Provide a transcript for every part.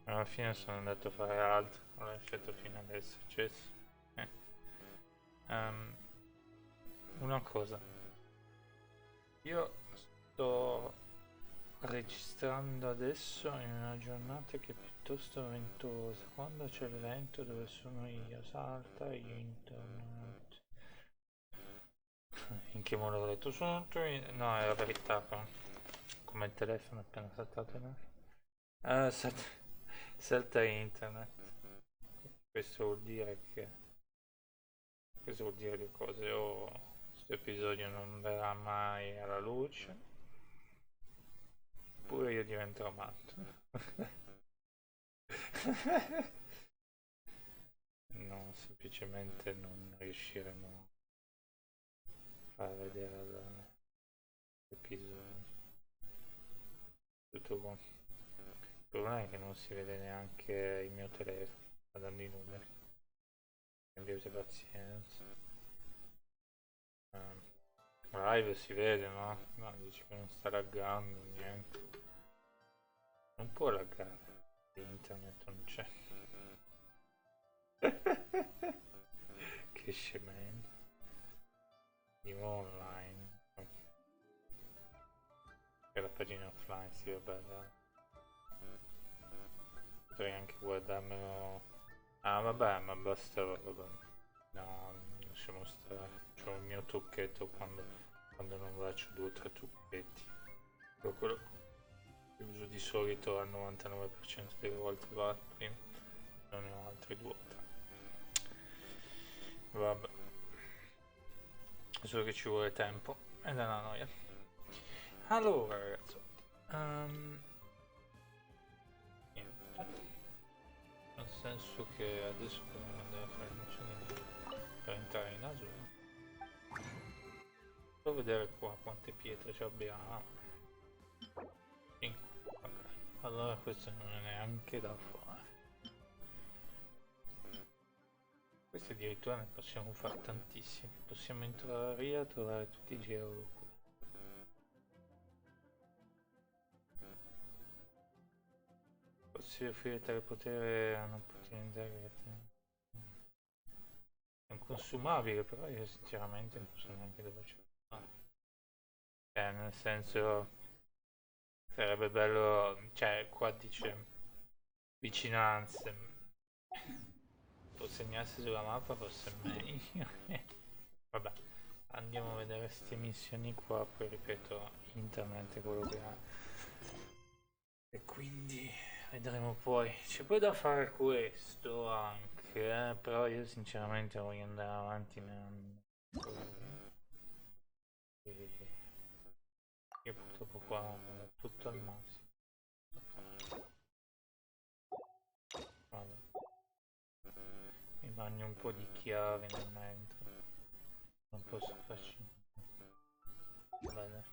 Alla fine sono andato a fare altro, ho lasciato fino adesso acceso. Eh. Ehm, una cosa, io sto registrando adesso in una giornata che è piuttosto ventosa. Quando c'è il vento dove sono io, salta internet. In che modo ho detto? No, è la verità, come il telefono appena saltato in aria. Salta internet. Questo vuol dire che... Questo vuol dire due cose. O questo episodio non verrà mai alla luce, oppure io diventerò matto. No, semplicemente non riusciremo a far vedere l'episodio. Tutto qua. Il problema è che non si vede neanche il mio telefono, guardando i numeri. Abbiate pazienza. Live si vede, no? No, dici che non sta laggando, niente. Non può laggare, internet non c'è. Che scemento. Andiamo online. E la pagina offline, sì, vabbè, dai. Potrei anche guardarmelo. Ah, vabbè, ma basta, vabbè. No, lasciamo stare. C'ho il mio trucchetto quando non faccio due o tre trucchetti. Però quello che uso di solito al 99% delle volte va prima. Non ne ho altri due o tre. Vabbè. Solo che ci vuole tempo ed è una noia. Allora, ragazzi. Niente. Nel senso che adesso dobbiamo andare a fare le missioni per entrare in Asura. Devo vedere qua quante pietre ci abbiamo. 5. Vabbè. Allora questo non è neanche da fare. Questi addirittura ne possiamo fare tantissimi. Possiamo entrare via, trovare tutti i geologi. Possibile offrire tale potere a una potenza che è un consumabile, però io sinceramente non so neanche dove c'è. Nel senso, sarebbe bello, cioè qua dice vicinanze, lo segnasse sulla mappa fosse meglio. Vabbè, andiamo a vedere queste missioni qua, poi ripeto, internet è quello che ha. E quindi vedremo poi. C'è poi da fare questo anche, però io sinceramente voglio andare avanti. Io purtroppo qua ho tutto al massimo. Vabbè. Mi bagno un po' di chiave nel mentre. Non posso farci niente. Vabbè.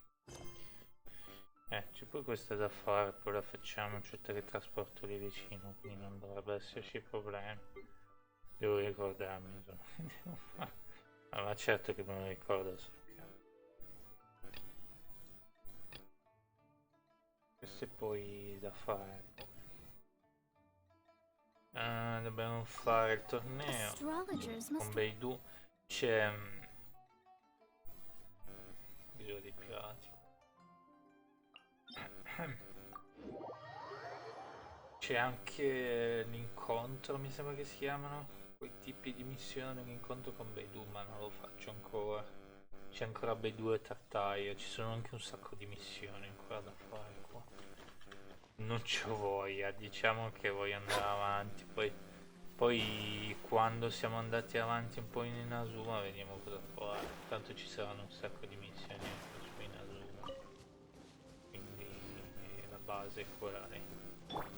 C'è poi questa da fare, poi la facciamo, c'è il teletrasporto lì vicino, quindi non dovrebbe esserci problemi. Devo ricordarmi, insomma. Ma certo che me lo ricordo, so che... Questo è poi da fare. Dobbiamo fare il torneo con Beidou. C'è... Bisogno dei pirati. C'è anche l'incontro, mi sembra che si chiamano quei tipi di missione, l'incontro con Beidou, ma non lo faccio ancora. C'è ancora Beidou e Tartaia, ci sono anche un sacco di missioni ancora da fare qua. Non c'ho voglia, diciamo che voglio andare avanti, poi quando siamo andati avanti un po' in Inazuma vediamo cosa fare. Tanto ci saranno un sacco di missioni anche su Inazuma, quindi la base è quella lì.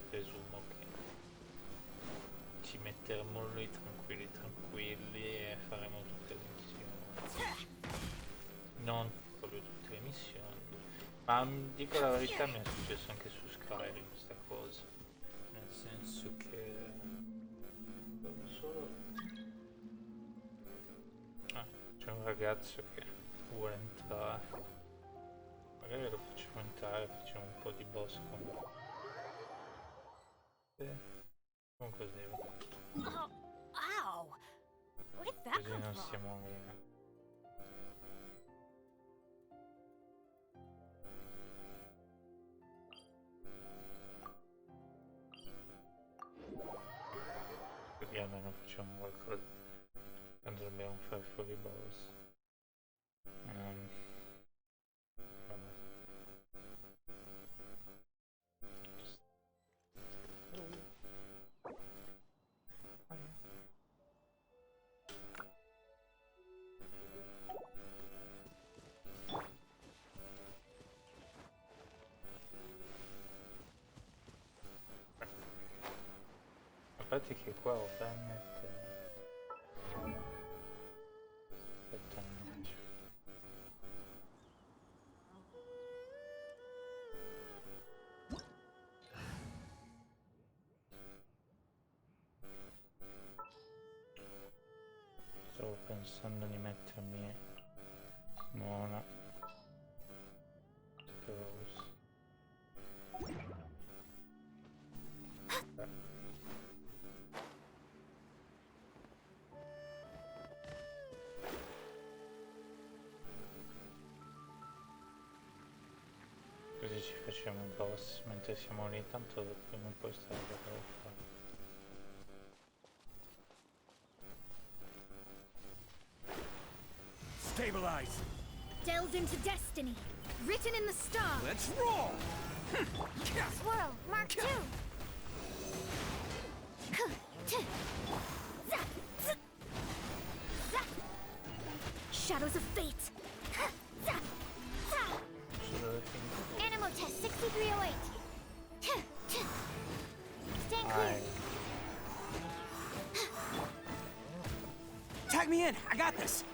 Presumo che ci metteremo lì tranquilli e faremo tutte le missioni. Non proprio tutte le missioni, ma dico la verità, mi è successo anche su Skyrim questa cosa. Nel senso che non solo... c'è un ragazzo che vuole entrare. Magari lo facciamo entrare, facciamo un po' di boss con Comunque così, Oh, ow! Where did that così come non from? stiamo bene. Così almeno facciamo qualcosa. Tanto dobbiamo fare fuori boss. Vabbè. A parte che qua ho Bennett. Aspetta un attimo. Stavo pensando di mettermi Mona Rose. Così ci facciamo i boss mentre siamo lì, tanto prima o poi sta roba da fare. Stabilize! Delve into destiny, written in the stars. Let's roll! Swirl, Mark II. Shadows of fate. Solo finire. Animal test 6308. Stand clear. Tag me in! I got this!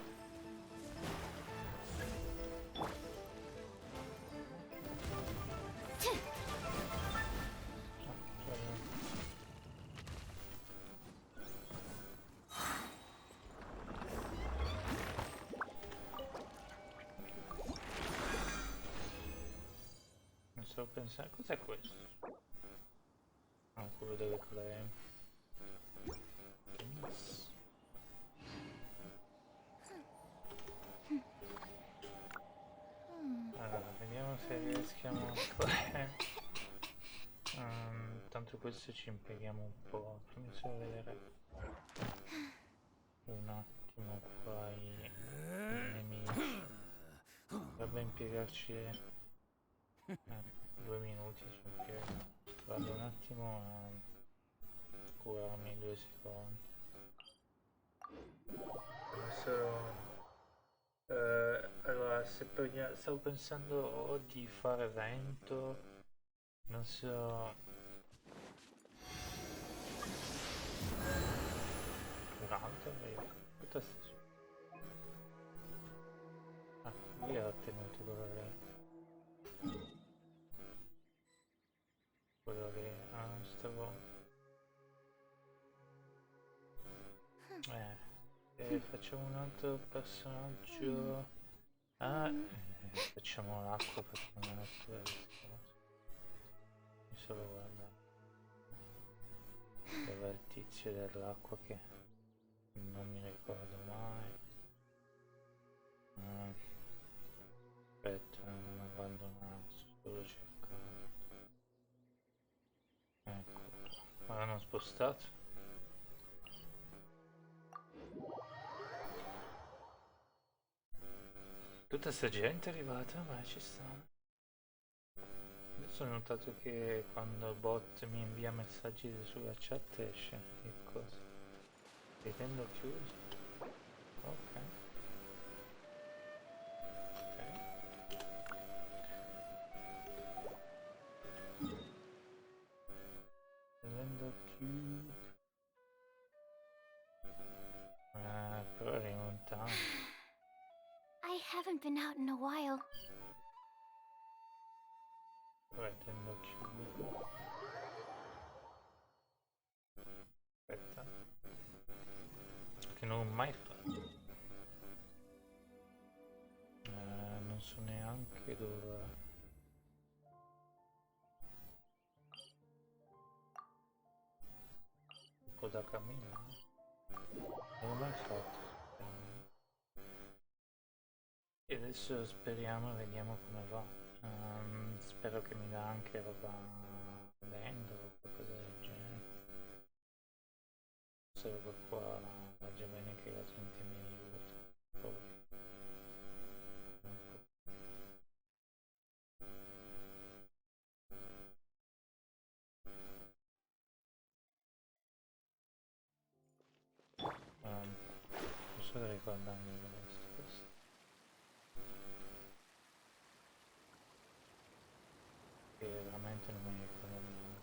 Non so pensare, cos'è questo? Ah, quello delle claim. Allora, vediamo se rieschiamo a fare. Tanto questo ci impieghiamo un po'. Fammi solo vedere un attimo qua i nemici. Dovrebbe impiegarci 2 minuti ci impiega. Vado un attimo a curarmi 2 secondi. Adesso allora se stavo pensando o di fare vento, non so. Durante tutta lui ha ottenuto quello lì, stavo facciamo un altro personaggio. Facciamo l'acqua perché non è mi solo guarda dove è il tizio dell'acqua che non mi ricordo mai. Aspetta, non abbandonare, solo cercare. Ecco, ma l'hanno spostato. Tutta sta gente è arrivata, ma ci sta. Adesso ho notato che quando il bot mi invia messaggi sulla chat esce che cosa. Ritendo chiuso. Ok. Ritendo chiuso. Però eri lontano. I haven't been out in a while. Ritendo chiuso. Aspetta. Che non ho mai fatto. Non so neanche dove. cammino. Non l'ho mai fatto. E adesso speriamo, vediamo come va. Spero che mi dà anche roba dentro o qualcosa del genere. Se roba qua va già bene che la gente mi aiuta. Poi. Non so ricordarmi questo. Che veramente non mi ricordo niente.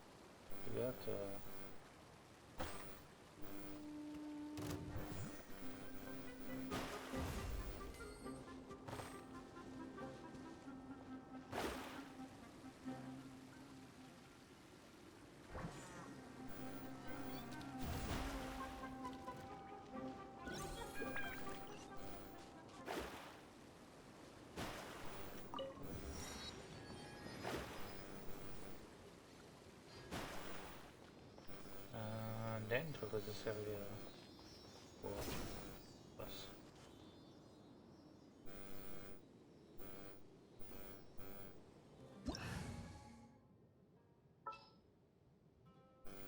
Più che altro dentro cosa servirà? Fuori. Basta.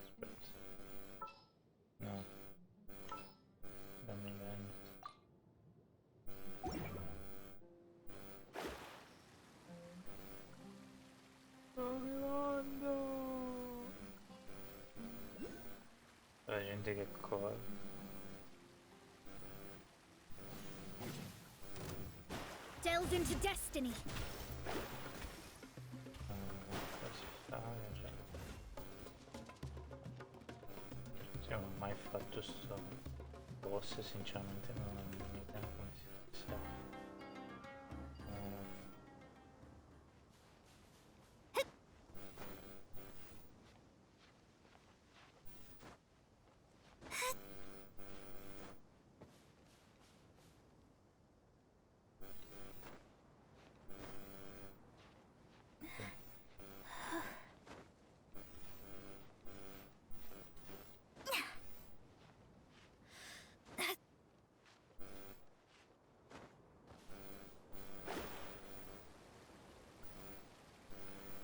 Aspetta. No. Dammi bene. La gente che corre. Delve into destiny. Cosa si fa? Cioè. Non ho mai fatto sto. Forse sinceramente non ho idea come si fa.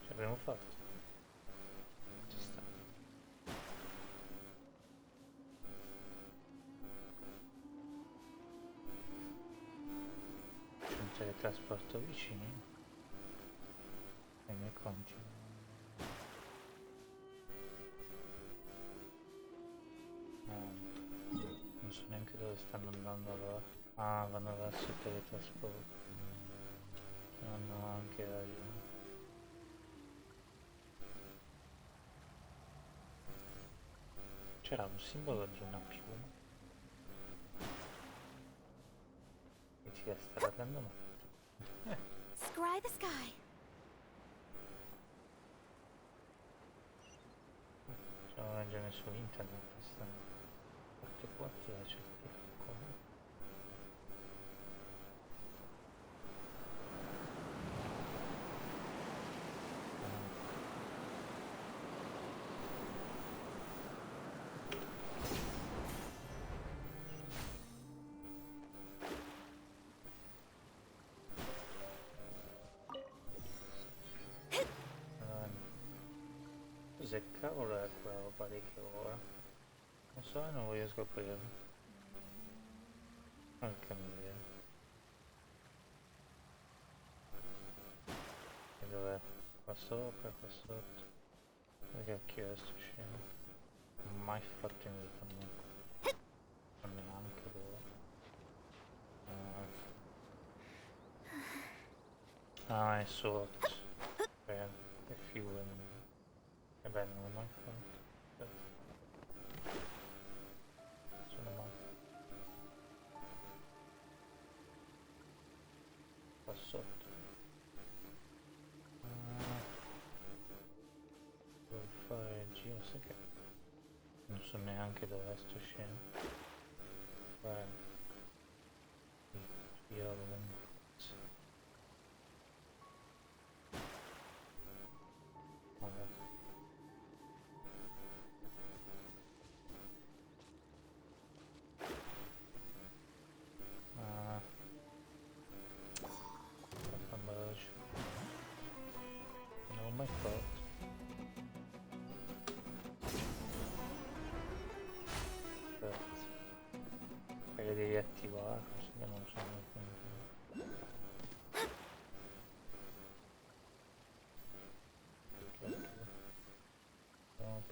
Ce l'abbiamo fatto. Ci sta. C'è un teletrasporto vicino. Ai miei conti. Non so neanche dove stanno andando loro. Ah, vanno verso il teletrasporto. Hanno anche ragione. C'era un simbolo di una piuma. E ti sta guardando ma. Scry the sky. C'è una ragione su internet. Queste quarti la cerca. Come? Cos'è cavolo è quella roba lì che ora? Non so e non voglio scoprirlo. Porca miseria. E dov'è? Qua sopra, qua sotto. Ma che cacchio è sto scemo? Non ho mai fatto in vita mia. Non neanche dove. Ah, è sotto. Che figura mia. E beh, non l'ho mai fatto. Sono mai. Qua sotto. Devo fare il giro, sai che non so neanche dove sto scemo. Guarda. Io lo vengo. Vabbè.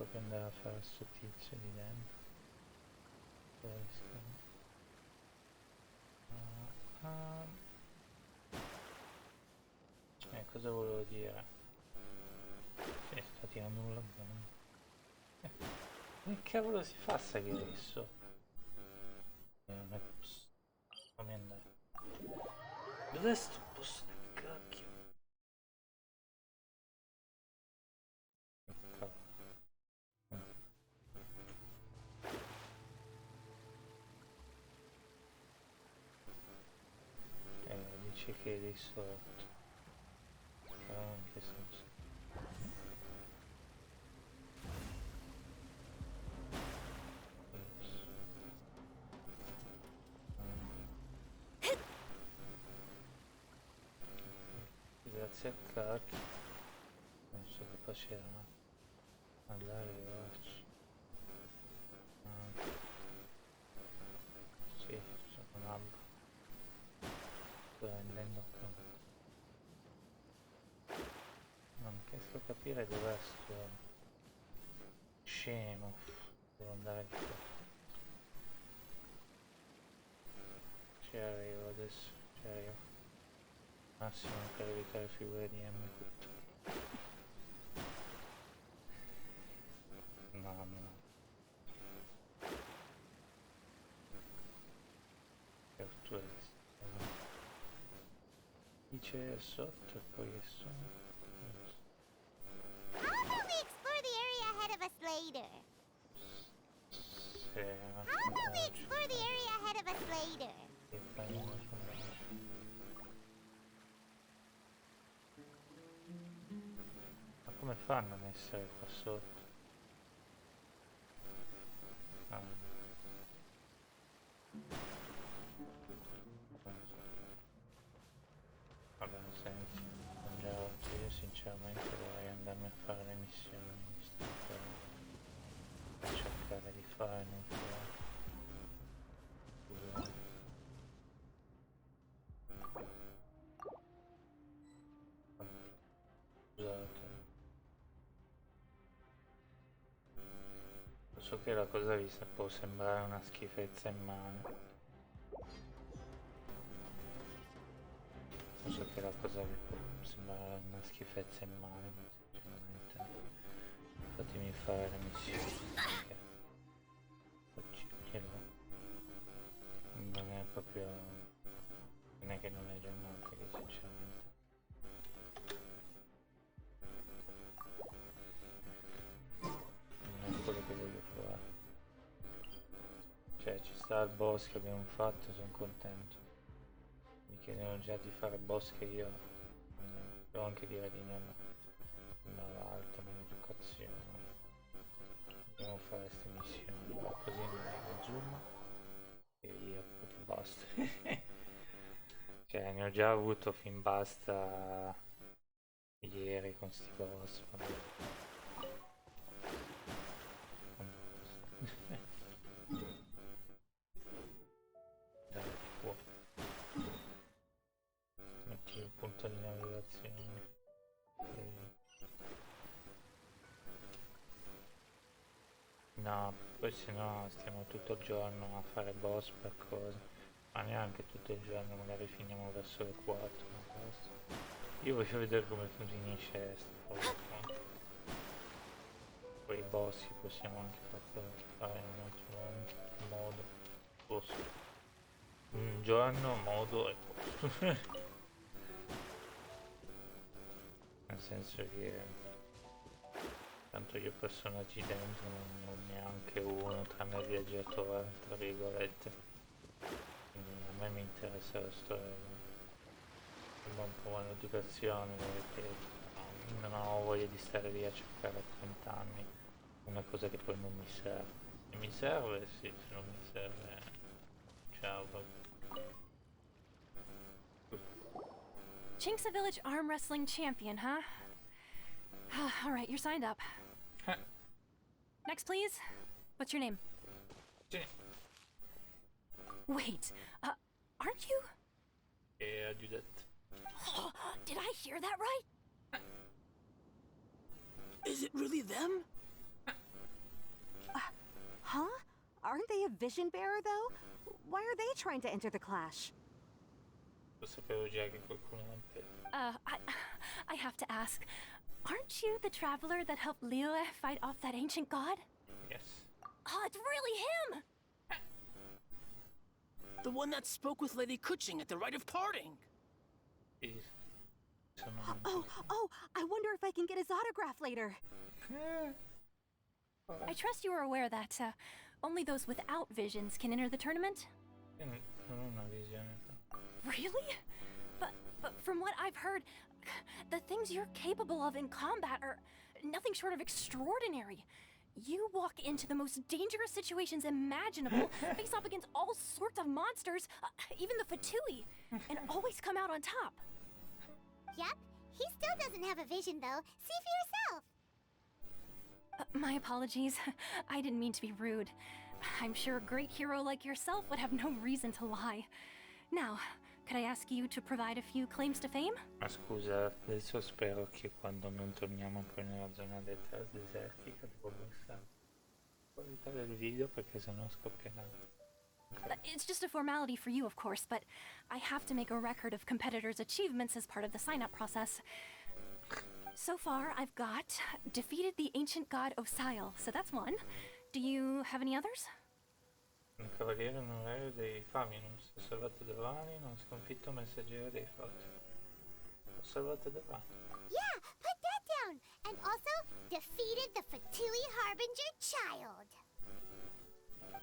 proprio andare a fare sto tizio di dentro. Questo. Cosa volevo dire? Sì, sta tirando un labbone. Come cavolo si fa a salire lì sotto? Non è possibile. Fammi andare. Dov'è sto posto di cacchio? Dice che è lì sotto. Però in che senso? Grazie al cacchio. Non so che facevano. Andare e arrivarci. Sì, sono un albo. Sto rendendo conto. Non riesco a capire dov'è sto scemo. Devo andare di qua. Ci arrivo adesso, ci arrivo. Massimo per evitare figure di M tutto. Mamma mia. Torturista. Dice sotto e poi è sotto. How can we explore the area ahead of us later? How can we explore the area ahead of us later? Ma come fanno ad essere qua sotto? Vabbè, senti, non già oggi io sinceramente vorrei andarmi a fare le missioni, mi sto per cercare di fare nel cuore. Scusate. So che la cosa vista può sembrare una schifezza immane. So che la cosa vi può sembrare una schifezza immane, ma sinceramente fatemi fare le missioni perché oggi non è proprio, non è che non è giornata che sinceramente non è quello che voglio fare. Cioè ci sta il boss che abbiamo fatto, sono contento. Mi chiedono già di fare boss che io devo anche dire di no, ma l'altra maleducazione. Dobbiamo fare queste missioni, ma così non è zoom e via, proprio basta. Cioè ne ho già avuto fin basta ieri con sti boss. Dai, può. Metti il punto di navigazione. No, poi se no stiamo tutto il giorno a fare boss per cose, ma neanche tutto il giorno, magari finiamo verso le 4. Io voglio vedere come finisce sta cosa. Poi i boss li possiamo anche fare in un altro modo. Posso. Un giorno, modo e posto. Nel senso che tanto io personaggi dentro non ho neanche uno tranne il viaggiatore, tra virgolette. Quindi a me mi interessa la storia. Sembra un po' un'educazione, perché non ho voglia di stare lì a cercare a 30 anni una cosa che poi non mi serve. Se mi serve, sì, se non mi serve, ciao. Chink's a village arm wrestling champion, huh? All right, you're signed up. Next, please. What's your name? Wait, aren't you? Yeah, do that. Did I hear that right? Is it really them? Huh? Aren't they a vision bearer, though? Why are they trying to enter the clash? Lo sapevo già che qualcuno non per... I have to ask, aren't you the traveler that helped Liyue fight off that ancient god? Yes. Oh, it's really him! The one that spoke with Lady Kuching at the rite of parting. Sì. Oh, I wonder if I can get his autograph later. I trust you are aware that only those without visions can enter the tournament? Io non ho una visione. Really? But from what I've heard, the things you're capable of in combat are nothing short of extraordinary. You walk into the most dangerous situations imaginable, face off against all sorts of monsters, even the Fatui, and always come out on top. Yep, he still doesn't have a vision though. See for yourself. My apologies. I didn't mean to be rude. I'm sure a great hero like yourself would have no reason to lie. Now, could I ask you to provide a few claims to fame? Ma scusa, adesso spero che quando non torniamo poi nella zona desertica devo pensare qualità del video perché sennò scoppierà. It's just a formality for you, of course, but I have to make a record of competitors' achievements as part of the sign-up process. So far, I've got defeated the ancient god Osail, so that's one. Do you have any others? Un cavaliere onorario dei Faminus, ho salvato Devani, non ho sconfitto messaggero dei Forti. Ho salvato Devani. Yeah, put that down. And also defeated the Fatui Harbinger child.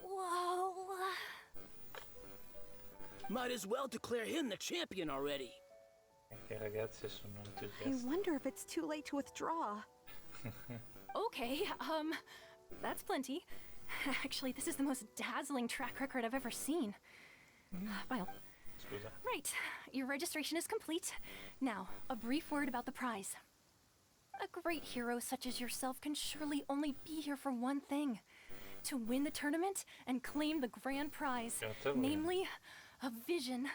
Whoa. Might as well declare him the champion already. Che ragazze sono I entusiaste. wonder if it's too late to withdraw. Okay, that's plenty. Actually, this is the most dazzling track record I've ever seen. Well, Scusa. right, your registration is complete. Now, a brief word about the prize. A great hero such as yourself can surely only be here for one thing. To win the tournament and claim the grand prize. Namely, a vision.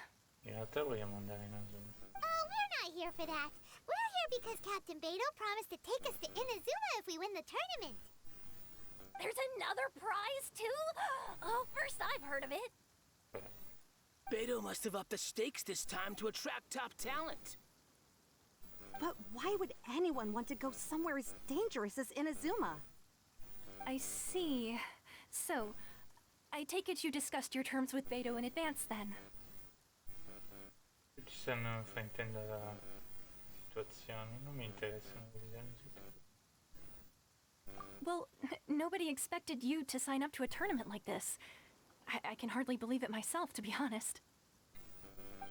In realtà vogliamo andare in Azuma. Oh, we're not here for that. We're here because Captain Beto promised to take us to Inazuma if we win the tournament. There's another prize, too? Oh, first I've heard of it. Beto must have upped the stakes this time to attract top talent. But why would anyone want to go somewhere as dangerous as Inazuma? I see. So, I take it you discussed your terms with Beto in advance, then? Ci stanno fraintendere la situazione, non mi interessano le visioni su tutto. Well, nobody expected you to sign up to a tournament like this. I can hardly believe it myself, to be honest.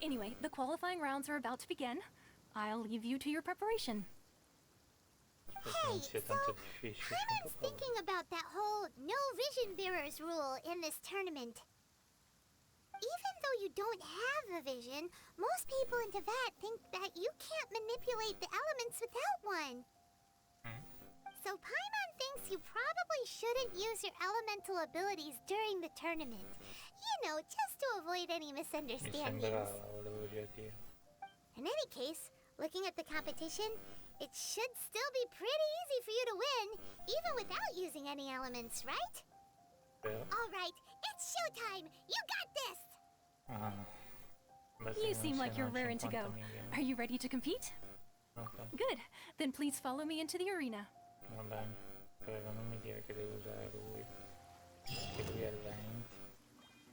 Anyway, the qualifying rounds are about to begin. I'll leave you to your preparation. Hey, so Paimon's thinking about that whole no vision bearers rule in this tournament. Even though you don't have a vision, most people in Teyvat think that you can't manipulate the elements without one. So Paimon thinks you probably shouldn't use your elemental abilities during the tournament. You know, just to avoid any Mi misunderstandings. sembrava, volevo già dire. In any case, looking at the competition, it should still be pretty easy for you to win, even without using any elements, right? Però... All right, it's showtime! You got this! Ah, basta You che non seem like you're siano raring to go. 50 milioni. Are you ready to compete? Ok, Good. Then please follow me into the arena. va bene. Prego, non mi dire che devo usare lui. Che lui è lento.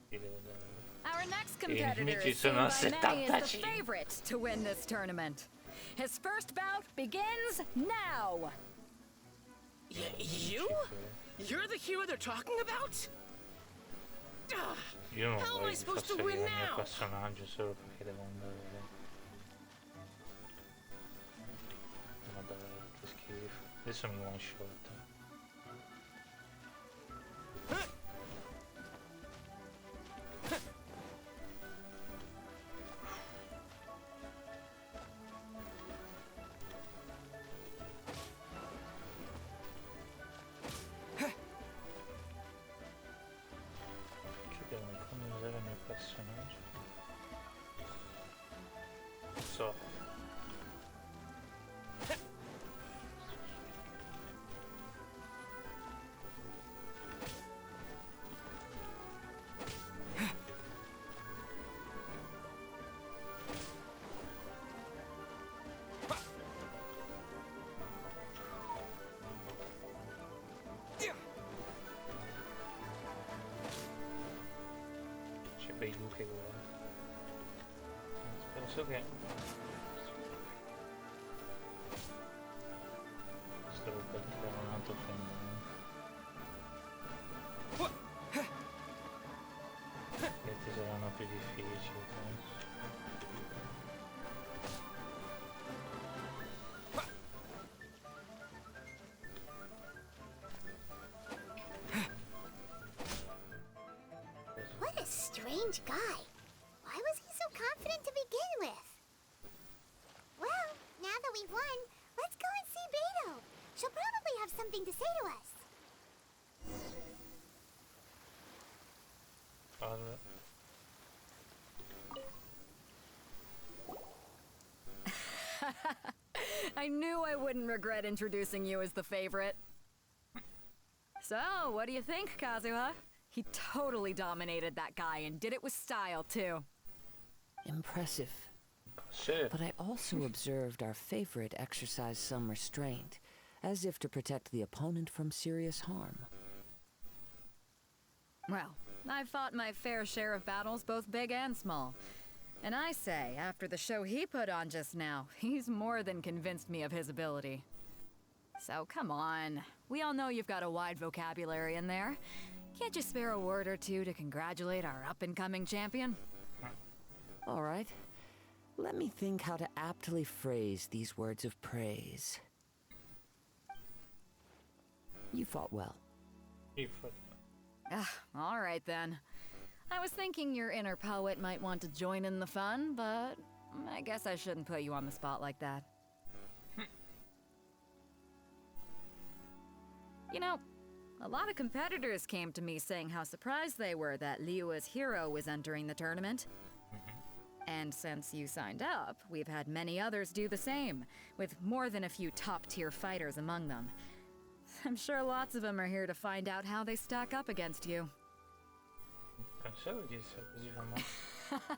Ti devo dare lui. Our next I competitor nemici is seen sono by many as the 75. favorite to win this tournament. His first bout begins now. You? You're the hero they're talking about? Ugh, Io non how am voglio I supposed to far win salire il mio now? personaggio solo perché devo andare là. Ma dai, che schifo. Adesso mi one shot. Che devo come usare il mio personaggio? So. vuole. Spero solo che sto per un altro frame. Questi saranno più difficili, penso. What a strange guy. Why was he so confident to begin with? Well, now that we've won, let's go and see Beto. She'll probably have something to say to us. Allora. I knew I wouldn't regret introducing you as the favorite. So, what do you think, Kazuha? He totally dominated that guy and did it with style, too. Impressive. Sure. But I also observed our favorite exercise some restraint, as if to protect the opponent from serious harm. Well, I've fought my fair share of battles, both big and small. And I say, after the show he put on just now, he's more than convinced me of his ability. So come on, we all know you've got a wide vocabulary in there. Can't you spare a word or two to congratulate our up-and-coming champion? All right. Let me think how to aptly phrase these words of praise. You fought well. All right then. I was thinking your inner poet might want to join in the fun, but I guess I shouldn't put you on the spot like that. You know, a lot of competitors came to me saying how surprised they were that Liyue's hero was entering the tournament. And since you signed up, we've had many others do the same, with more than a few top-tier fighters among them. I'm sure lots of them are here to find out how they stack up against you. Pensavo di essere così famoso.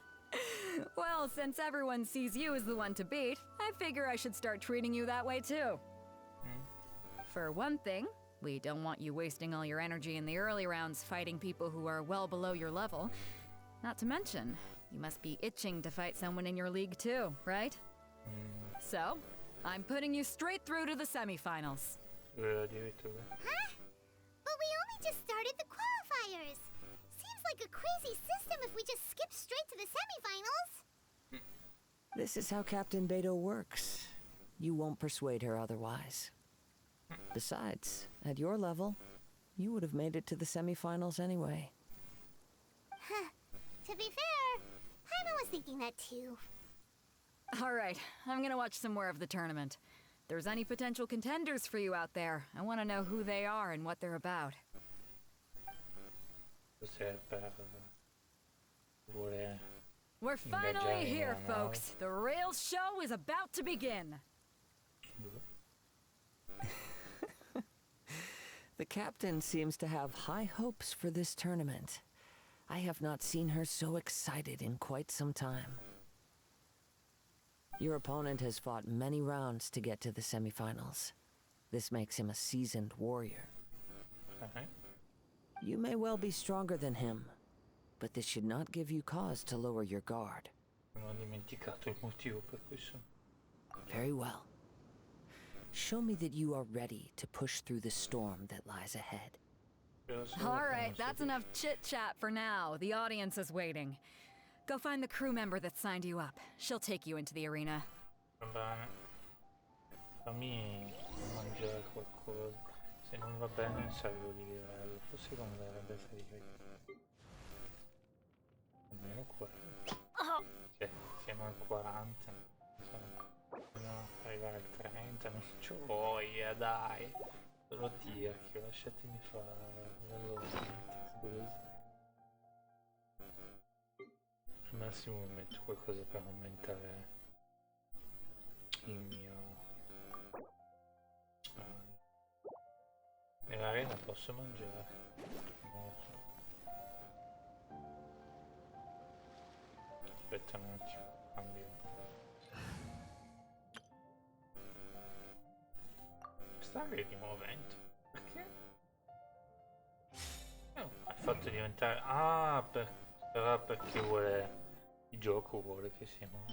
Well, since everyone sees you as the one to beat, I figure I should start treating you that way too. For one thing, we don't want you wasting all your energy in the early rounds fighting people who are well below your level. Not to mention, you must be itching to fight someone in your league too, right? So, I'm putting you straight through to the semifinals. Addirittura. Huh? But we only just started the qualifiers. Seems like a crazy system if we just skip straight to the semifinals. This is how Captain Beto works. You won't persuade her otherwise. Besides, at your level, you would have made it to the semifinals anyway. Huh. To be fair, Paimon was thinking that too. All right, I'm gonna watch some more of the tournament. If there's any potential contenders for you out there, I want to know who they are and what they're about. Cos'è per vuole We're finally ingaggiare here, una folks. The Rails show is about to begin. The captain seems to have high hopes for this tournament. I have not seen her so excited in quite some time. Your opponent has fought many rounds to get to the semifinals. This makes him a seasoned warrior. You may well be stronger than him, but this should not give you cause to lower your guard. Non ho dimenticato il motivo per cui sono. Very well. Show me that you are ready to push through the storm that lies ahead. All right, that's enough chit-chat for now. The audience is waiting. Go find the crew member that signed you up. She'll take you into the arena. Va bene. Fammi mangiare qualcosa. Se non va bene non salgo di livello. Forse converrebbe salire. Almeno quello. Cioè, siamo al 40. Dobbiamo arrivare al 30. Non c'ho voglia, dai. Solo tirchio, lasciatemi fare. Scusa. Al massimo metto qualcosa per aumentare il mio... Nell'arena posso mangiare? Non lo so. Aspetta un attimo, cambio. Sta rimuovendo. Perché? Hai fatto diventare... Ah, per Però perché vuole... Il gioco vuole che siamo...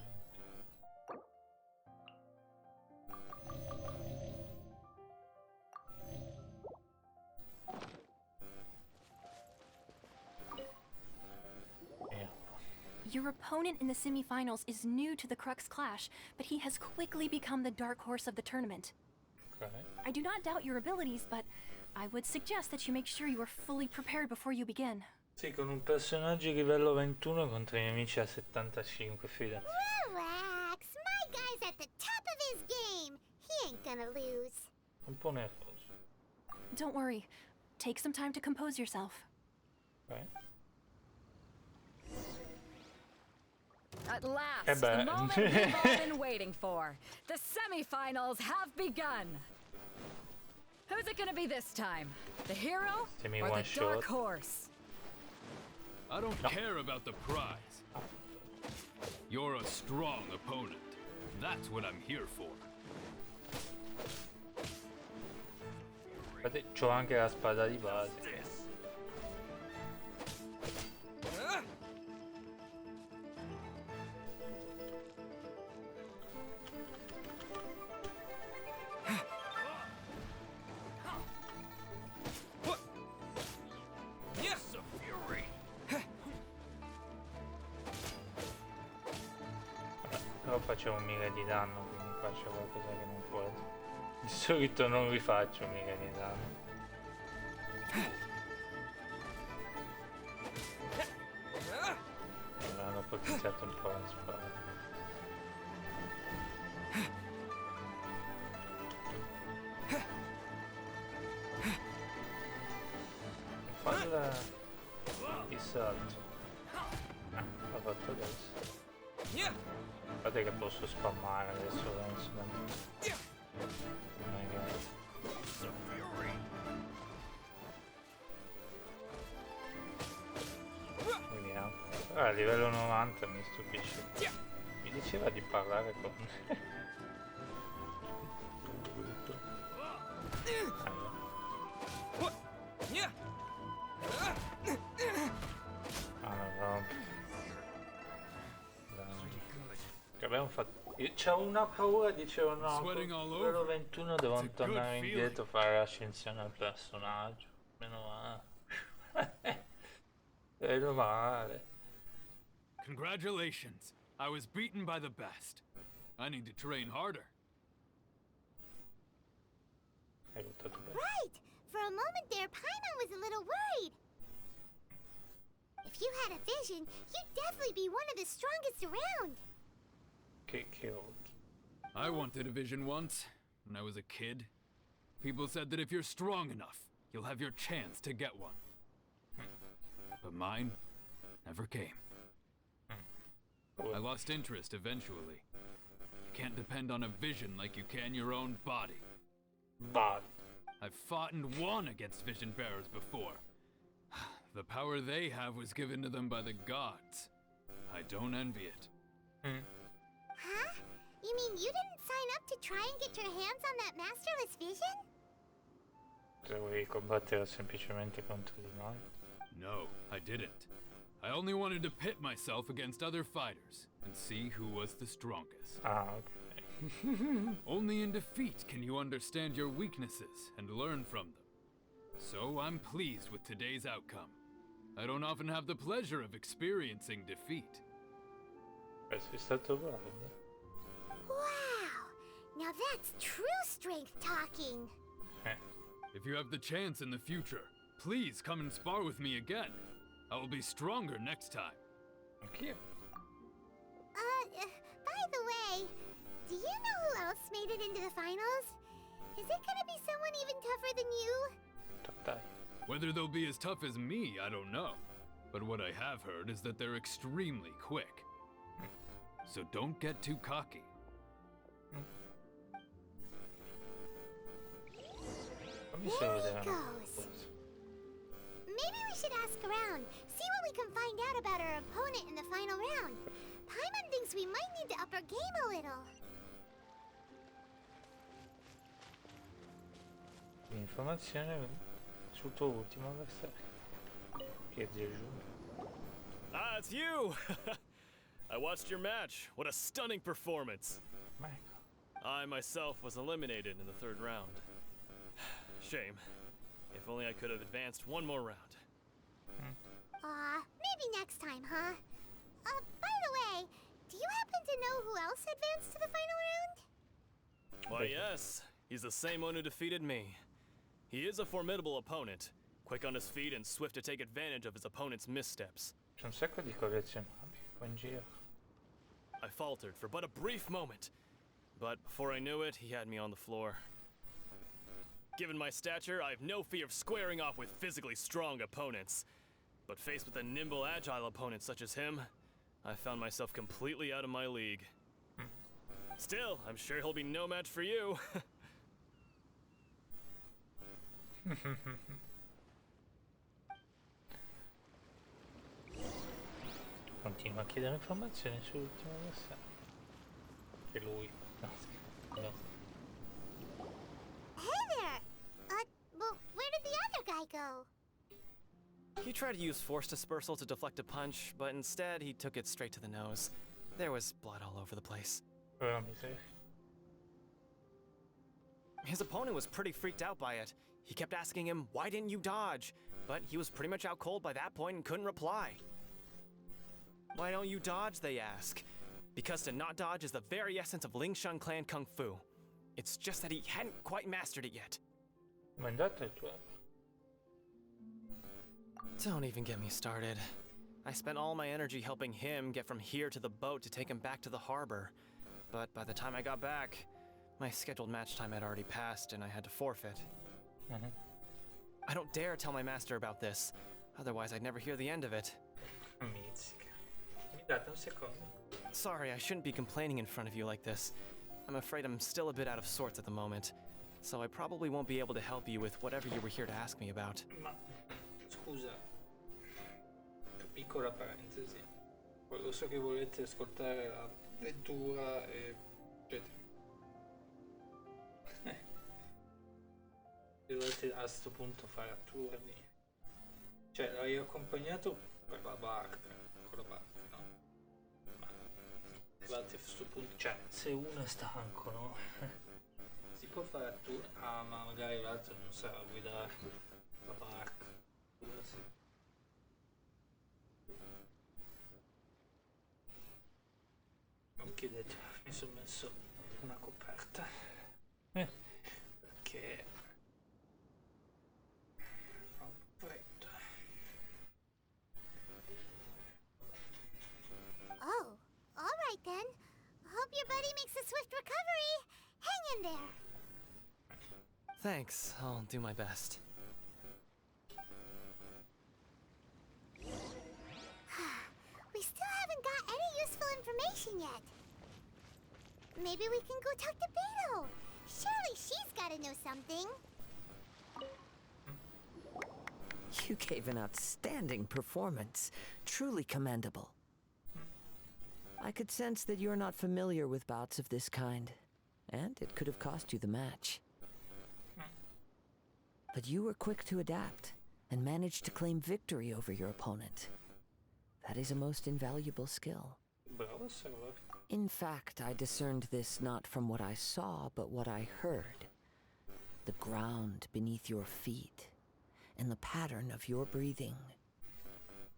Your opponent in the semifinals is new to the Crux Clash, but he has quickly become the dark horse of the tournament. Okay. I do not doubt your abilities, but I would suggest that you make sure you are fully prepared before you begin. Sì, con un personaggio livello 21 contro i nemici a 75, fida. Relax. My guy's at the top of his game. He ain't gonna lose. Un po' nervoso. Don't worry. Take some time to compose yourself. Okay. At last, Eh beh. the moment we've all been waiting for. The semifinals have begun. Who's it gonna be this time? The hero Semi or one the dark shot. horse? I don't care about the prize. You're a strong opponent. That's what I'm here for. Guardate, c'ho anche la spada di base. Però facevo mica di danno, quindi faccio qualcosa che non può. Di solito non rifaccio mica di danno. Allora, hanno potenziato un po' la spada. Falla il salto. L'ha fatto adesso. Guardate che posso spammare adesso, penso. Non è che... Vediamo. A livello 90 mi stupisce. Mi diceva di parlare con... Che abbiamo fatto... C'ho una paura, dicevo no, con livello 21 devo tornare indietro, fare l'ascensione al personaggio. Meno male. Meno male. Congratulations. I was beaten by the best. I need to train harder. Hai lottato bene. Right. For a moment there, Paimon was a little worried. If you had a vision, you'd definitely be one of the strongest around. Che occhi. I wanted a vision once, when I was a kid. People said that if you're strong enough, you'll have your chance to get one. But mine never came. I lost interest eventually. You can't depend on a vision like you can your own body. Body. I've fought and won against vision bearers before. The power they have was given to them by the gods. I don't envy it. Huh? You mean you didn't sign up to try and get your hands on that masterless vision? Se vuoi combattere semplicemente contro di noi? No, I didn't. I only wanted to pit myself against other fighters and see who was the strongest. Ah, ok. Only in defeat can you understand your weaknesses and learn from them. So I'm pleased with today's outcome. I don't often have the pleasure of experiencing defeat. Sei stato bravo. Wow! Now that's true strength talking. If you have the chance in the future, please come and spar with me again. I will be stronger next time. Anch'io. By the way, do you know who else made it into the finals? Is it gonna be someone even tougher than you? Dai. Whether they'll be as tough as me, I don't know. But what I have heard is that they're extremely quick. So don't get too cocky. There he goes. Maybe we should ask around, see what we can find out about our opponent in the final round. Paimon thinks we might need to up our game a little. Informazione sul tuo ultimo avversario. Che è Giochi. Ah, it's you! I watched your match. What a stunning performance. I myself was eliminated in the 3rd round. Shame. If only I could have advanced one more round. Maybe next time, huh? By the way, do you happen to know who else advanced to the final round? Why, yes. He's the same one who defeated me. He is a formidable opponent, quick on his feet and swift to take advantage of his opponent's missteps. C'è un sacco di collezionabili qua in giro. I faltered for but a brief moment, but before I knew it, he had me on the floor. Given my stature, I have no fear of squaring off with physically strong opponents. But faced with a nimble, agile opponent such as him, I found myself completely out of my league. Still, I'm sure he'll be no match for you. Continua a chiedere informazioni sull'ultimo avversario. Che lui. No, no. Hey there! Well, where did the other guy go? He tried to use force dispersal to deflect a punch, but instead he took it straight to the nose. There was blood all over the place. His opponent was pretty freaked out by it. He kept asking him, "Why didn't you dodge?" But he was pretty much out cold by that point and couldn't reply. "Why don't you dodge?" they ask. Because to not dodge is the very essence of Lingshan clan kung fu. It's just that he hadn't quite mastered it yet. Ma è andato il tuo? Don't even get me started. I spent all my energy helping him get from here to the boat to take him back to the harbor. But by the time I got back, my scheduled match time had already passed and I had to forfeit. I don't dare tell my master about this, otherwise I'd never hear the end of it. Mizzica. Mi date un secondo. Sorry, I shouldn't be complaining in front of you like this. I'm afraid I'm still a bit out of sorts at the moment, so I probably won't be able to help you with whatever you were here to ask me about. Ma scusa, piccola parentesi. Lo so che volete ascoltare l'avventura e eccetera. E volete a sto punto fare a turni. Cioè, l'hai accompagnato per la barca, con la barca, no? Ma arrivati a sto punto, cioè, se uno è stanco, no? Si può fare a turni. Ah, ma magari l'altro non sa guidare la barca. Sì. Non chiedete, mi sono messo una coperta. Perché ho freddo. Oh, all right then. Hope your buddy makes a swift recovery. Hang in there. Thanks, I'll do my best. We still haven't got any useful information yet. Maybe we can go talk to Beto. Surely she's gotta know something. You gave an outstanding performance. Truly commendable. I could sense that you're not familiar with bouts of this kind, and it could have cost you the match. But you were quick to adapt, and managed to claim victory over your opponent. That is a most invaluable skill. Bravo, server. In fact, I discerned this not from what I saw, but what I heard. The ground beneath your feet, and the pattern of your breathing.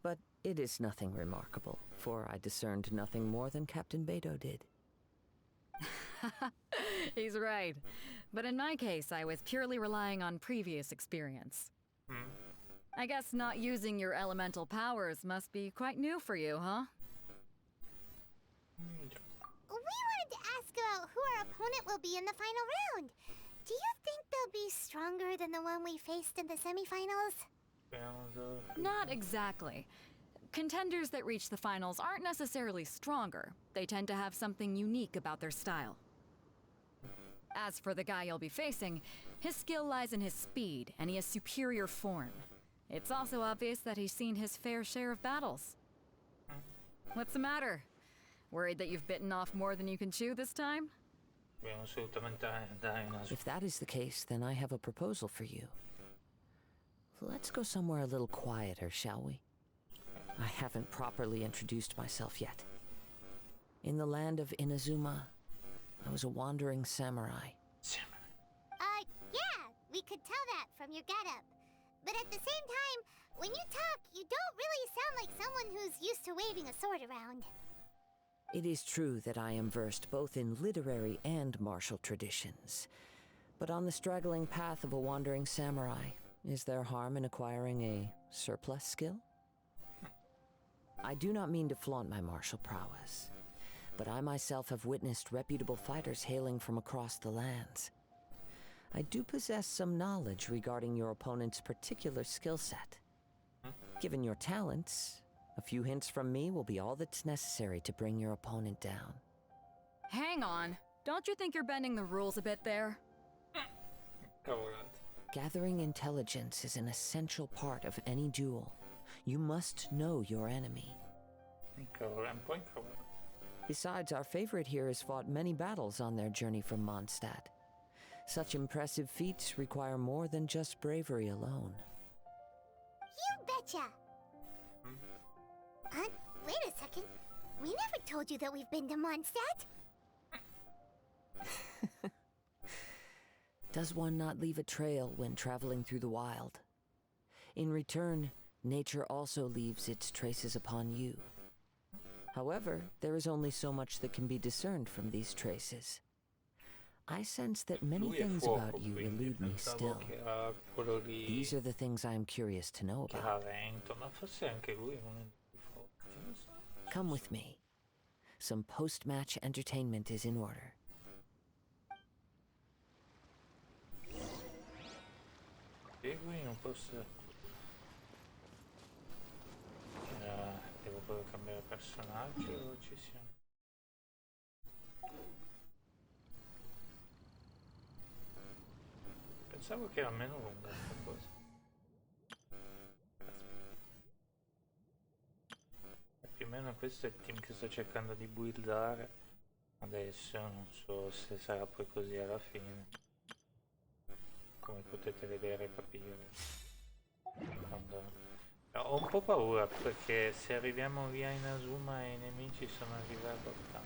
But it is nothing remarkable, for I discerned nothing more than Captain Beto did. He's right. But in my case, I was purely relying on previous experience. I guess not using your elemental powers must be quite new for you, huh? We wanted to ask about who our opponent will be in the final round. Do you think they'll be stronger than the one we faced in the semifinals? Not exactly. Contenders that reach the finals aren't necessarily stronger. They tend to have something unique about their style. As for the guy you'll be facing, his skill lies in his speed, and he has superior form. It's also obvious that he's seen his fair share of battles. What's the matter? Worried that you've bitten off more than you can chew this time? If that is the case, then I have a proposal for you. Let's go somewhere a little quieter, shall we? I haven't properly introduced myself yet. In the land of Inazuma, I was a wandering samurai. Yeah, we could tell that from your getup. But at the same time, when you talk, you don't really sound like someone who's used to waving a sword around. It is true that I am versed both in literary and martial traditions. But on the straggling path of a wandering samurai, is there harm in acquiring a surplus skill? I do not mean to flaunt my martial prowess, but I myself have witnessed reputable fighters hailing from across the lands. I do possess some knowledge regarding your opponent's particular skill set. Given your talents, a few hints from me will be all that's necessary to bring your opponent down. Hang on. Don't you think you're bending the rules a bit there? Gathering intelligence is an essential part of any duel. You must know your enemy. Besides, our favorite here has fought many battles on their journey from Mondstadt. Such impressive feats require more than just bravery alone. You betcha! Wait a second. We never told you that we've been to Mondstadt. Does one not leave a trail when traveling through the wild? In return, nature also leaves its traces upon you. However, there is only so much that can be discerned from these traces. I sense that many things about you elude me still. These are the things I am curious to know about. Come with me. Some post-match entertainment is in order. Devo proprio cambiare personaggio o ci siamo? Pensavo che era meno lunga questa cosa. E più o meno questo è il team che sto cercando di buildare. Adesso non so se sarà poi così alla fine. Come potete vedere e capire. Quando... Ho un po' paura perché se arriviamo via in Inazuma e i nemici sono a livello 80.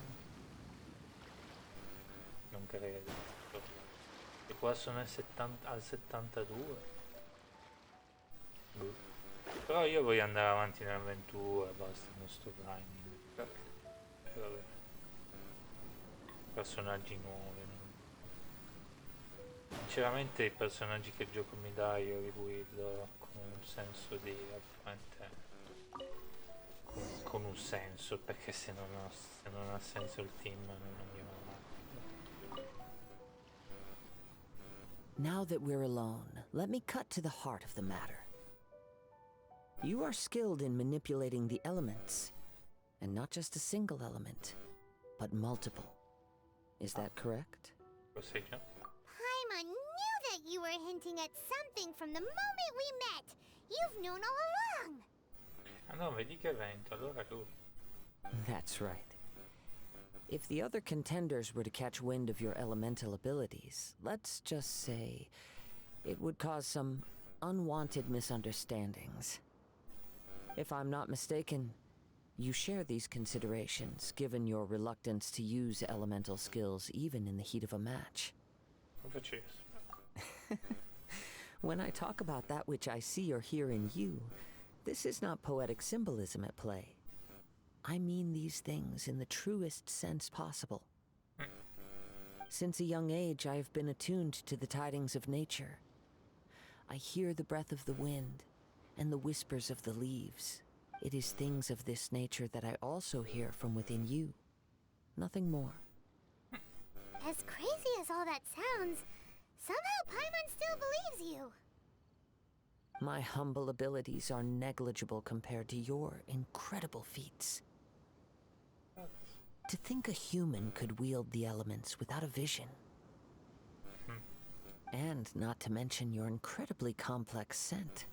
Non credo. E qua sono al 72. Boh. Però io voglio andare avanti nell'avventura, basta, non sto grinding. Vabbè. Personaggi nuovi. Sinceramente i personaggi che il gioco mi dà io li guido con un senso di con un senso, perché se non ha senso il team non andiamo avanti. Now that we're alone, let me cut to the heart of the matter. You are skilled in manipulating the elements, and not just a single element, but multiple. Is that correct? Paimon knew that you were hinting at something from the moment we met. You've known all along. Ah no, vedi che evento, allora lui. That's right. If the other contenders were to catch wind of your elemental abilities, let's just say it would cause some unwanted misunderstandings. If I'm not mistaken, you share these considerations, given your reluctance to use elemental skills even in the heat of a match. When I talk about that which I see or hear in you, this is not poetic symbolism at play. I mean these things in the truest sense possible. Since a young age, I have been attuned to the tidings of nature. I hear the breath of the wind and the whispers of the leaves. It is things of this nature that I also hear from within you. Nothing more. As crazy as all that sounds, somehow Paimon still believes you. My humble abilities are negligible compared to your incredible feats. To think a human could wield the elements without a vision. And not to mention your incredibly complex scent,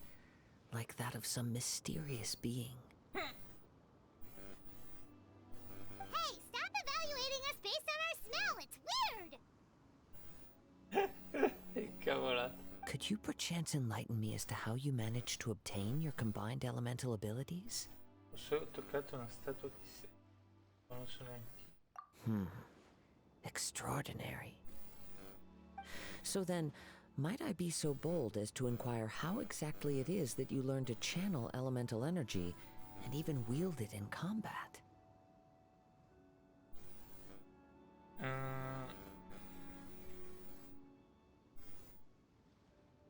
like that of some mysterious being. Hey, stop evaluating us based on our smell! It's weird! Cavolo. Could you perchance enlighten me as to how you managed to obtain your combined elemental abilities? solo toccato una statua di sé. Non sono neanche. Extraordinary. So then, might I be so bold as to inquire how exactly it is that you learn to channel elemental energy and even wield it in combat?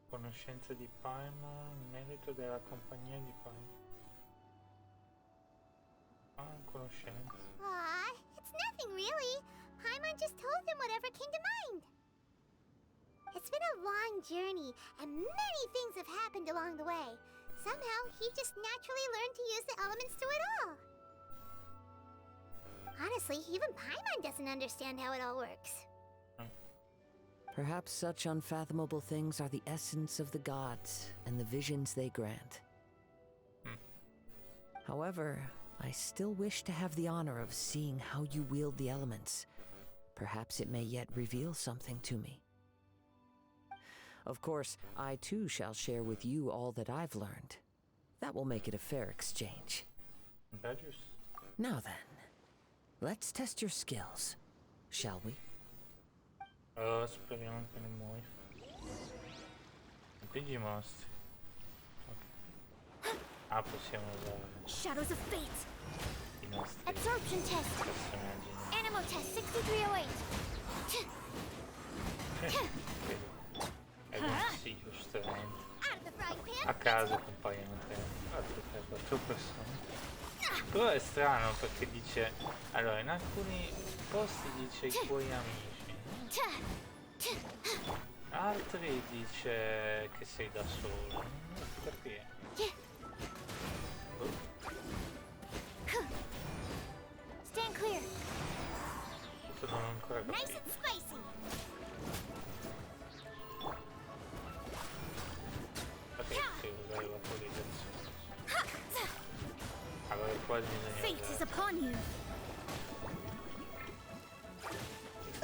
Conoscenza di Paimon, merito della compagnia di Paimon. Conoscenza. Aw, it's nothing really. Paimon just told him whatever came to mind. It's been a long journey, and many things have happened along the way. Somehow, he just naturally learned to use the elements through it all. Honestly, even Paimon doesn't understand how it all works. Perhaps such unfathomable things are the essence of the gods and the visions they grant. However, I still wish to have the honor of seeing how you wield the elements. Perhaps it may yet reveal something to me. Of course, I too shall share with you all that I've learned. That will make it a fair exchange. Badgers. Now then, let's test your skills, shall we? Speriamo che non muoia. Quindi i mostri. Ok. Possiamo usare Shadows of Fate. i nostri Absorption test. personaggi. Animal test 6308. È consiglio, giustamente. Out of the frying pan. A caso compaiono 4 persone. Però è strano perché dice... Allora, in alcuni posti dice i tuoi amici. Altri dice che sei da solo. Non riesco a capire. Stand clear. Questo non ho ancora Nice capito. and spicy. Perché sì, usare la polarizzazione. Allora qua bisogna Fate is usare. upon you.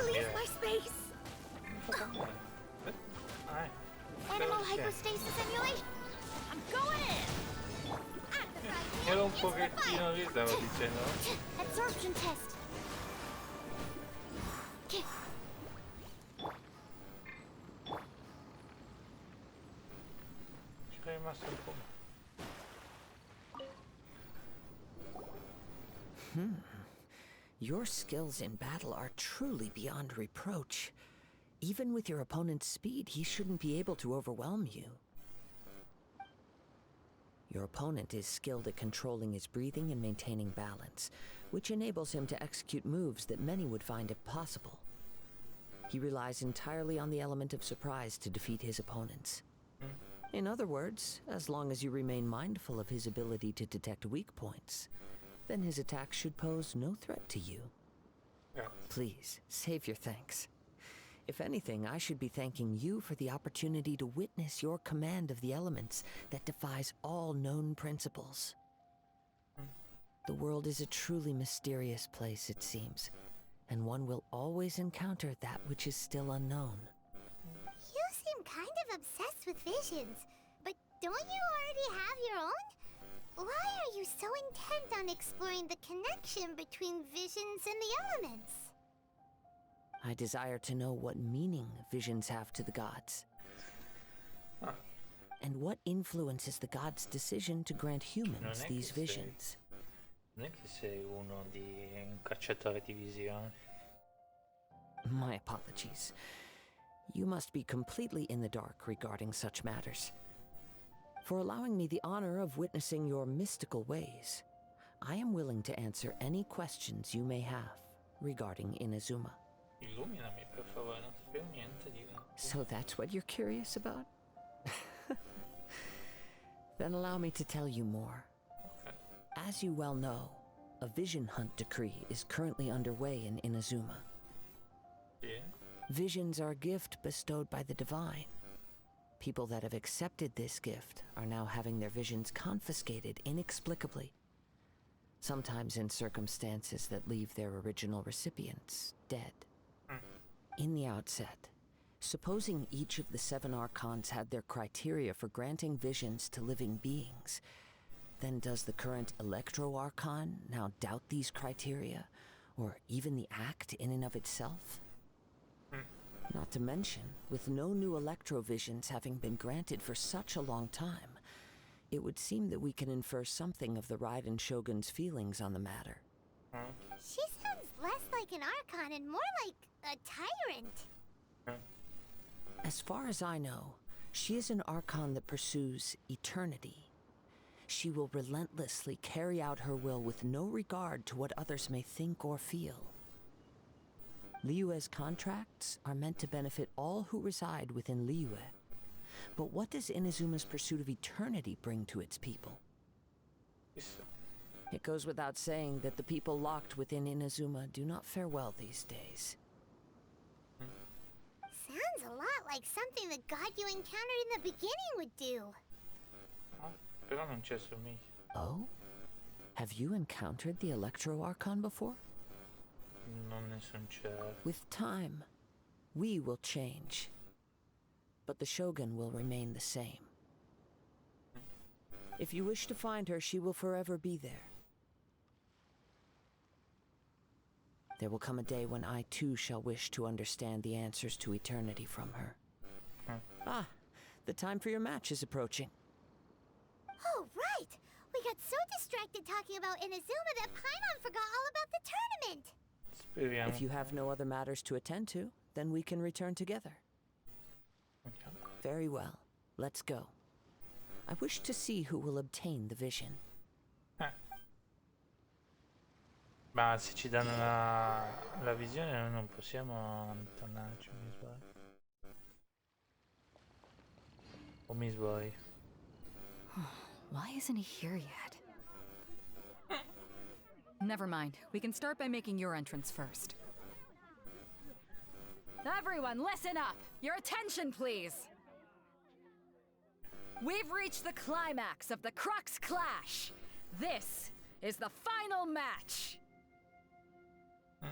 Leave my space. Animal hypostasis emulation. I'm going in. Out of the frying pan. Era un Into the pochettino fire. lì, stavo dicendo. Absorption test. Ci è rimasto un po'. Your skills in battle are truly beyond reproach. Even with your opponent's speed, he shouldn't be able to overwhelm you. Your opponent is skilled at controlling his breathing and maintaining balance, which enables him to execute moves that many would find impossible. He relies entirely on the element of surprise to defeat his opponents. In other words, as long as you remain mindful of his ability to detect weak points, then his attacks should pose no threat to you. Please, save your thanks. If anything, I should be thanking you for the opportunity to witness your command of the elements that defies all known principles. The world is a truly mysterious place, it seems, and one will always encounter that which is still unknown. You seem kind of obsessed with visions, but don't you already have your own? Why are you so intent on exploring the connection between visions and the elements? I desire to know what meaning visions have to the gods. And what influences the gods' decision to grant humans these visions. Non è che sei uno di un cacciatore di visioni. My apologies. You must be completely in the dark regarding such matters. For allowing me the honor of witnessing your mystical ways, I am willing to answer any questions you may have regarding Inazuma. Illuminami, per favore, non sapevo niente di... So that's what you're curious about? Then allow me to tell you more. Okay. As you well know, a vision hunt decree is currently underway in Inazuma. Sì. Visions are a gift bestowed by the divine. People that have accepted this gift are now having their visions confiscated inexplicably, sometimes in circumstances that leave their original recipients dead. In the outset, supposing each of the 7 archons had their criteria for granting visions to living beings, Then does the current Electro Archon now doubt these criteria, or even the act in and of itself? Not to mention, with no new Electrovisions having been granted for such a long time, it would seem that we can infer something of the Raiden Shogun's feelings on the matter. She sounds less like an Archon and more like a tyrant. As far as I know, she is an Archon that pursues eternity. She will relentlessly carry out her will with no regard to what others may think or feel. Liyue's contracts are meant to benefit all who reside within Liyue. But what does Inazuma's pursuit of eternity bring to its people? It goes without saying that the people locked within Inazuma do not fare well these days. Sounds a lot like something the god you encountered in the beginning would do. Però non c'è su me. Oh? Have you encountered the Electro Archon before? Non ne son certo. With time, we will change. But the Shogun will remain the same. If you wish to find her, she will forever be there. There will come a day when I too shall wish to understand the answers to eternity from her. Ah, the time for your match is approaching. Oh, right! We got so distracted talking about Inazuma that Paimon forgot all about the tournament! Speriamo. If you have no other matters to attend to, then we can return together. Very well. Let's go. I wish to see who will obtain the vision. Ma se ci danno la visione noi non possiamo tornarci, mi sbaglio. O mi sbaglio? Why isn't he here yet? Never mind. We can start by making your entrance first. Everyone, listen up! Your attention, please! We've reached the climax of the Crux Clash! This is the final match!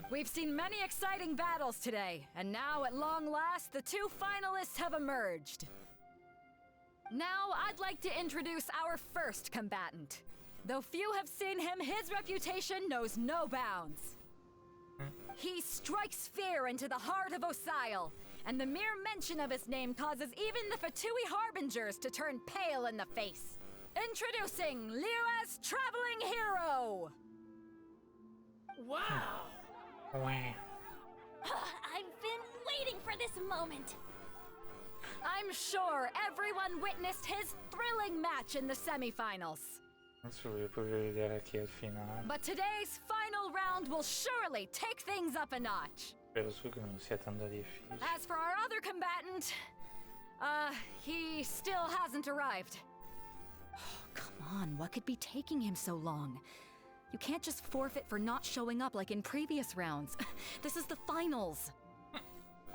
We've seen many exciting battles today, and now at long last, the two finalists have emerged. Now, I'd like to introduce our first combatant. Though few have seen him, his reputation knows no bounds. He strikes fear into the heart of Osile, and the mere mention of his name causes even the Fatui Harbingers to turn pale in the face. Introducing Liyue's traveling hero! Wow! I've been waiting for this moment. I'm sure everyone witnessed his thrilling match in the semifinals. Adesso voglio proprio vedere chi è il finale. But today's final round will surely take things up a notch. Spero su che non sia tanto difficile. As for our other combatant, he still hasn't arrived. Oh, come on, what could be taking him so long? You can't just forfeit for not showing up like in previous rounds. This is the finals.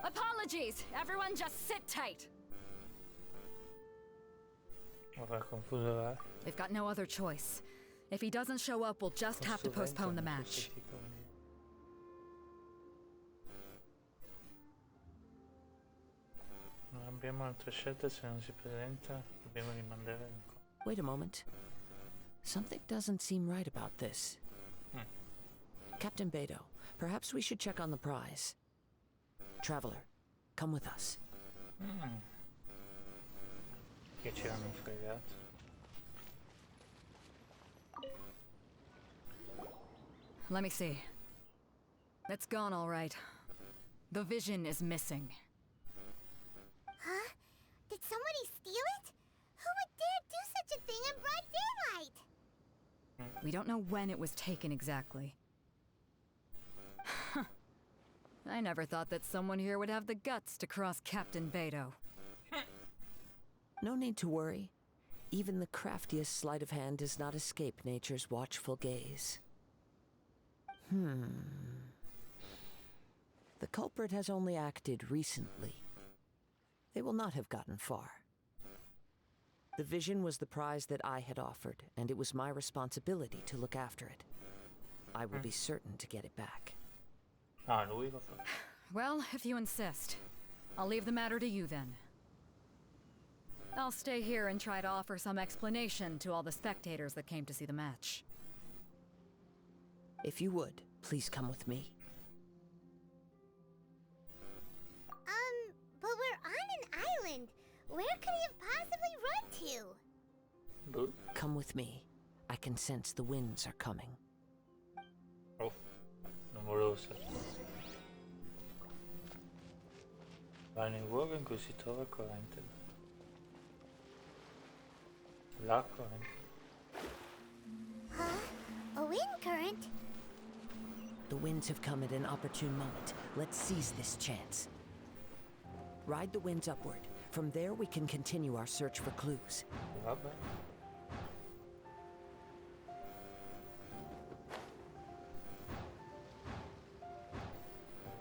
Apologies, everyone just sit tight. Ora confuso. They've got no other choice. If he doesn't show up, we'll just have to postpone the match. Non abbiamo altra scelta, se non si presenta dobbiamo rimandare ancora. Wait a moment. Something doesn't seem right about this. Captain Beidou, perhaps we should check on the prize. Traveler, come with us. Che ci hanno fregato. Let me see. It's gone all right. The vision is missing. Huh? Did somebody steal it? Who would dare do such a thing in broad daylight? We don't know when it was taken exactly. I never thought that someone here would have the guts to cross Captain Beidou. No need to worry. Even the craftiest sleight of hand does not escape nature's watchful gaze. The culprit has only acted recently. They will not have gotten far. The vision was the prize that I had offered, and it was my responsibility to look after it. I will be certain to get it back. Ah, lui lo fa. Well, if you insist. I'll leave the matter to you then. I'll stay here and try to offer some explanation to all the spectators that came to see the match. If you would, please come with me. But we're on an island. Where could he have possibly run to? Boh. Come with me. I can sense the winds are coming. Oh, non volevo sapere. Va nel luogo in cui si trova il corrente. La corrente. Huh? A wind current? The winds have come at an opportune moment. Let's seize this chance. Ride the winds upward. From there we can continue our search for clues. Vabbè.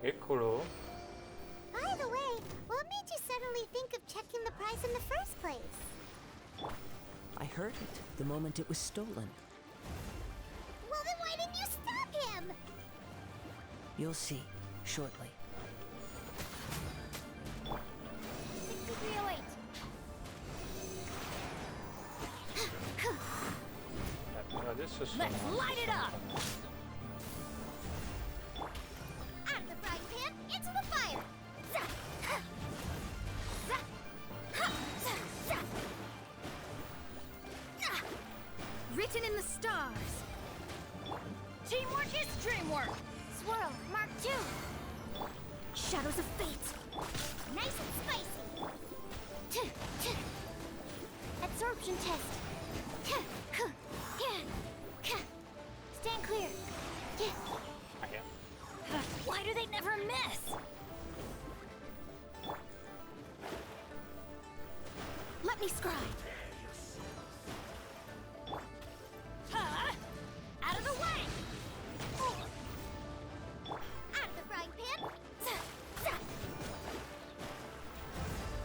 Eccolo. By the way, what made you suddenly think of checking the prize in the first place? I heard it the moment it was stolen. Well, then why didn't you stop him? You'll see shortly. 6308. Adesso sono... Let's light it up! Out of the frying pan, into the fire! Zap! Ha! Zap! Ha! Zap! Zap! Ah! Written in the stars. Teamwork is dreamwork. Swirl, Mark II. Shadows of fate. Nice and spicy. Tuh, tuh. Absorption test. Tuh, kuh, yeah, kuh. Stand clear. Yeah. Ah, Why do they never miss? Let me scribe. Huh? Out of the way! Out of the frying pan. Zap! Zap!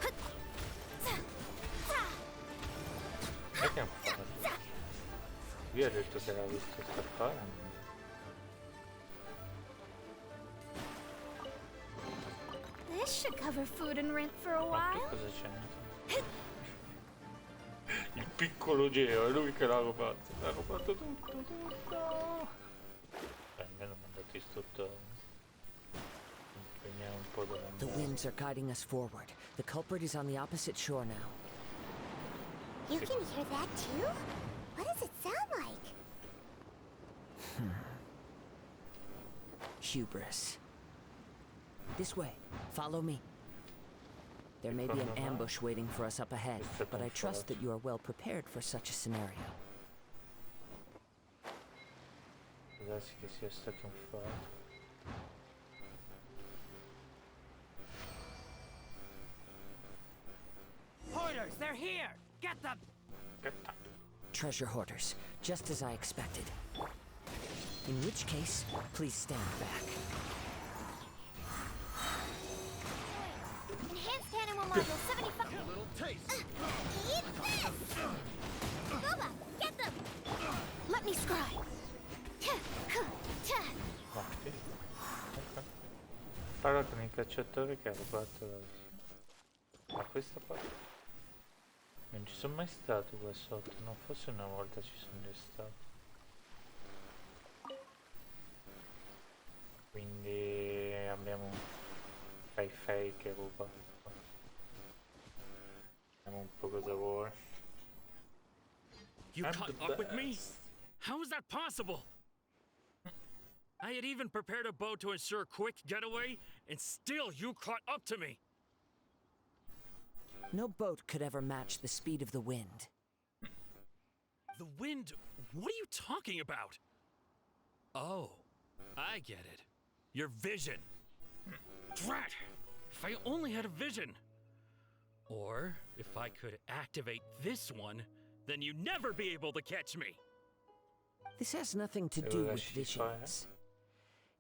Hut! Zap! Zap! Perché è un po' così? Io ho detto che l'avevo visto scappare. This should cover food and rent for a Ma che while. cosa c'è? Il piccolo Geo, è lui che l'ha rubato. L'ha rubato tutto. Almeno mi ha dato istruttore. Impegniamo un po' della The winds are guiding us forward. The culprit is on the opposite shore now. You can hear that too? What does it sound like? Hubris. This way. Follow me. There may be an ambush waiting for us up ahead, but I trust that you are well prepared for such a scenario. Può darsi che sia stato un fatto. Hoarders, they're here! Get them! Treasure hoarders, just as I expected. In which case, please stand back. Enhanced animal module 75. A little taste! Eat this! Boba, get them! Let me scribe. Tuh, kuh, tuh. Ma sì. Ok. Parla con il cacciatore che ha rubato la visione. Ma questa parte? Non ci sono mai stato qua sotto, no? Forse una volta ci sono già stato. Quindi abbiamo un fai che ruba. Vediamo un po' cosa vuole. You I'm caught the up with me? best. How is that possible? I had even prepared a boat to ensure a quick getaway, and still you caught up to me. No boat could ever match the speed of the wind. The wind? What are you talking about? Oh, I get it. Your vision. Drat! If I only had a vision. Or if I could activate this one, then you'd never be able to catch me. This has nothing to Devo do with lasciare fare. visions.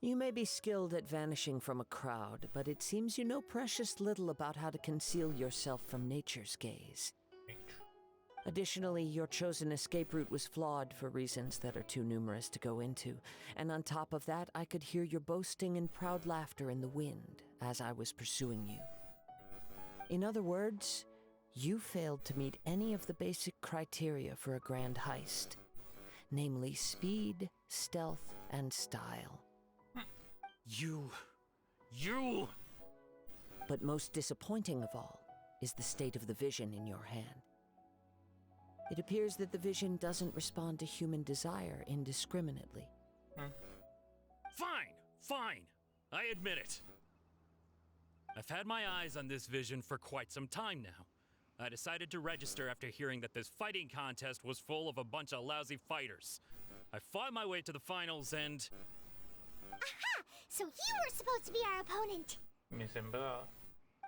You may be skilled at vanishing from a crowd, but it seems you know precious little about how to conceal yourself from nature's gaze. Additionally, your chosen escape route was flawed for reasons that are too numerous to go into, and on top of that, I could hear your boasting and proud laughter in the wind as I was pursuing you. In other words, You failed to meet any of the basic criteria for a grand heist, namely speed, stealth, and style. You... But most disappointing of all is the state of the vision in your hand. It appears that the vision doesn't respond to human desire indiscriminately. Fine. I admit it. I've had my eyes on this vision for quite some time now. I decided to register after hearing that this fighting contest was full of a bunch of lousy fighters. I fought my way to the finals and... Aha! So you were supposed to be our opponent. Mi sembra...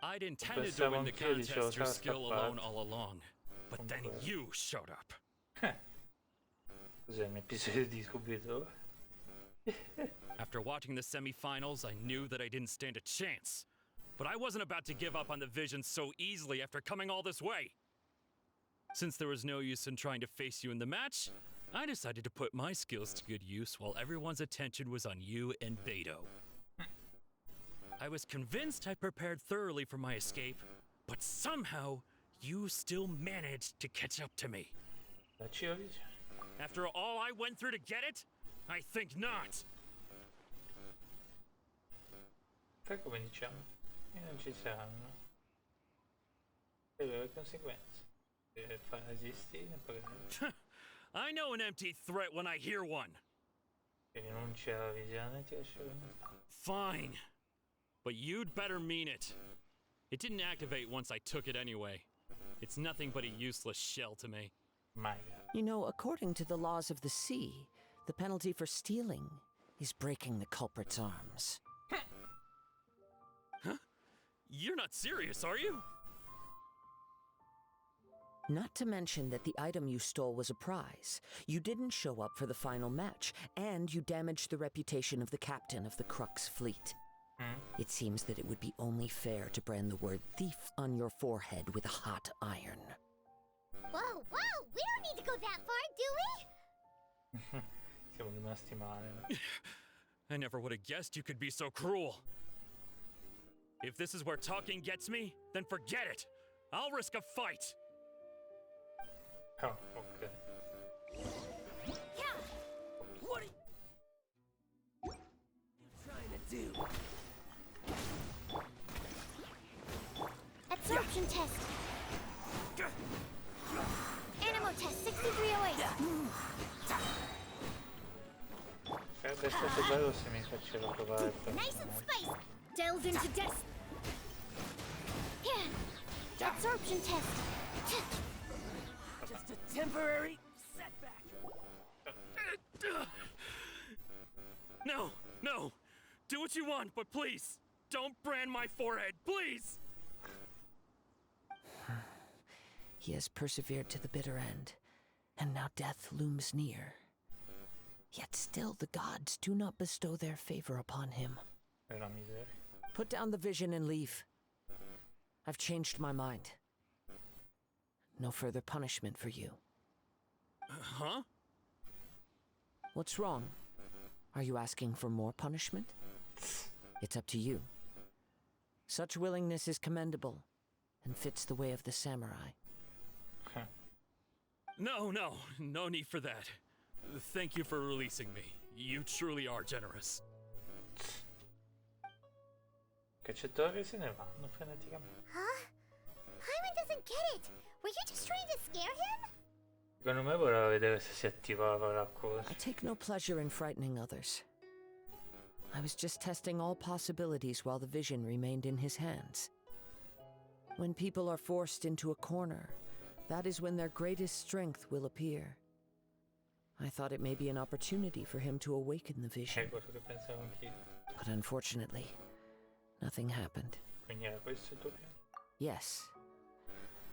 I'd intended to Pensavo win the anch'io, dicevo, contest through sarà skill alone scappato. all along. But then you showed up. Cos'è un episodio di Scooby-Doo? After watching the semifinals, I knew that I didn't stand a chance. But I wasn't about to give up on the vision so easily after coming all this way. Since there was no use in trying to face you in the match, I decided to put my skills to good use while everyone's attention was on you and Beto. I was convinced I prepared thoroughly for my escape, but somehow you still managed to catch up to me. La Giochi? After all I went through to get it? I think not. Poi come diciamo? E non ci saranno. Le conseguenze. Fare esistere, pagare. I know an empty threat when I hear one. E rinunci alla visione e ti lascio venire. Fine. But you'd better mean it. It didn't activate once I took it anyway. It's nothing but a useless shell to me. Mai. You know, according to the laws of the sea, the penalty for stealing is breaking the culprit's arms. Huh? You're not serious, are you? Not to mention that the item you stole was a prize. You didn't show up for the final match, and you damaged the reputation of the captain of the Crux fleet. It seems that it would be only fair to brand the word thief on your forehead with a hot iron. Whoa, we don't need to go that far, do we? Siamo rimasti male. I never would have guessed you could be so cruel. If this is where talking gets me, then forget it. I'll risk a fight. Oh, ok. Yeah. What are you trying to do? Absorption test. Animal test 6308. Sarebbe stato bello se mi faceva provare per Nice and spicy. Delves into death. Yeah. Absorption test. Just a temporary setback. No. Do what you want, but please, don't brand my forehead, please. He has persevered to the bitter end, and now death looms near. Yet still the gods do not bestow their favor upon him. È una miseria. Put down the vision and leave. I've changed my mind. No further punishment for you. Huh? What's wrong? Are you asking for more punishment? It's up to you. Such willingness is commendable and fits the way of the samurai. No need for that. Thank you for releasing me. You truly are generous. Cacciatori se ne vanno freneticamente. Huh? Paimon doesn't get it. Were you just trying to scare him? Secondo me voleva vedere se si attivava la cosa. I take no pleasure in frightening others. I was just testing all possibilities while the vision remained in his hands. When people are forced into a corner, that is when their greatest strength will appear. I thought it may be an opportunity for him to awaken the vision. È quello che pensavo anch'io. But unfortunately, nothing happened. Quindi era questo il tuo piano? Yes.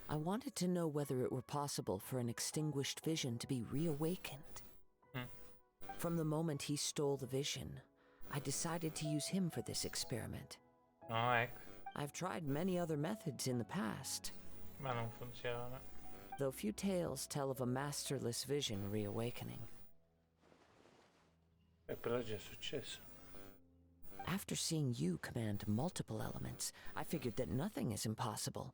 I wanted to know whether it were possible for an extinguished vision to be reawakened. From the moment he stole the vision, I decided to use him for this experiment. No, ecco. I've tried many other methods in the past, Ma non funziona. though few tales tell of a masterless vision reawakening. E però è già successo. After seeing you command multiple elements, I figured that nothing is impossible.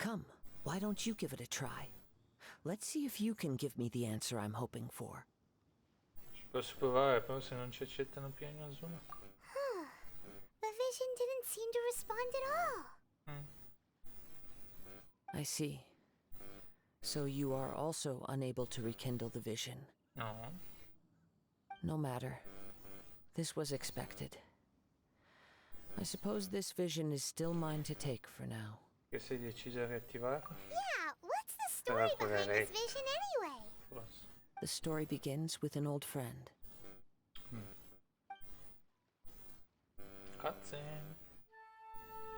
Come, why don't you give it a try? Let's see if you can give me the answer I'm hoping for. Ci posso provare, però se non ci accettano più Inazuma. The vision didn't seem to respond at all. I see. So you are also unable to rekindle the vision. No. No matter. This was expected. I suppose this vision is still mine to take for now. Che sei deciso a riattivarlo? Yeah, what's the story behind this vision anyway? Forse. The story begins with an old friend. Cutscene.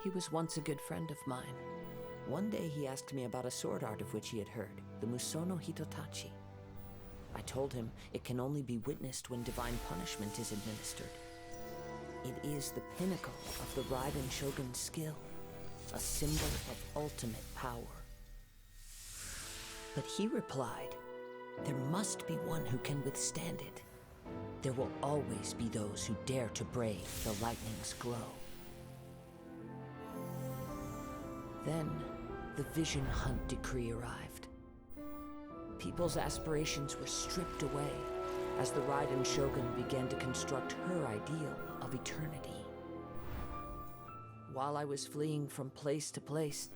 He was once a good friend of mine. One day he asked me about a sword art of which he had heard, the Musono Hitotachi. I told him it can only be witnessed when divine punishment is administered. It is the pinnacle of the Raiden Shogun's skill, a symbol of ultimate power. But he replied, there must be one who can withstand it. There will always be those who dare to brave the lightning's glow. Then, the Vision Hunt decree arrived. People's aspirations were stripped away as the Raiden Shogun began to construct her ideal of eternity. While I was fleeing from place to place,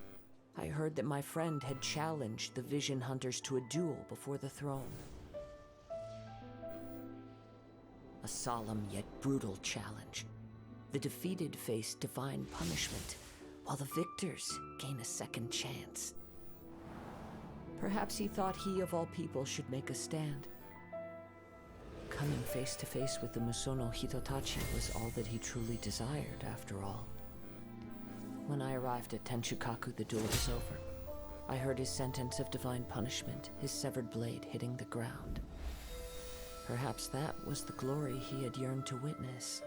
I heard that my friend had challenged the Vision Hunters to a duel before the throne. A solemn yet brutal challenge. The defeated face divine punishment, while the victors gain a second chance. Perhaps he thought he of all people should make a stand. Coming face to face with the Musono Hitotachi was all that he truly desired, after all. When I arrived at Tenchukaku, the duel was over. I heard his sentence of divine punishment, his severed blade hitting the ground. Perhaps that was the glory he had yearned to witness.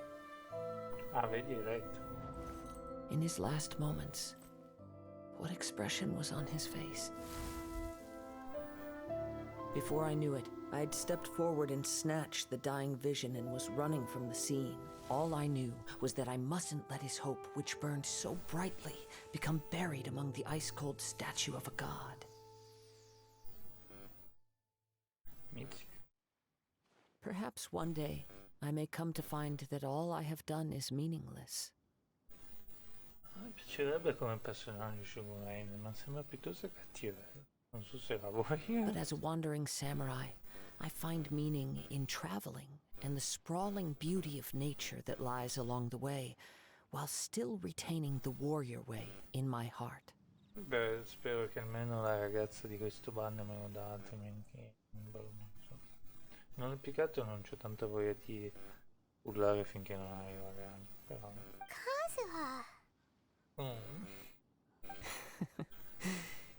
Ah, vedi, right. In his last moments, what expression was on his face? Before I knew it, I had stepped forward and snatched the dying vision and was running from the scene. All I knew was that I mustn't let his hope, which burned so brightly, become buried among the ice-cold statue of a god. Perhaps one day, I may come to find that all I have done is meaningless. Mi piacerebbe come personaggio Shogun, ma sembra piuttosto cattivo. Non so se la voglio. But as a wandering samurai, I find meaning in traveling and the sprawling beauty of nature that lies along the way, while still retaining the warrior way in my heart. Beh, spero che almeno la ragazza di questo bando me lo dà, altrimenti non è più che altro, non c'ho tanta voglia di urlare finché non arriva Rani, però... Kazuha!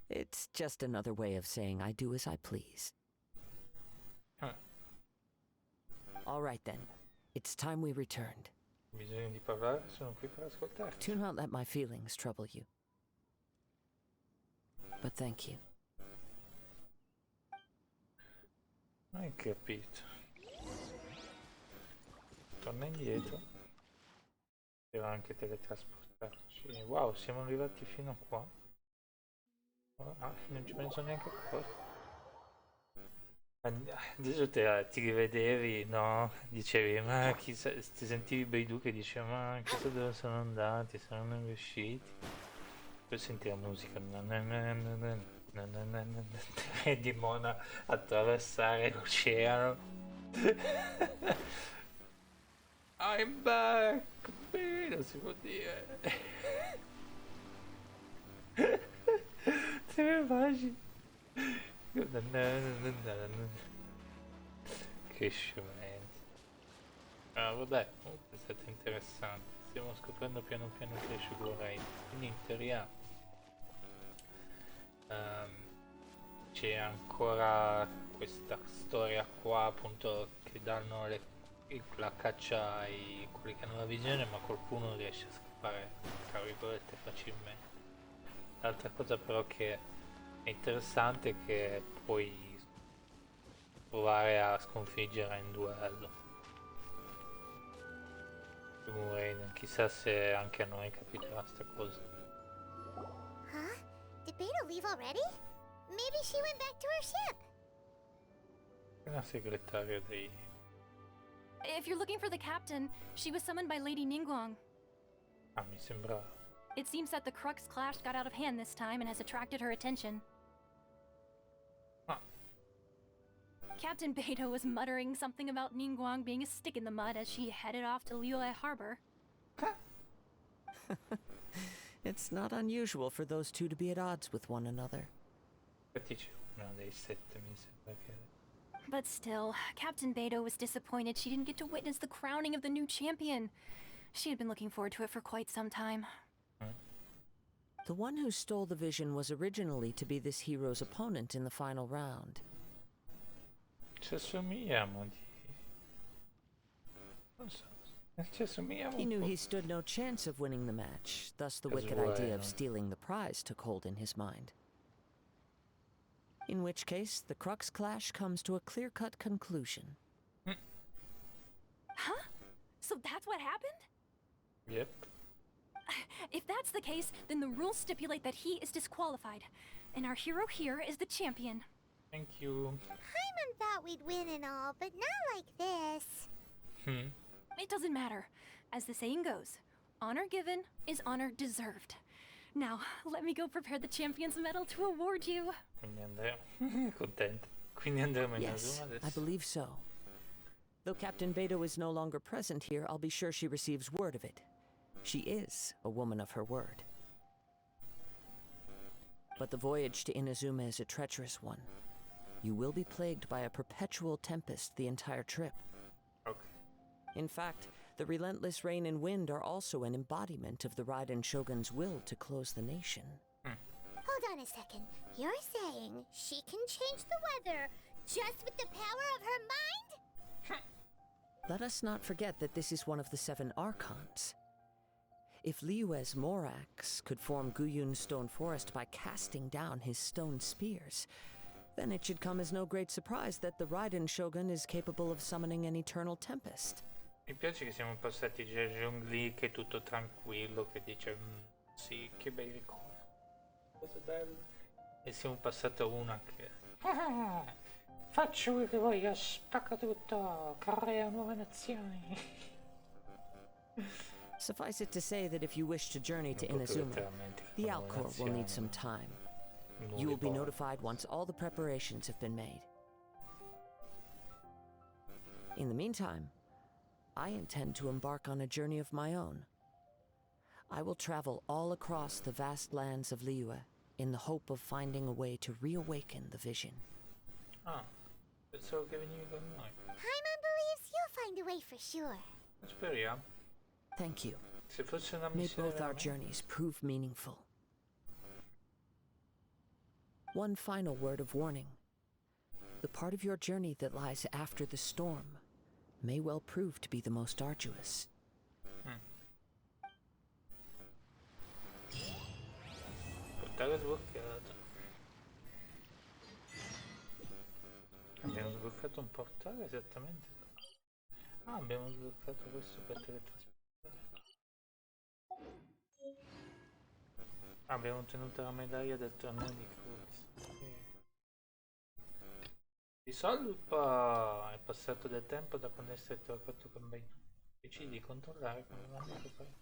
It's just another way of saying I do as I please. All right then, it's time we returned. Bisogna di parlare, sono qui per ascoltarti. Do not let my feelings trouble you. But thank you. Hai capito. Torna indietro. Devo anche teletrasportarci. Wow, siamo arrivati fino a qua. Ah, non ci penso neanche qua. Adesso ti rivedevi, no? Dicevi, ma chissà, ti sentivi Beidu che diceva, ma chissà dove sono andati, saranno riusciti. Poi senti la musica e di Mona attraversare l'oceano. I'm back! Beh, non si può dire. Te ne immagini? Che scemenza. Ah, vabbè, comunque è stato interessante. Stiamo scoprendo piano piano che esce Shogun. Quindi in teoria c'è ancora questa storia qua, appunto, che danno la caccia ai quelli che hanno la visione, ma qualcuno riesce a scappare, tra virgolette, facilmente. L'altra cosa però che è interessante è che puoi provare a sconfiggere in duello. Chissà se anche a noi capiterà sta cosa. Huh? Did Beta leave already? Maybe she went back to her ship. Una segretaria dei... If you're looking for the captain, she was summoned by Lady Ningguang. Ah, mi sembra... It seems that the Crux clash got out of hand this time and has attracted her attention. Ah. Captain Beidou was muttering something about Ningguang being a stick in the mud as she headed off to Liyue Harbor. It's not unusual for those two to be at odds with one another. Infatti c'è una dei 7, mi sembra che... But still, Captain Beidou was disappointed she didn't get to witness the crowning of the new champion. She had been looking forward to it for quite some time. The one who stole the vision was originally to be this hero's opponent in the final round. Ci assomigliamo di... Non so, ci assomigliamo He un knew po'. he stood no chance of winning the match, thus the Because wicked why idea of not? stealing the prize took hold in his mind. In which case, the Crux clash comes to a clear-cut conclusion. Huh? So that's what happened? Yep. If that's the case, then the rules stipulate that he is disqualified. And our hero here is the champion. Thank you. Paimon thought we'd win and all, but not like this. It doesn't matter. As the saying goes, honor given is honor deserved. Now, let me go prepare the champion's medal to award you. Quindi andremo... Contento. Quindi andremo in Yes, Inazuma adesso. I believe so. Though Captain Beidou is no longer present here, I'll be sure she receives word of it. She is a woman of her word. But the voyage to Inazuma is a treacherous one. You will be plagued by a perpetual tempest the entire trip. Ok. In fact, the relentless rain and wind are also an embodiment of the Raiden Shogun's will to close the nation. Hold on a second. You're saying she can change the weather just with the power of her mind? Let us not forget that this is one of the 7 Archons. If Liyue's Morax could form Guyun's stone forest by casting down his stone spears, then it should come as no great surprise that the Raiden Shogun is capable of summoning an eternal tempest. Mi piace che siamo passati già a Zhongli, che è tutto tranquillo, che dice sì, che bei ricordi, cosa bella. E siamo passati a una che faccio quel che voglio, spacca tutto, crea nuove nazioni. Suffice it to say that if you wish to journey to Inazuma, the Outcore will need some time. You will be notified once all the preparations have been made. In the meantime, I intend to embark on a journey of my own. I will travel all across the vast lands of Liyue in the hope of finding a way to reawaken the vision. Ah, pensavo che venivi con noi. Paimon believes you'll find a way for sure. Speriamo. Thank you. Se fosse una May missione both our veramente- journeys prove meaningful. One final word of warning. The part of your journey that lies after the storm may well prove to be the most arduous. Portale sbloccato. Abbiamo sbloccato un portale esattamente. Ah, abbiamo sbloccato questo per teletrasportare. Ah, abbiamo ottenuto la medaglia del torneo di Cruz. Risolva! È passato del tempo da quando è stato fatto con Beidou. Decidi di controllare come vanno le cose.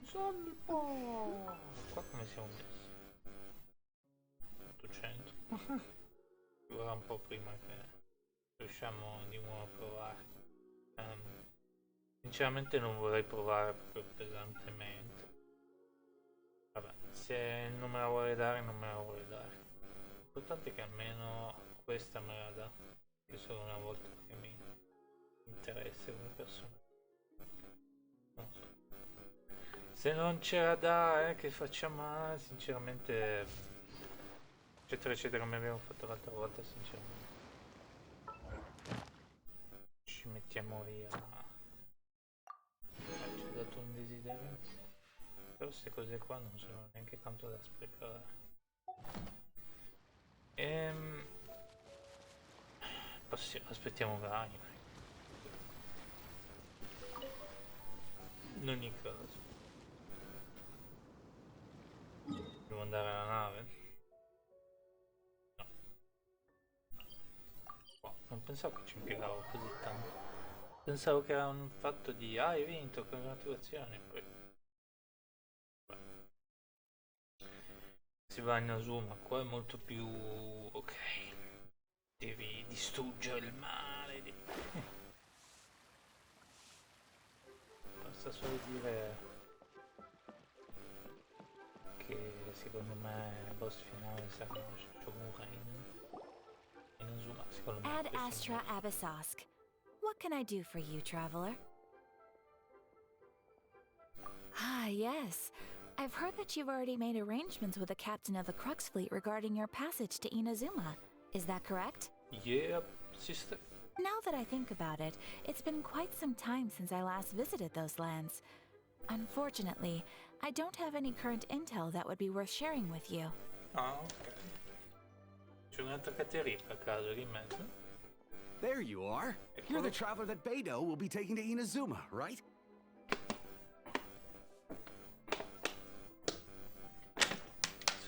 Risolva! Qua come siamo messi? 800. Ora un po' prima che riusciamo di nuovo a provare. Sinceramente non vorrei provare proprio pesantemente. Vabbè, se non me la vuole dare non me la vuole dare. L'importante è che almeno questa me la dà, che solo una volta che mi interessa come persona. Non so. Se non ce la dà, che facciamo? Sinceramente, eccetera eccetera, come abbiamo fatto l'altra volta, sinceramente ci mettiamo lì a... ci ho dato un desiderio, però queste cose qua non sono neanche tanto da sprecare. Aspettiamo l'anima. In ogni caso. andare alla nave? No. Oh, non pensavo che ci impiegavo così tanto. Pensavo che era un fatto di hai vinto, congratulazioni. Poi si va in Inazuma, qua è molto più ok. Devi distruggere il male. Basta solo dire che secondo me il boss finale sarà Shogun in Inazuma, secondo me. Ad Astra Abyssosk. What can I do for you, traveler? Ah, yes. I've heard that you've already made arrangements with the captain of the Crux fleet regarding your passage to Inazuma. Is that correct? Yeah, sister. Now that I think about it, it's been quite some time since I last visited those lands. Unfortunately, I don't have any current intel that would be worth sharing with you. Ah, ok. C'è un'altra catteria a caso lì in mezzo. There you are. You're the traveler that Beidou will be taking to Inazuma, right?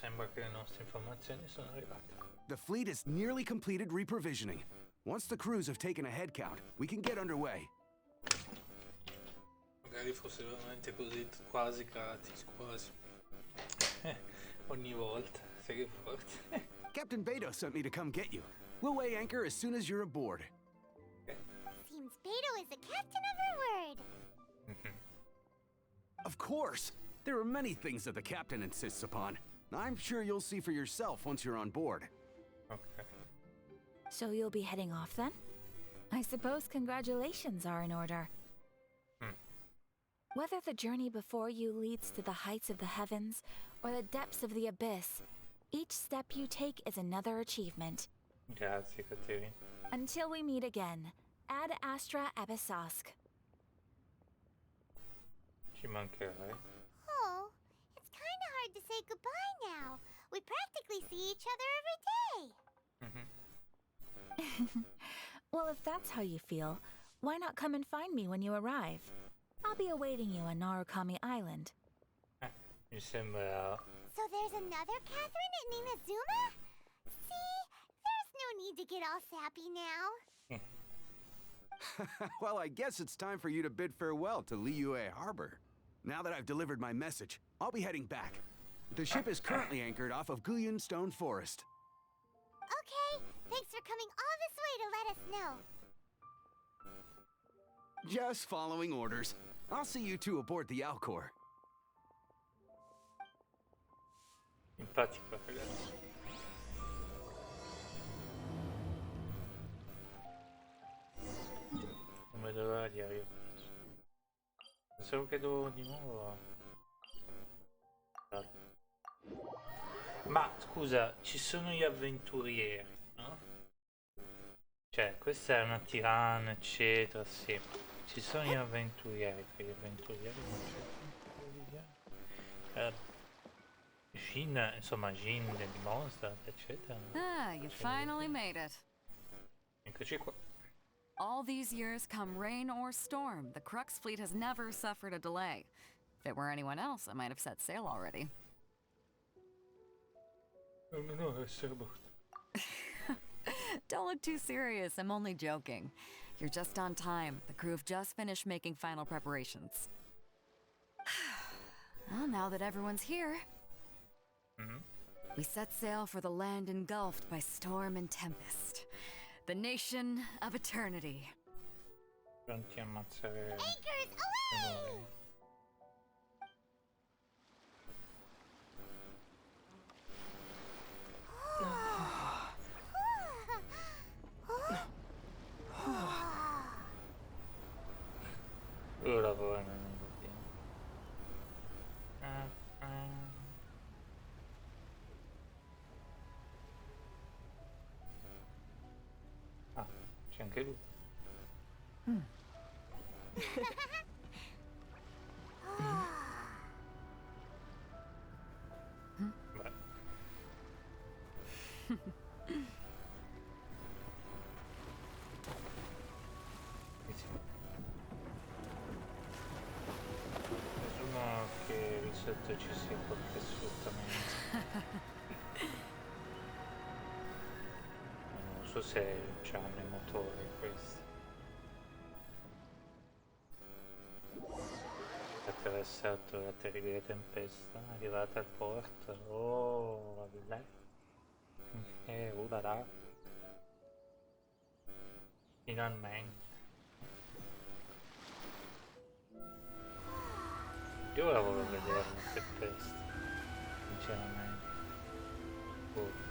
Sembra che le nostre informazioni sono arrivate. The fleet has nearly completed reprovisioning. Once the crews have taken a head count, we can get underway. Magari fosse veramente così, quasi gratis, quasi. Ogni volta, sai che forte. Captain Beidou sent me to come get you. We'll weigh anchor as soon as you're aboard. Seems Beidou is the captain of her word. Of course! There are many things that the captain insists upon. I'm sure you'll see for yourself once you're on board. Ok. So you'll be heading off then? I suppose congratulations are in order. Whether the journey before you leads to the heights of the heavens or the depths of the abyss, each step you take is another achievement. Grazie, Caterina. Until we meet again, Ad Astra Abyssosk. Ci mancherai. Oh, it's kind of hard to say goodbye now. We practically see each other every day. Well, if that's how you feel, why not come and find me when you arrive? I'll be awaiting you on Narukami Island. Mi sembra... So there's another Catherine in Inazuma? See, there's no need to get all sappy now. Well, I guess it's time for you to bid farewell to Liyue Harbor. Now that I've delivered my message, I'll be heading back. The ship is currently anchored off of Guyun Stone Forest. Okay, thanks for coming all this way to let us know. Just following orders. I'll see you two aboard the Alcor. Simpatico, ragazzi. Non vedo l'ora di arrivare. Pensavo che devo di nuovo... Ma scusa, ci sono gli avventurieri, no? Cioè, questa è una tiranna, eccetera, sì. Ci sono gli avventurieri, che gli avventurieri non c'è. Jin, insomma, Jin di Monster, eccetera. Ah, you finally made it. Eccoci qua. All these years, come rain or storm, the Crux fleet has never suffered a delay. If it were anyone else, I might have set sail already. No, essere morto. Don't look too serious, I'm only joking. You're just on time. The crew have just finished making final preparations. Well, now that everyone's here, we set sail for the land engulfed by storm and tempest. The nation of eternity. Pronti a ammazzare... Anchors away! Ora poi non Ah, c'è anche lui. Beh. Presumo che sotto ci sia qualche sfruttamento. Non so se c'hanno i motori questi. Attraversato la terribile tempesta, arrivata al porto. Oh, là. Là. Finalmente. Io la voglio vedere la tempesta, sinceramente. Oh.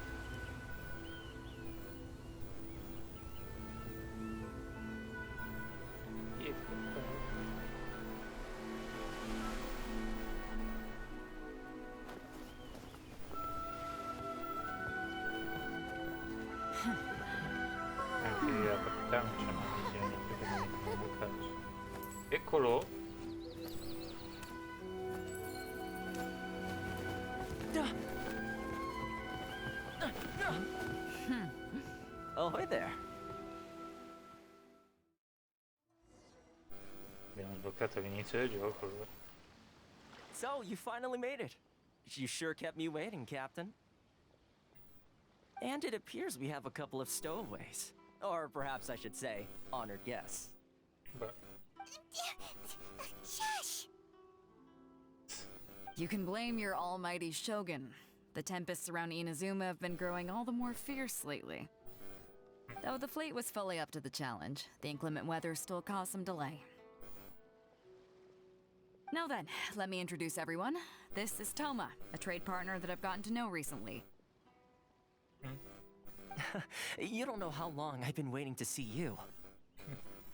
Anche lì la capitana c'è una visione più che nel caso. Eccolo! Ahoy there. Abbiamo sbloccato l'inizio del gioco allora. So, you finally made it. You sure kept me waiting, Captain. And it appears we have a couple of stowaways. Or perhaps I should say, honored guests. But Shush! You can blame your almighty shogun. The tempests around Inazuma have been growing all the more fierce lately. Though the fleet was fully up to the challenge, the inclement weather still caused some delay. Now then, let me introduce everyone. This is Toma, a trade partner that I've gotten to know recently. You don't know how long I've been waiting to see you.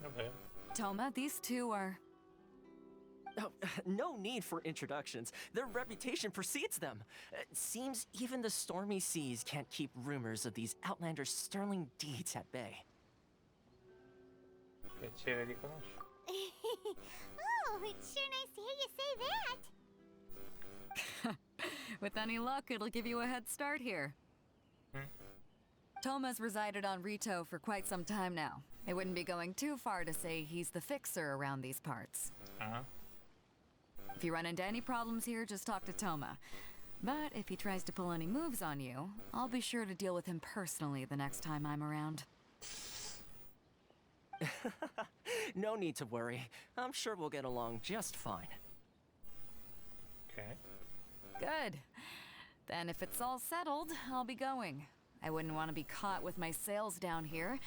okay. Toma, these two are... Oh, no need for introductions. Their reputation precedes them. It seems even the stormy seas can't keep rumors of these outlanders' sterling deeds at bay. Piacere di conoscere. Oh, it's sure nice to hear you say that. With any luck, it'll give you a head start here. Toma's resided on Rito for quite some time now. It wouldn't be going too far to say he's the fixer around these parts. If you run into any problems here, just talk to Toma. But if he tries to pull any moves on you, I'll be sure to deal with him personally the next time I'm around. No need to worry. I'm sure we'll get along just fine. Okay. Good. Then if it's all settled, I'll be going. I wouldn't want to be caught with my sails down here.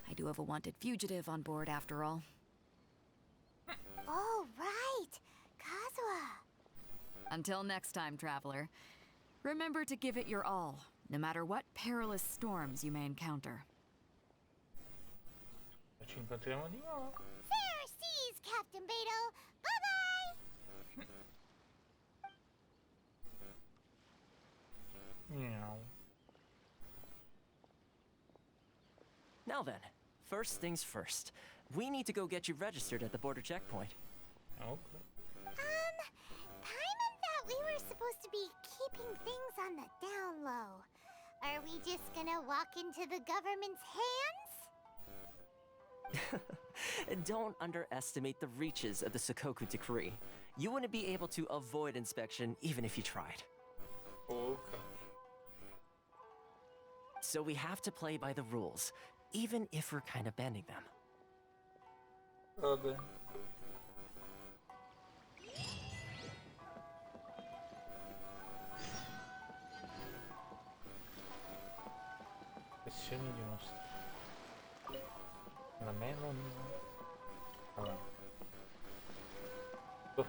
I do have a wanted fugitive on board after all. Oh, right. Kazuha. Until next time, traveler. Remember to give it your all, no matter what perilous storms you may encounter. Ci incontriamo di nuovo. Fair seas, Captain Beto. Bye-bye. Meow. Now then, first things first. We need to go get you registered at the border checkpoint. Okay. Paimon thought we were supposed to be keeping things on the down low. Are we just gonna walk into the government's hands? Don't underestimate the reaches of the Sakoku decree. You wouldn't be able to avoid inspection even if you tried. Okay. So we have to play by the rules, even if we're kind of bending them. Vabbè. Questioni di uno una melon. Allora. Oh.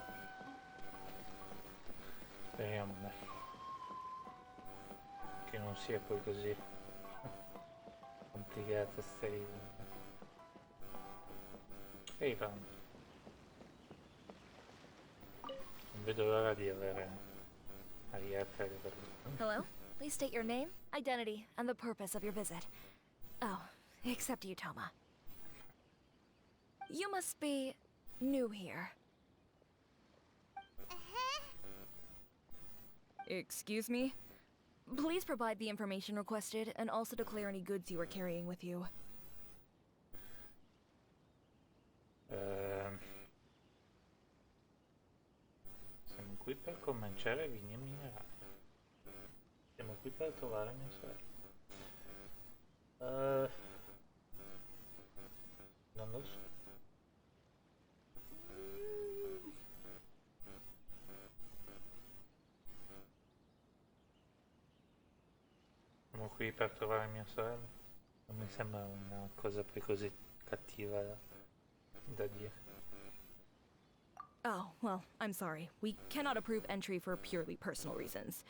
Speriamo dai. Che non sia poi così complicata stai. Ehi fan. Non vedo l'ora di avere Arietta per Hello? Please state your name, identity, and the purpose of your visit. Oh, except you, Toma. You must be new here. Excuse me? Please provide the information requested and also declare any goods you are carrying with you. Siamo qui per commerciare vini e minerali. Siamo qui per trovare mia sorella. Non lo so. Siamo qui per trovare mia sorella. Non mi sembra una cosa poi così cattiva da dire. Oh, well, I'm sorry. We cannot approve entry for purely personal reasons.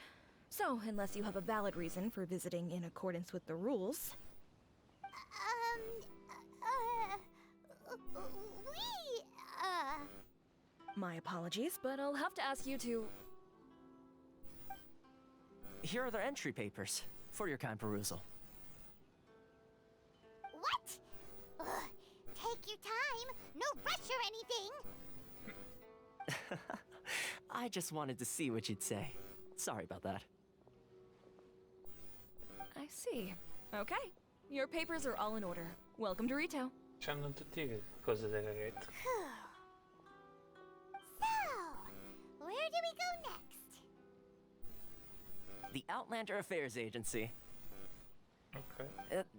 So, unless you have a valid reason for visiting in accordance with the rules... My apologies, but I'll have to ask you to... Here are their entry papers, for your kind perusal. What? Ugh, take your time. No rush or anything. I just wanted to see what you'd say. Sorry about that. I see. Okay. Your papers are all in order. Welcome to Rito. C'hanno tutte le cose della rete. So, where do we go next? The Outlander Affairs Agency. Okay.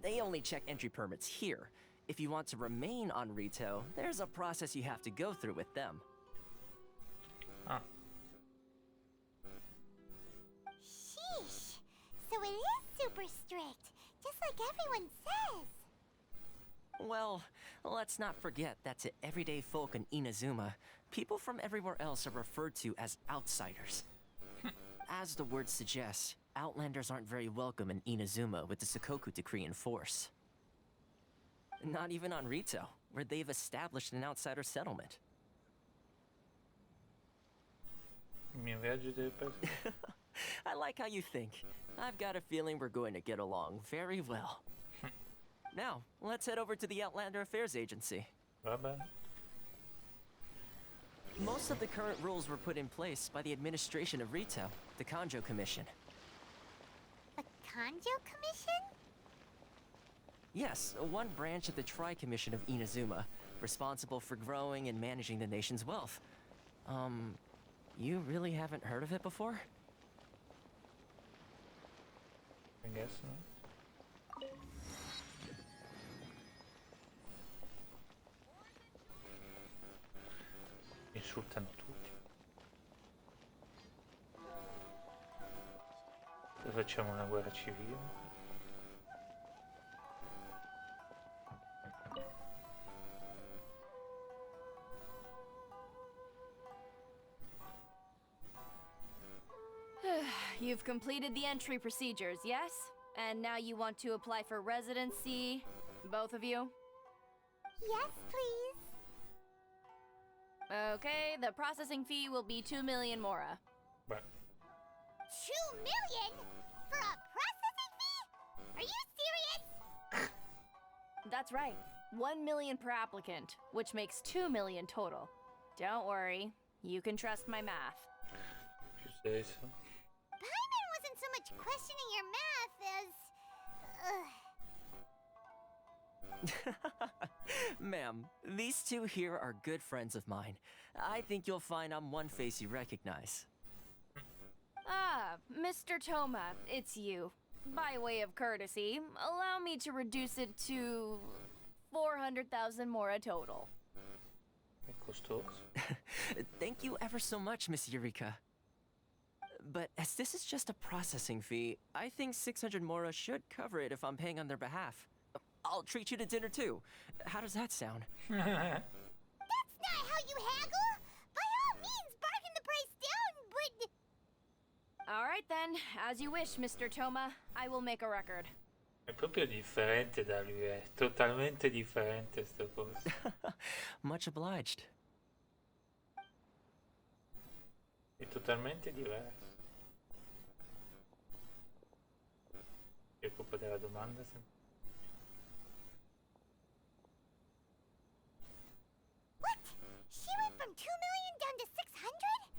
They only check entry permits here. If you want to remain on Rito, there's a process you have to go through with them. Ah. Sheesh. So it is super strict, just like everyone says. Well, let's not forget that to everyday folk in Inazuma, people from everywhere else are referred to as outsiders. As the word suggests, Outlanders aren't very welcome in Inazuma with the Sakoku decree in force. Not even on Rito, where they've established an outsider settlement. Mi viaggio delle persone. I like how you think. I've got a feeling we're going to get along very well. Now, let's head over to the Outlander Affairs Agency. Va bene. Most of the current rules were put in place by the administration of Rito, the Kanjo Commission. The Kanjo Commission? Yes, one branch of the Tri-Commission of Inazuma, responsible for growing and managing the nation's wealth. You really haven't heard of it before? I guess not. Insultano tutti. Se facciamo una guerra civile. You've completed the entry procedures, yes? And now you want to apply for residency, both of you? Yes, please. Okay, the processing fee will be 2 million mora. Beh. 2 million? For a processing fee? Are you serious? That's right. 1 million per applicant, which makes 2 million total. Don't worry, you can trust my math. If you say so. Paimon wasn't so much questioning your math as... Ma'am, these two here are good friends of mine. I think you'll find I'm one face you recognize. Ah, Mr. Toma, it's you. By way of courtesy, allow me to reduce it to 400,000 mora total. È costoso. Thank you ever so much, Miss Eureka. But as this is just a processing fee, I think 600 mora should cover it if I'm paying on their behalf. I'll treat you to dinner too. How does that sound? That's not how you haggle! By all means, bargain the price down, but... All right then, as you wish, Mr. Toma. I will make a record. È proprio differente da lui, è totalmente differente sta cosa. Much obliged. È totalmente diverso. Si occupa della domanda sempre. What? She went from 2 million down to 600?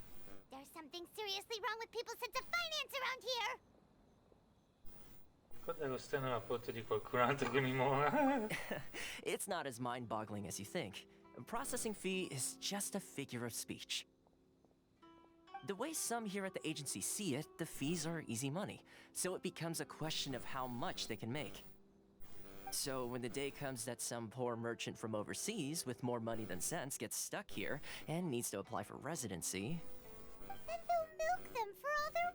There's something seriously wrong with people's sense of finance around here! Guarda lo strano rapporto di qualcun altro che mi mora. It's not as mind-boggling as you think. A processing fee is just a figure of speech. The way some here at the agency see it, the fees are easy money, so it becomes a question of how much they can make. So when the day comes that some poor merchant from overseas with more money than sense gets stuck here and needs to apply for residency... Then they'll milk them for all they're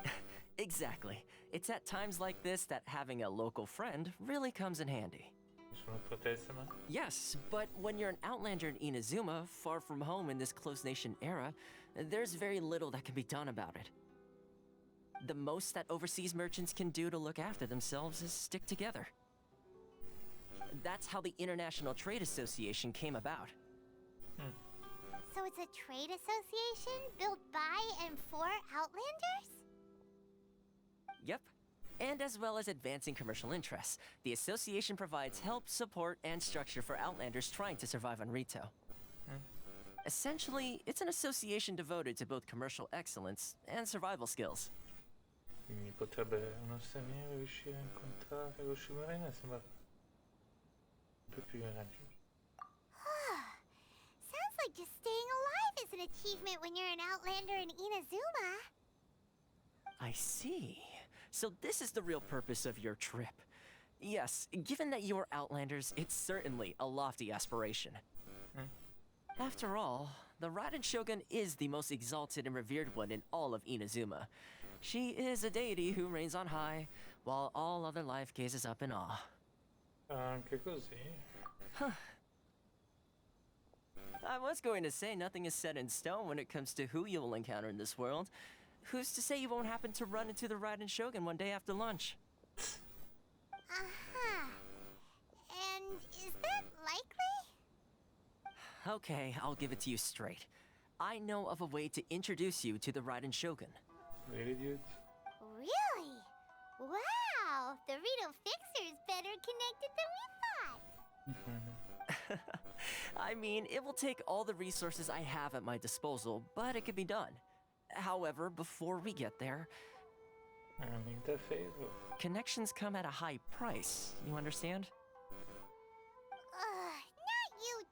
worth! Exactly. It's at times like this that having a local friend really comes in handy. Yes, but when you're an outlander in Inazuma, far from home in this closed nation era, there's very little that can be done about it. The most that overseas merchants can do to look after themselves is stick together. That's how the International Trade Association came about. So it's a trade association built by and for Outlanders? Yep. And as well as advancing commercial interests, the association provides help, support, and structure for Outlanders trying to survive on Rito. Essentially, it's an association devoted to both commercial excellence and survival skills. Quindi potrebbe uno straniero riuscire a incontrare lo Shimarena, sembra un po' più raggiungibile. Sounds like just staying alive is an achievement when you're an Outlander in Inazuma. I see. So this is the real purpose of your trip. Yes, given that you are Outlanders, it's certainly a lofty aspiration. After all, the Raiden Shogun is the most exalted and revered one in all of Inazuma. She is a deity who reigns on high, while all other life gazes up in awe. Anche così. I was going to say nothing is set in stone when it comes to who you will encounter in this world. Who's to say you won't happen to run into the Raiden Shogun one day after lunch? And is that likely? Okay, I'll give it to you straight. I know of a way to introduce you to the Raiden Shogun. Really, dude? Really? Wow! The Rito Fixer is better connected than we thought! I mean, it will take all the resources I have at my disposal, but it can be done. However, before we get there... Connections come at a high price, you understand? Not you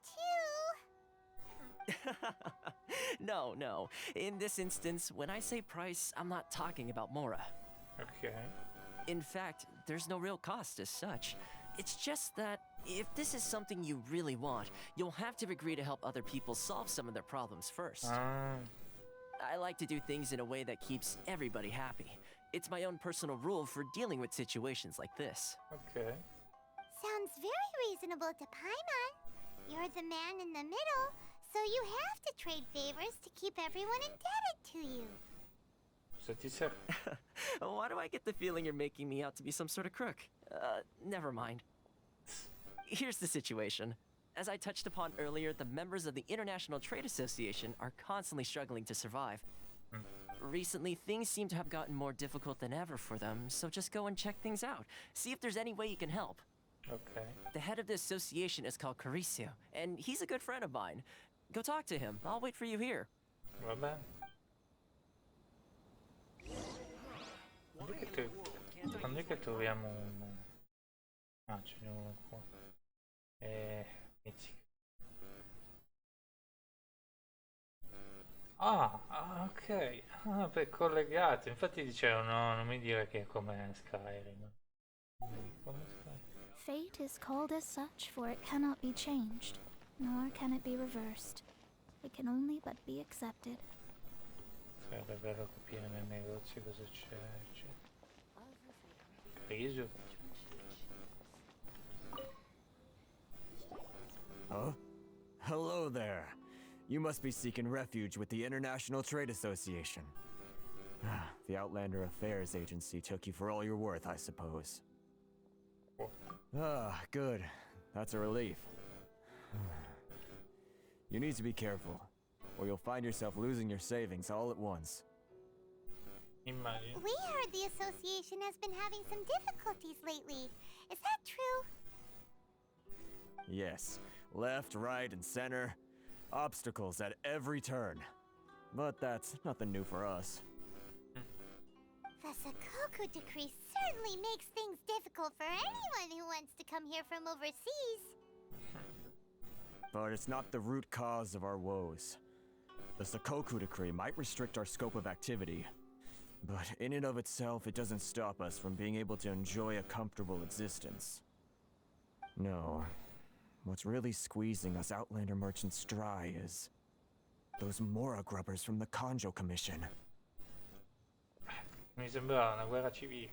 too! No. In this instance, when I say price, I'm not talking about Mora. Okay. In fact, there's no real cost as such. It's just that if this is something you really want, you'll have to agree to help other people solve some of their problems first. I like to do things in a way that keeps everybody happy. It's my own personal rule for dealing with situations like this. Okay. Sounds very reasonable to Paimon. You're the man in the middle, so you have to trade favors to keep everyone indebted to you. Why do I get the feeling you're making me out to be some sort of crook? Never mind. Here's the situation. As I touched upon earlier, the members of the International Trade Association are constantly struggling to survive. Recently, things seem to have gotten more difficult than ever for them, so just go and check things out. See if there's any way you can help. Okay. The head of the association is called Carisio, and he's a good friend of mine. Go talk to him. I'll wait for you here. Va bene. Quando è che troviamo un... Ah, ce n'è uno qua. Ok. Per collegato. Infatti dicevo no, non mi dire che è come Skyrim. Come Skyrim. Fate is called as such, for it cannot be changed, nor can it be reversed. It can only but be accepted. Sarebbe davvero capire nel negozio cosa c'è. Riso. Huh? Hello there. You must be seeking refuge with the International Trade Association. The Outlander Affairs Agency took you for all you're worth, I suppose. Good. That's a relief. You need to be careful, or you'll find yourself losing your savings all at once. Imagine. We heard the association has been having some difficulties lately. Is that true? Yes. Left, right, and center. Obstacles at every turn. But that's nothing new for us. The Sakoku decree certainly makes things difficult for anyone who wants to come here from overseas. But it's not the root cause of our woes. The Sakoku decree might restrict our scope of activity, but in and of itself, it doesn't stop us from being able to enjoy a comfortable existence. No, what's really squeezing us Outlander merchants dry is those Mora grubbers from the Kanjo Commission. Mi sembrava una guerra civile.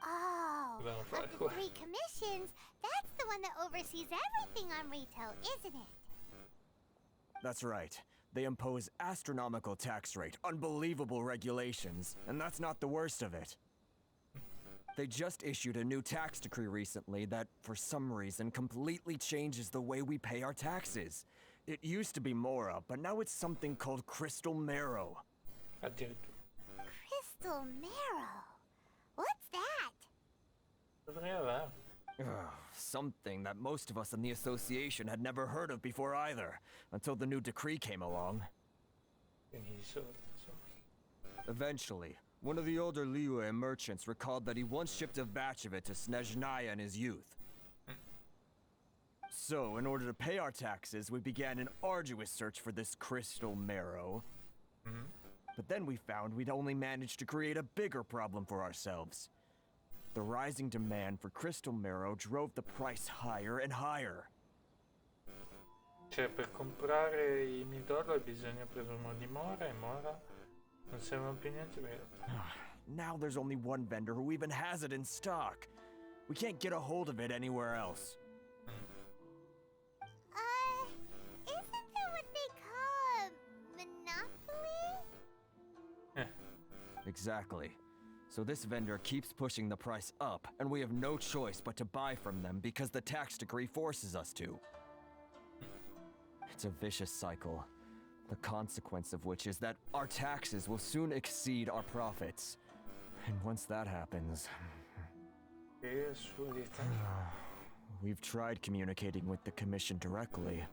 Oh, Dobbiamo of fare the qua. 3 commissions, that's the one that oversees everything on retail, isn't it? That's right. They impose astronomical tax rate, unbelievable regulations, and that's not the worst of it. They just issued a new tax decree recently that, for some reason, completely changes the way we pay our taxes. It used to be Mora, but now it's something called Crystal Marrow. Crystal Marrow? What's that? Something that most of us in the association had never heard of before either, until the new decree came along. Eventually, one of the older Liyue merchants recalled that he once shipped a batch of it to Snezhnaya in his youth. So, in order to pay our taxes, we began an arduous search for this crystal marrow. But then we found we'd only managed to create a bigger problem for ourselves. The rising demand for crystal marrow drove the price higher and higher. Cioè, per comprare i midollo bisogna presumo di Mora e Mora non servono più niente vero? Now there's only one vendor who even has it in stock. We can't get a hold of it anywhere else. Isn't that what they call a monopoly? Exactly. So this vendor keeps pushing the price up, and we have no choice but to buy from them because the tax decree forces us to. It's a vicious cycle, the consequence of which is that our taxes will soon exceed our profits. And once that happens... We've tried communicating with the Commission directly,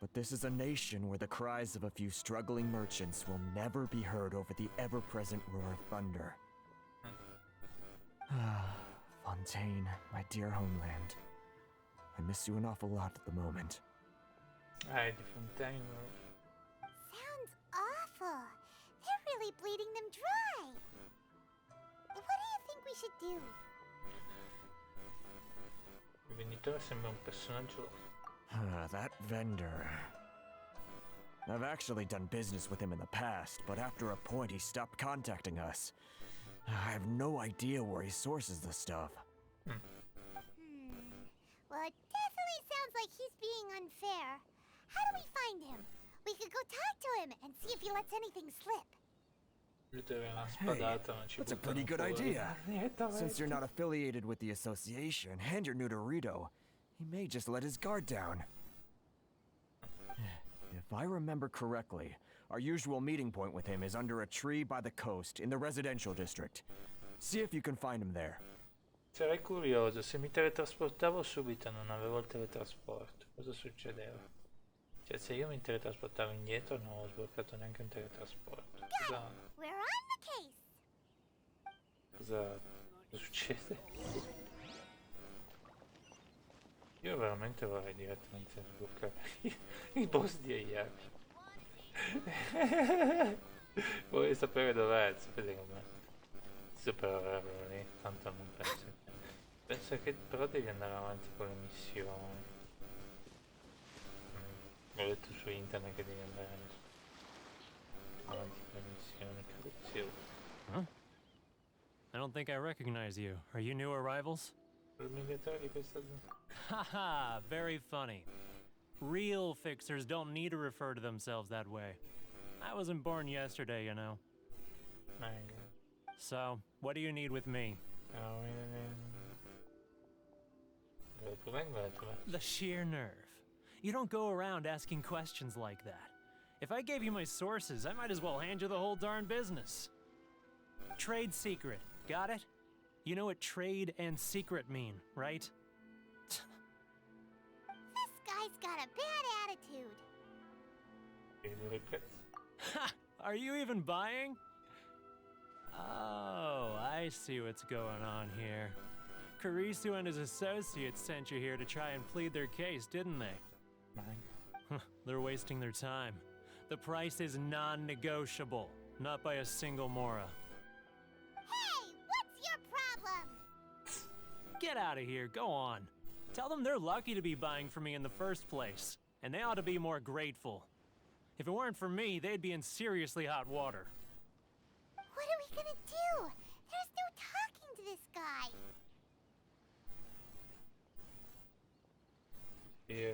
but this is a nation where the cries of a few struggling merchants will never be heard over the ever-present roar of thunder. Fontaine, my dear homeland. I miss you an awful lot at the moment. Di Fontaine. Sounds awful. They're really bleeding them dry. What do you think we should do? Il venditore sembra un personaggio. That vendor. I've actually done business with him in the past, but after a point he stopped contacting us. I have no idea where he sources the stuff. Well, it definitely sounds like he's being unfair. How do we find him? We could go talk to him and see if he lets anything slip. Hey, that's a pretty good idea. Since you're not affiliated with the association and you're new to Rito, he may just let his guard down. If I remember correctly, our usual meeting point with him is under a tree by the coast in the residential district. See if you can find him there. Sarei curioso, se mi teletrasportavo subito non avevo il teletrasporto, cosa succedeva? Cioè, se io mi teletrasportavo indietro non ho sbloccato neanche un teletrasporto. We're on the case. Cosa succede? Io veramente vorrei direttamente sbloccare il boss di Ayaka. Vorrei sapere dov'è, sapete com'è. Super averlo lì, tanto non penso che... Penso che però devi andare avanti con le missioni. Ho letto su internet che devi andare avanti con le missioni, credo che sia. Huh? I don't think I recognize you. Are you new arrivals? Haha, very funny. Real fixers don't need to refer to themselves that way. I wasn't born yesterday, you know. So, what do you need with me? The sheer nerve. You don't go around asking questions like that. If I gave you my sources, I might as well hand you the whole darn business. Trade secret, got it? You know what trade and secret mean, right? This guy's got a bad attitude. Ha! Are you even buying? Oh, I see what's going on here. Kurisu and his associates sent you here to try and plead their case, didn't they? They're wasting their time. The price is non-negotiable, not by a single Mora. Hey, what's your problem? Get out of here, go on. Tell them they're lucky to be buying from me in the first place, and they ought to be more grateful. If it weren't for me, they'd be in seriously hot water. What are we gonna do? There's no talking to this guy. Yeah.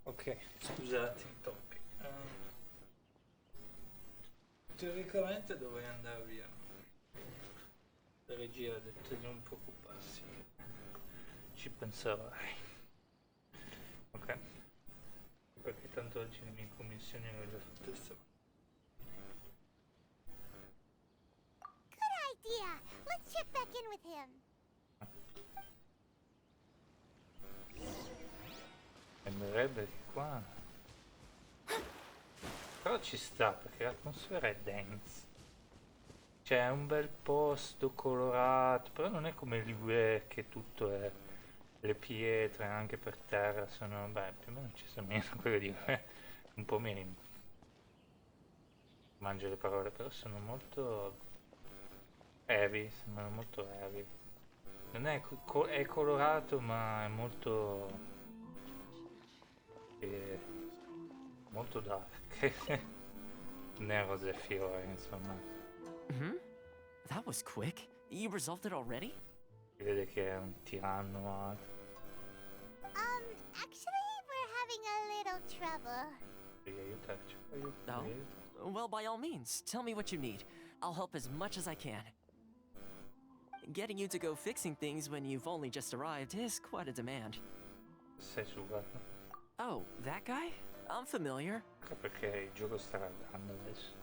Ok, scusate, intoppi. Teoricamente dovrei andare via. La regia ha detto di non preoccuparsi. Ci penserai. Ok. Perché tanto oggi le mie commissioni le ho già fatte stamattina. Good idea. Let's check back in with him. Sembrerebbe che qua... Però ci sta perché l'atmosfera è dense. Cioè è un bel posto colorato, però non è come l'Iue che tutto è... Le pietre anche per terra sono... Beh, più o meno ci sono meno quelle di... un po' meno... Mangio le parole, però sono molto... heavy, sembrano molto heavy. Non è... è colorato ma è molto... molto dark. Non è rose e fiori, insomma. That was quick. You resolved it already? Si vede che è un tiranno. Actually, we're having a little trouble. Devi aiutarci. No? Well, by all means, tell me what you need. I'll help as much as I can. Getting you to go fixing things when you've only just arrived is quite a demand. Sei sugato? Oh, that guy? I'm familiar. Perché il gioco sta andando adesso.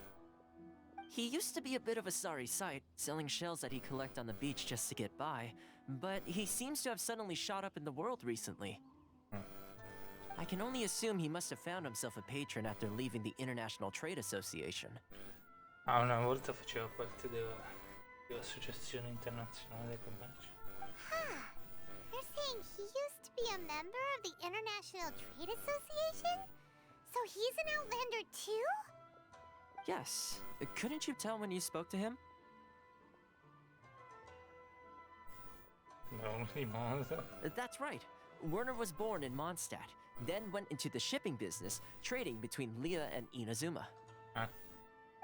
He used to be a bit of a sorry sight, selling shells that he'd collect on the beach just to get by, but he seems to have suddenly shot up in the world recently. I can only assume he must have found himself a patron after leaving the International Trade Association. Ah, una volta faceva parte dell'Associazione Internazionale del Commercio. They're saying he used to be a member of the International Trade Association? So he's an Outlander too? Yes. Couldn't you tell when you spoke to him? No, di Monza. That's right. Werner was born in Mondstadt, then went into the shipping business, trading between Leah and Inazuma.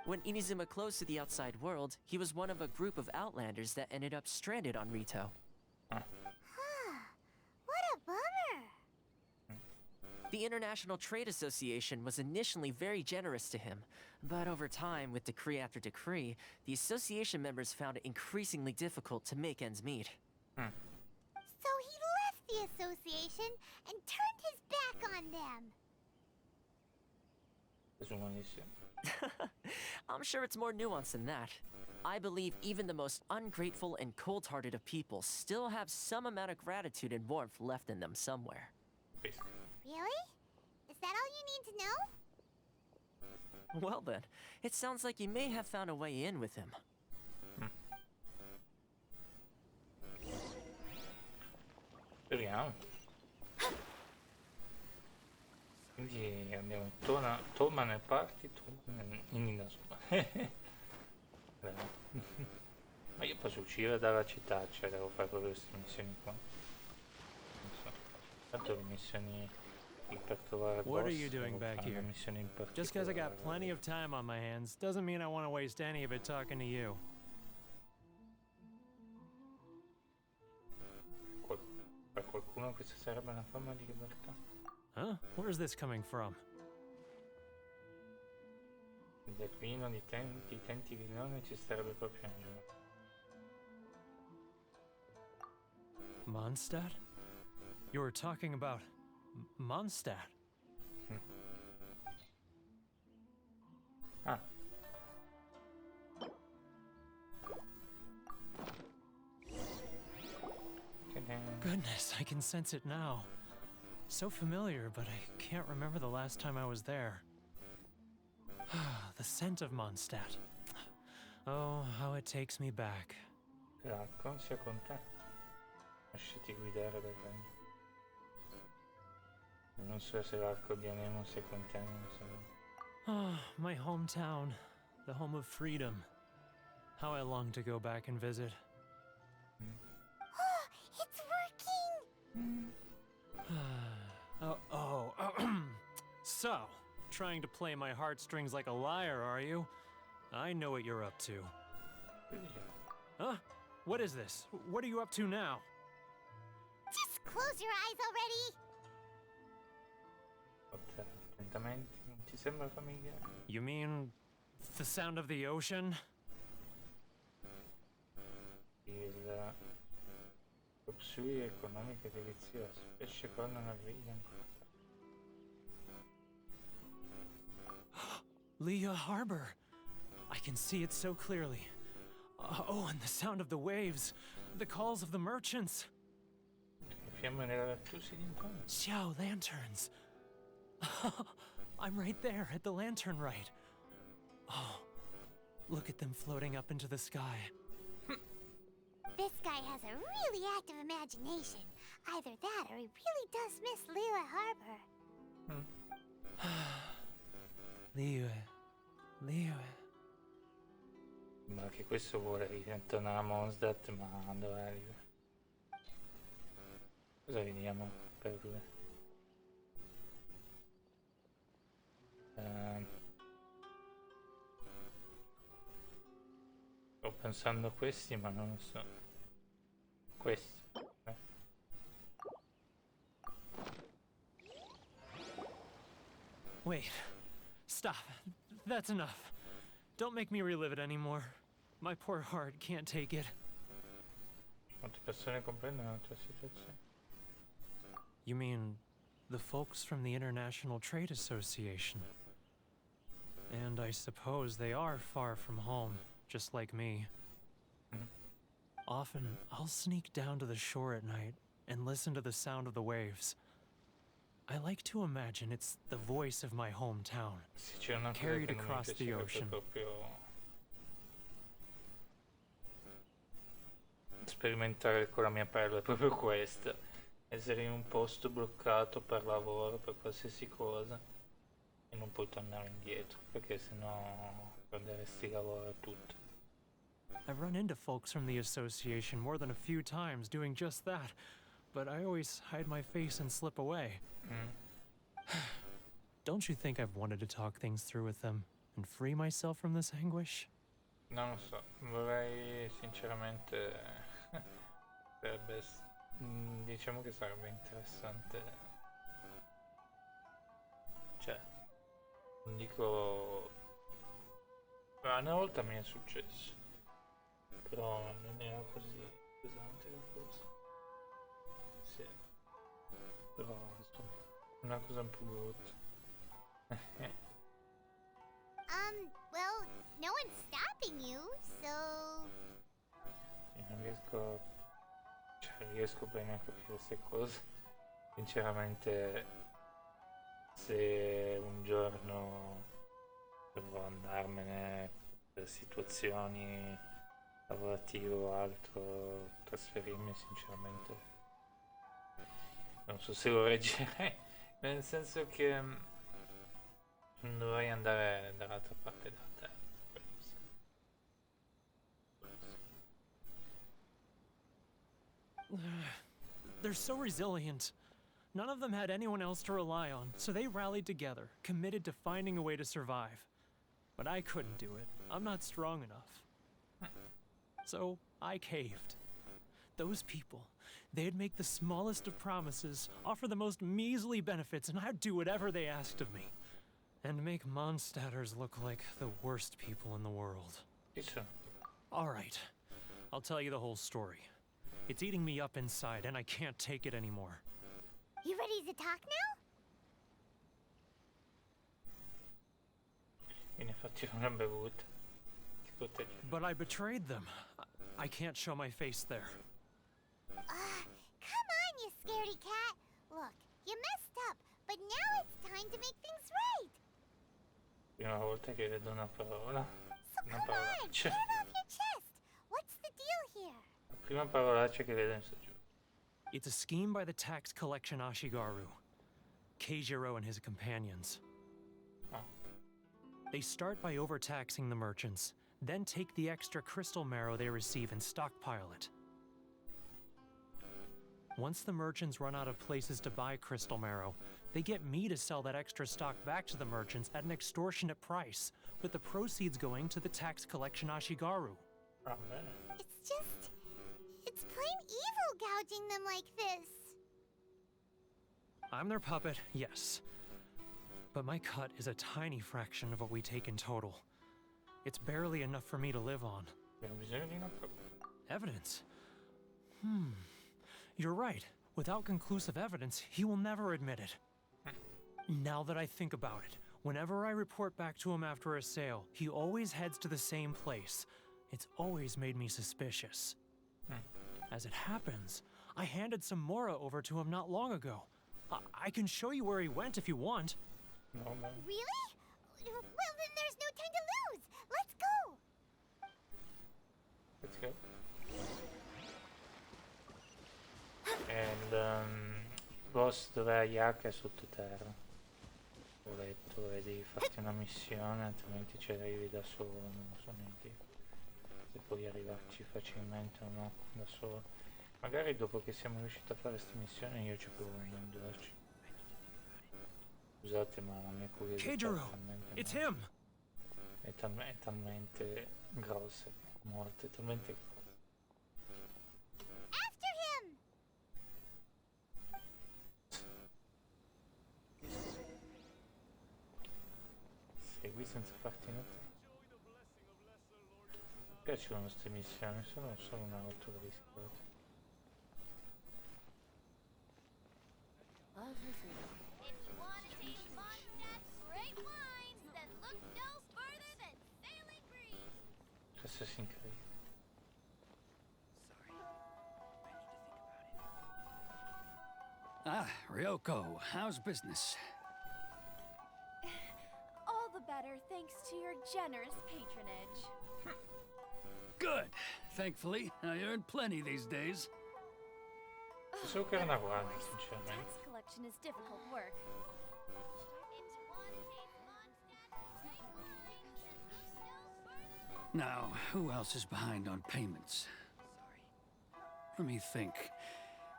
When Inazuma closed to the outside world, he was one of a group of Outlanders that ended up stranded on Rito. What a bummer. The International Trade Association was initially very generous to him, but over time, with decree after decree, the association members found it increasingly difficult to make ends meet. So he left the association and turned his back on them. I'm sure it's more nuanced than that. I believe even the most ungrateful and cold-hearted of people still have some amount of gratitude and warmth left in them somewhere. Really? Is that all you need to know? Well then, it sounds like you may have found a way in with him. Speriamo. Quindi andiamo, torna nel party, torna in Inazuma. Ma io posso uscire dalla città, cioè devo fare proprio queste missioni qua. Non so. Tanto le missioni per trovare What boss, are you doing back here? Just because I got plenty of time on my hands doesn't mean I want to waste any of it talking to you. Per qualcuno questa sarebbe una forma di libertà. Huh? Where's this coming from? Il declino di tenti milioni ci starebbe proprio in giro. Mondstadt? You were talking about Mondstadt. Ah. Goodness, I can sense it now. So familiar, but I can't remember the last time I was there. The scent of Mondstadt. Oh, how it takes me back. L'arco sia con te. Lasciati guidare da te. Non so se l'arco di Anemo sia con te, non so. Oh, my hometown. The home of freedom. How I long to go back and visit. Oh, it's working! So, trying to play my heartstrings like a liar, are you? I know what you're up to. Huh? What is this? What are you up to now? Just close your eyes already! Attentamente, non ti sembra familiare? You mean the sound of the ocean? Lo psui economico e delizioso. Pesce corno una griglia ancora. Leah Harbor. I can see it so clearly. Oh, and the sound of the waves. The calls of the merchants. Fiamme nella lattusi d'intorno. Xiao lanterns. I'm right there at the lantern right. Oh, look at them floating up into the sky. This guy has a really active imagination. Either that or he really does miss Liyue Harbor. Liyue. Ma che questo vuole ritornare a Mondstadt, ma dove arriva? Cosa vediamo per lui? Sto pensando a questi, ma non so. Questi. Wait. Stop. That's enough. Don't make me relive it anymore. My poor heart can't take it. Quante persone comprendono la tua situazione? You mean the folks from the International Trade Association? And I suppose they are far from home, just like me. Often, I'll sneak down to the shore at night and listen to the sound of the waves. I like to imagine it's the voice of my hometown, carried across the ocean. Sperimentare con la mia pelle è proprio questo. Essere in un posto bloccato per lavoro, per qualsiasi cosa, e non puoi tornare indietro, perché sennò perderesti lavoro e tutto. I've run into folks from the association more than a few times doing just that, but I always hide my face and slip away. Don't you think I've wanted to talk things through with them and free myself from this anguish? Non lo so, vorrei sinceramente diciamo che sarebbe interessante, cioè non dico, una volta mi è successo, però non era così pesante la cosa, sì, però insomma una cosa un po' brutta. Well, no one's stopping you, so... Io non riesco bene a capire queste cose. Sinceramente, se un giorno dovrò andarmene per situazioni lavorative o altro, trasferirmi, sinceramente non so se lo reggerei, nel senso che non dovrei andare dall'altra parte della terra. They're so resilient. None of them had anyone else to rely on, so they rallied together, committed to finding a way to survive. But I couldn't do it. I'm not strong enough. So I caved. Those people, they'd make the smallest of promises, offer the most measly benefits, and I'd do whatever they asked of me. And make Mondstadters look like the worst people in the world. All right, I'll tell you the whole story. It's eating me up inside, and I can't take it anymore. You ready to talk now? But I betrayed them. I can't show my face there. Come on, you scaredy cat. Look, you messed up, but now it's time to make things right. Prima volta che vedo una parola. So come on, get it off your chest. What's the deal here? La prima parolaccia che vedo in sto gioco. It's a scheme by the tax collection Ashigaru, Keijiro and his companions. They start by overtaxing the merchants, then take the extra crystal marrow they receive and stockpile it. Once the merchants run out of places to buy crystal marrow, they get me to sell that extra stock back to the merchants at an extortionate price, with the proceeds going to the tax collection Ashigaru. It's plain evil gouging them like this. I'm their puppet, yes. But my cut is a tiny fraction of what we take in total. It's barely enough for me to live on. Evidence? You're right. Without conclusive evidence, he will never admit it. Now that I think about it, whenever I report back to him after a sale, he always heads to the same place. It's always made me suspicious. As it happens, I handed some Mora over to him not long ago. I can show you where he went if you want. Really? Well, then there's no time to lose. Let's go. Let's go. E boss dove Ayaka è sottoterra. Ho letto e devi farti una missione, altrimenti ci arrivi da solo, non so neanche se puoi arrivarci facilmente o no, da solo. Magari dopo che siamo riusciti a fare queste missioni io ci provo a mandarci. Scusate, ma la mia curiosità è talmente grossa, morte, talmente... Segui senza farti notare. Mi piacciono queste missioni, sono solo una rottura di scatole. Questo è incredibile. Ah, Ryoko, how's business? All the better thanks to your generous patronage. Good. Thankfully, I earned plenty these days. So che una guardia, sinceramente. Tax collection is difficult work. Now, who else is behind on payments? Let me think.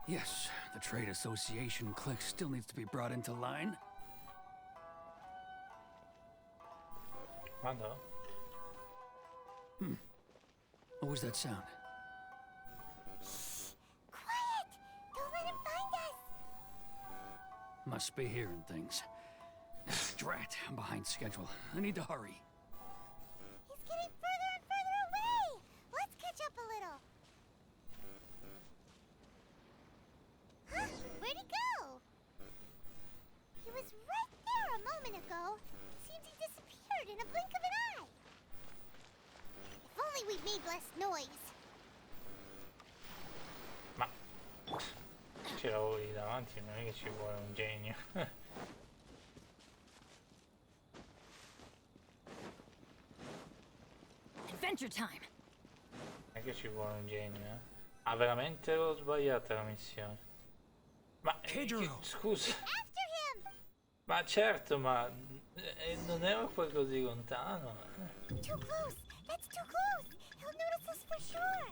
Yes, the Trade Association clique still needs to be brought into line. Manda. What was that sound? Quiet! Don't let him find us! Must be hearing things. Drat, I'm behind schedule. I need to hurry. He's getting further and further away! Let's catch up a little. Huh? Where'd he go? He was right there a moment ago. Seems he disappeared in a blink of an eye. If only we'd made less noise. Ma ce l'avevo lì davanti, non è che ci vuole un genio. Adventure time. Non è che ci vuole un genio, eh? Ah, veramente l'ho sbagliata la missione. Ma scusa. Ma certo, ma non era poi così lontano. Too close! That's too close! He'll notice us for sure!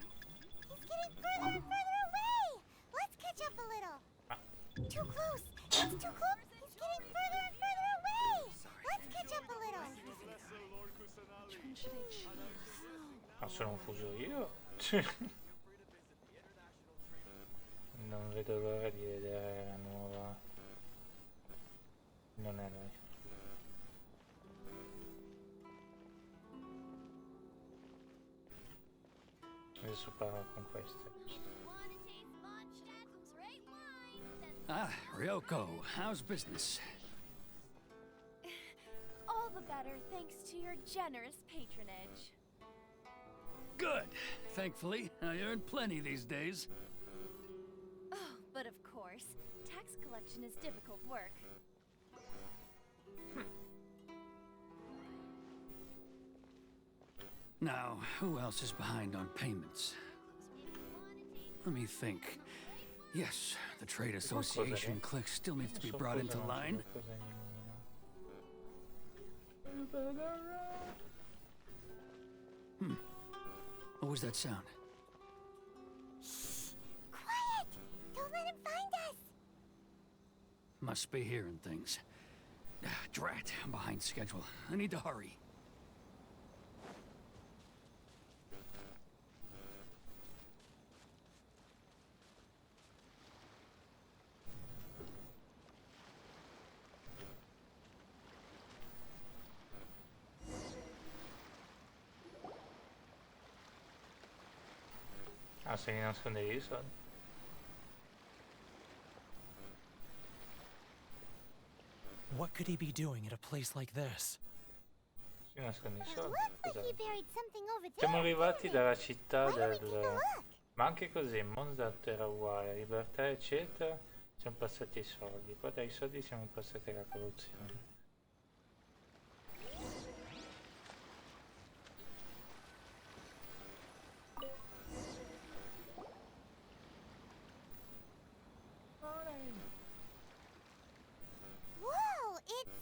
He's getting further and further away! Let's catch up a little! Too close! That's too close! He's getting further and further away! Let's catch up a little! Ma sono fuso io? Non vedo l'ora di vedere la nuova... Non è lei. Adesso parlo con queste. Ah, Ryoko, how's business? All the better thanks to your generous patronage. Good. Thankfully, I earned plenty these days. Oh, but of course, tax collection is difficult work. Now, who else is behind on payments? Let me think. Yes, the Trade Association clique still needs to be brought into line. was that sound? Quiet! Don't let him find us! Must be hearing things. Drat, I'm behind schedule. I need to hurry. Ah, se li nascondevi i soldi? What could he be doing at a place like this? Si nasconde i It soldi. looks like he Cos'è? buried something over there. Siamo arrivati dalla città Why don't we take a del... look? Ma anche così, Mondart era uguale, libertà eccetera, siamo passati ai soldi, poi dai soldi siamo passati alla corruzione. Whoa, it's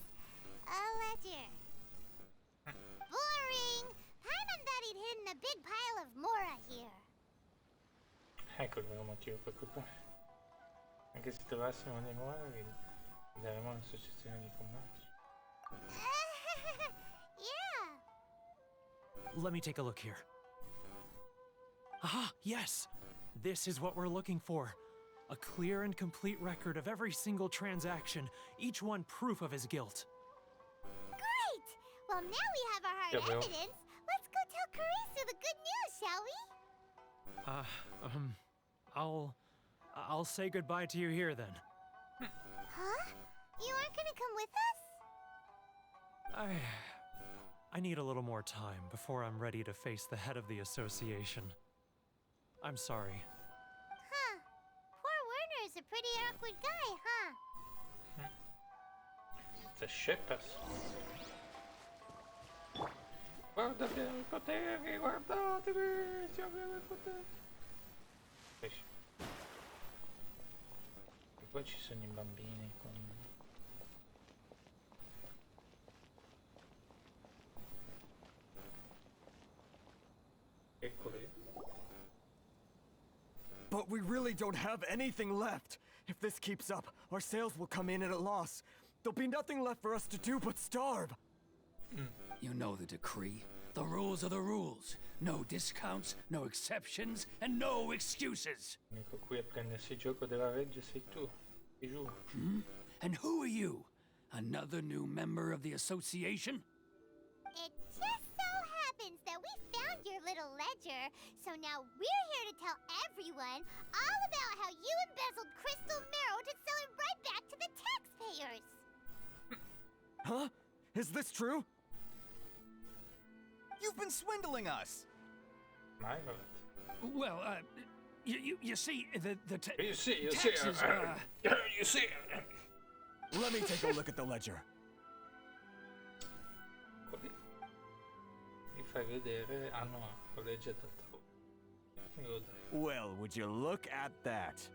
a ledger. Boring! Paimon thought he'd hidden a big pile of Mora here. Ecco il vero motivo per cui anche se trovassimo dei muori, daremo all'associazione di commercio. Yeah. Let me take a look here. Ah, yes! This is what we're looking for. A clear and complete record of every single transaction, each one proof of his guilt. Great! Well, now we have our hard evidence. Let's go tell Karisu the good news, shall we? I'll say goodbye to you here then. Huh? You aren't gonna come with us? I need a little more time before I'm ready to face the head of the association. I'm sorry. Huh. Poor Werner's a pretty awkward guy, huh? The shippers. Guardate i poteri, guardatevi, si abbiamo i poteri. E poi ci sono i bambini con... Eccoli. But we really don't have anything left. If this keeps up, our sales will come in at a loss. There'll be nothing left for us to do but starve. You know the decree. The rules are the rules. No discounts, no exceptions, and no excuses. L'unico qui a prendersi il gioco della legge sei tu. Ti giuro. And who are you? Another new member of the association? It just so happens that we found your little ledger, so now we're here to tell everyone all about how you embezzled crystal marrow to sell it right back to the taxpayers. Huh? Is this true? You've been swindling us! My God. Well, you see, the You taxes, see. Let me take a look at the ledger. Mi fai vedere... Ah no, la legge del Well, would you look at that?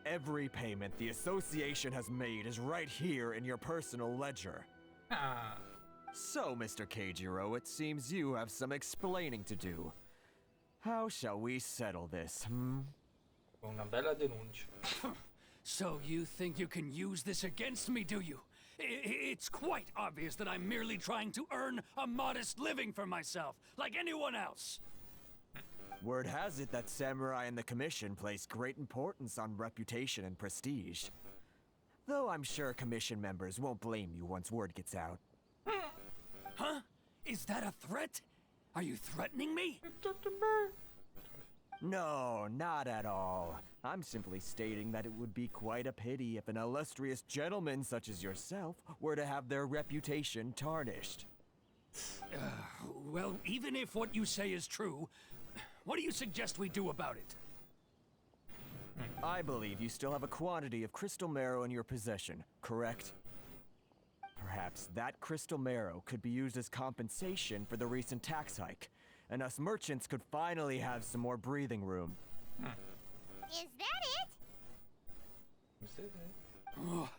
Every payment the association has made is right here in your personal ledger. Ah. So, Mr. Keijiro, it seems you have some explaining to do. How shall we settle this, Una bella denuncia. So you think you can use this against me, do you? It's quite obvious that I'm merely trying to earn a modest living for myself, like anyone else. Word has it that samurai and the commission place great importance on reputation and prestige. Though I'm sure commission members won't blame you once word gets out. Huh? Is that a threat? Are you threatening me? No, not at all. I'm simply stating that it would be quite a pity if an illustrious gentleman such as yourself were to have their reputation tarnished. Well, even if what you say is true, what do you suggest we do about it? I believe you still have a quantity of crystal marrow in your possession, correct? Perhaps that crystal marrow could be used as compensation for the recent tax hike, and us merchants could finally have some more breathing room. Is that it? Oh,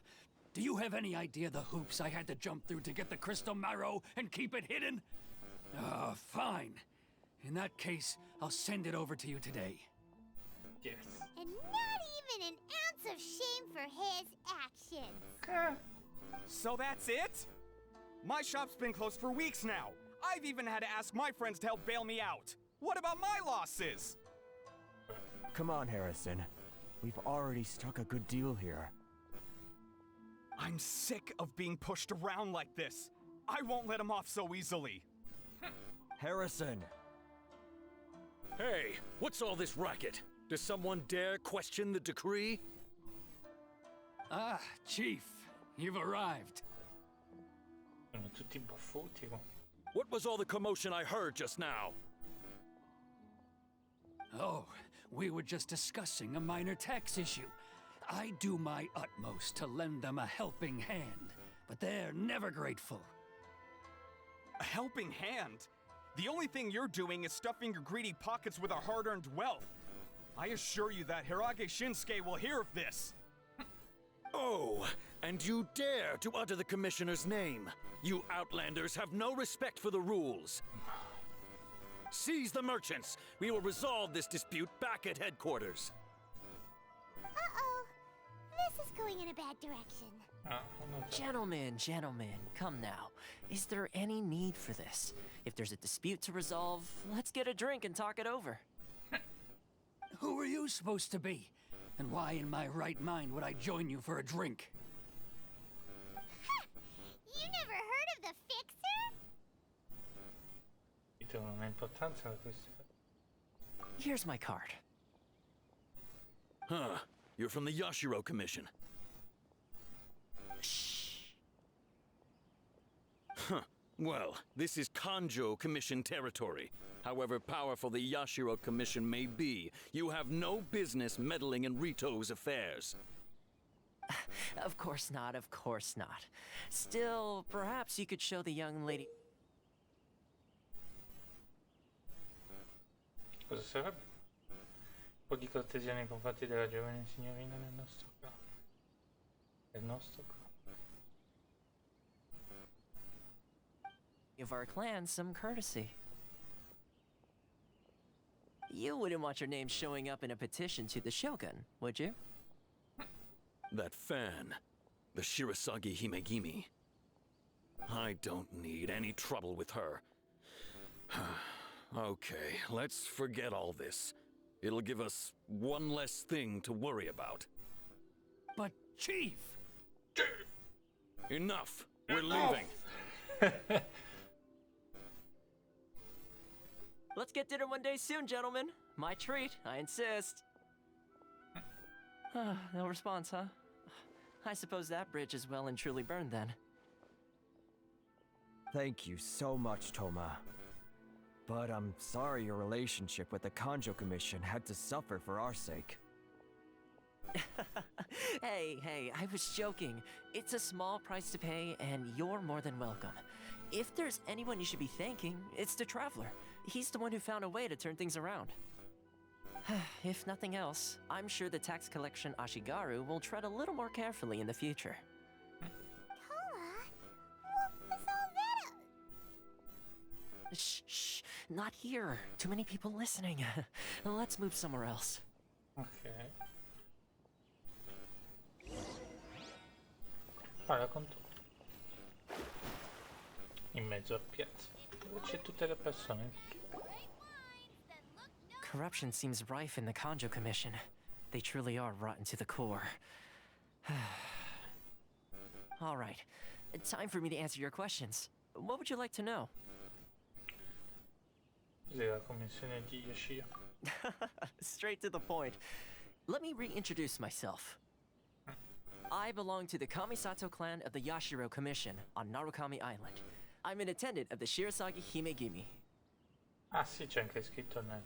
do you have any idea the hoops I had to jump through to get the crystal marrow and keep it hidden? Fine. In that case, I'll send it over to you today. Yes. And not even an ounce of shame for his actions. So that's it? My shop's been closed for weeks now. I've even had to ask my friends to help bail me out. What about my losses? Come on, Harrison. We've already struck a good deal here. I'm sick of being pushed around like this. I won't let him off so easily. Harrison! Hey, what's all this racket? Does someone dare question the decree? Ah, Chief, you've arrived. Sono tutti buffuti. What was all the commotion I heard just now? Oh, we were just discussing a minor tax issue. I do my utmost to lend them a helping hand, but they're never grateful. A helping hand? The only thing you're doing is stuffing your greedy pockets with our hard-earned wealth. I assure you that Hirage Shinsuke will hear of this. Oh, and you dare to utter the Commissioner's name. You Outlanders have no respect for the rules. Seize the merchants. We will resolve this dispute back at headquarters. Uh-oh. This is going in a bad direction. Gentlemen, come now. Is there any need for this? If there's a dispute to resolve, let's get a drink and talk it over. Who are you supposed to be? And why in my right mind would I join you for a drink? You never heard of the Fixer? Non ha importanza questo. Here's my card. Huh. You're from the Yashiro Commission. Shh. Huh. Well, this is Kanjo Commission territory. However powerful the Yashiro Commission may be, you have no business meddling in Rito's affairs. Of course not, of course not. Still, perhaps you could show the young lady... Cosa sarebbe? Un po' di cortesia nei confronti della giovane signorina del nostro capo. Del nostro capo. Give our clan some courtesy. You wouldn't want your name showing up in a petition to the Shogun, would you? That fan, the Shirasagi Himegimi. I don't need any trouble with her. Okay, let's forget all this. It'll give us one less thing to worry about. But, Chief! Enough! We're leaving! Let's get dinner one day soon, gentlemen. My treat, I insist. No response, huh? I suppose that bridge is well and truly burned then. Thank you so much, Toma. But I'm sorry your relationship with the Kanjo Commission had to suffer for our sake. Hey, I was joking. It's a small price to pay, and you're more than welcome. If there's anyone you should be thanking, it's the Traveler. He's the one who found a way to turn things around. If nothing else, I'm sure the tax collection Ashigaru will tread a little more carefully in the future. What was all that? Shh, not here. Too many people listening. Let's move somewhere else. Ok. Parla con tu. In mezzo a piazza, dove c'è tutte le persone. Corruption seems rife in the Kanjo Commission. They truly are rotten to the core. All right, time for me to answer your questions. What would you like to know? Cos'è la commissione di Yoshio? Straight to the point. Let me reintroduce myself. I belong to the Kamisato clan of the Yashiro Commission on Narukami Island. I'm an attendant of the Shirasagi Himegimi. Ah sì, c'è anche scritto nel...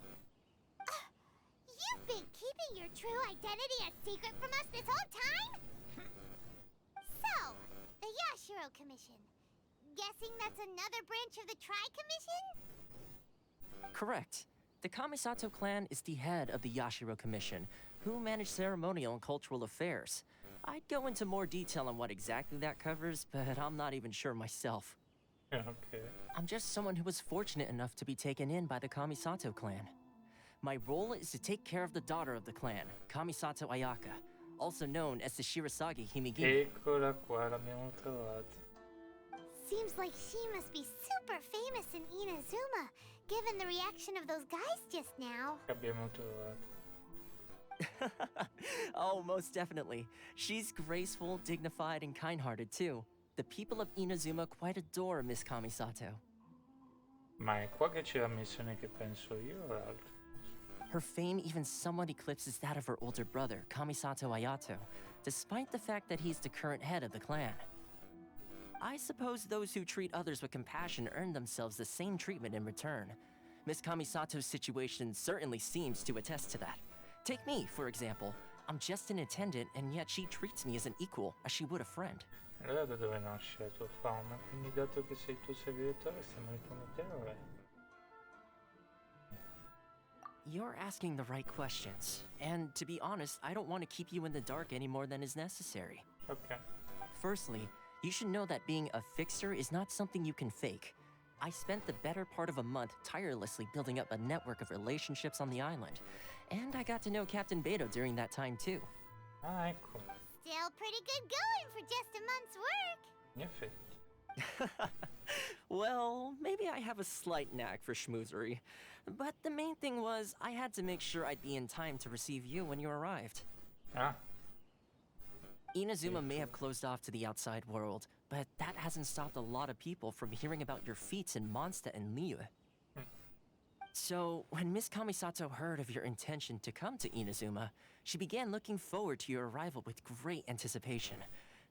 You've been keeping your true identity a secret from us this whole time? So, the Yashiro Commission. Guessing that's another branch of the Tri-Commission? Correct. The Kamisato clan is the head of the Yashiro Commission, who manage ceremonial and cultural affairs. I'd go into more detail on what exactly that covers, but I'm not even sure myself. Okay. I'm just someone who was fortunate enough to be taken in by the Kamisato clan. My role is to take care of the daughter of the clan, Kamisato Ayaka, also known as the Shirasagi Himigimi. Eccola qua, l'abbiamo trovata. Seems like she must be super famous in Inazuma, given the reaction of those guys just now. Abbiamo trovato. Oh, most definitely. She's graceful, dignified, and kind-hearted too. The people of Inazuma quite adore Miss Kamisato. Ma è qua che c'è la missione che penso io o l'altro? Her fame even somewhat eclipses that of her older brother, Kamisato Ayato, despite the fact that he's the current head of the clan. I suppose those who treat others with compassion earn themselves the same treatment in return. Miss Kamisato's situation certainly seems to attest to that. Take me, for example. I'm just an attendant, and yet she treats me as an equal, as she would a friend. Allora da dove nasce la tua fama? Quindi dato che sei tu servitore, stiamo lì come te o è? You're asking the right questions, and to be honest, I don't want to keep you in the dark any more than is necessary. Okay. Firstly, you should know that being a fixer is not something you can fake. I spent the better part of a month tirelessly building up a network of relationships on the island, and I got to know Captain Beto during that time too. Ah, ecco. Still pretty good going for just a month's work. In effetti. Well, maybe I have a slight knack for schmoozery, but the main thing was I had to make sure I'd be in time to receive you when you arrived. Ah. Inazuma may have closed off to the outside world, but that hasn't stopped a lot of people from hearing about your feats in Mondstadt and Liyue. So, when Miss Kamisato heard of your intention to come to Inazuma, she began looking forward to your arrival with great anticipation.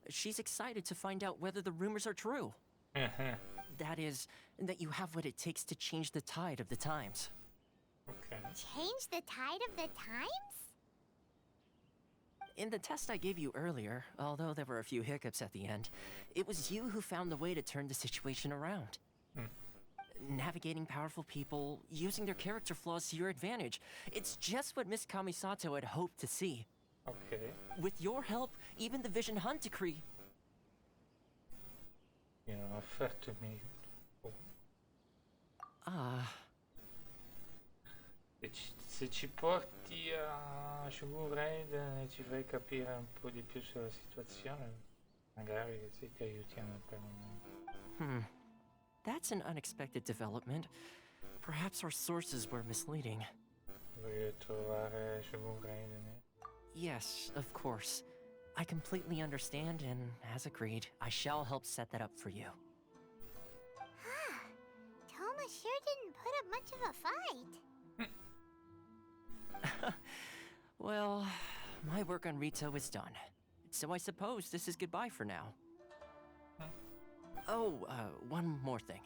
She's excited to find out whether the rumors are true. That is, that you have what it takes to change the tide of the times. Okay. Change the tide of the times? In the test I gave you earlier, although there were a few hiccups at the end, it was you who found the way to turn the situation around. Navigating powerful people, using their character flaws to your advantage. It's just what Miss Kamisato had hoped to see. Okay. With your help, even the Vision Hunt decree. Io non ho offerto il mio aiuto. Se ci porti a Shogun Raid e ci fai capire un po' di più sulla situazione, magari se ti aiutiamo per un... That's an unexpected development. Perhaps our sources were misleading. Voglio trovare Shogun Raid. Yes, of course. I completely understand, and as agreed, I shall help set that up for you. Toma sure didn't put up much of a fight. Well, my work on Rito is done. So I suppose this is goodbye for now. Oh, one more thing.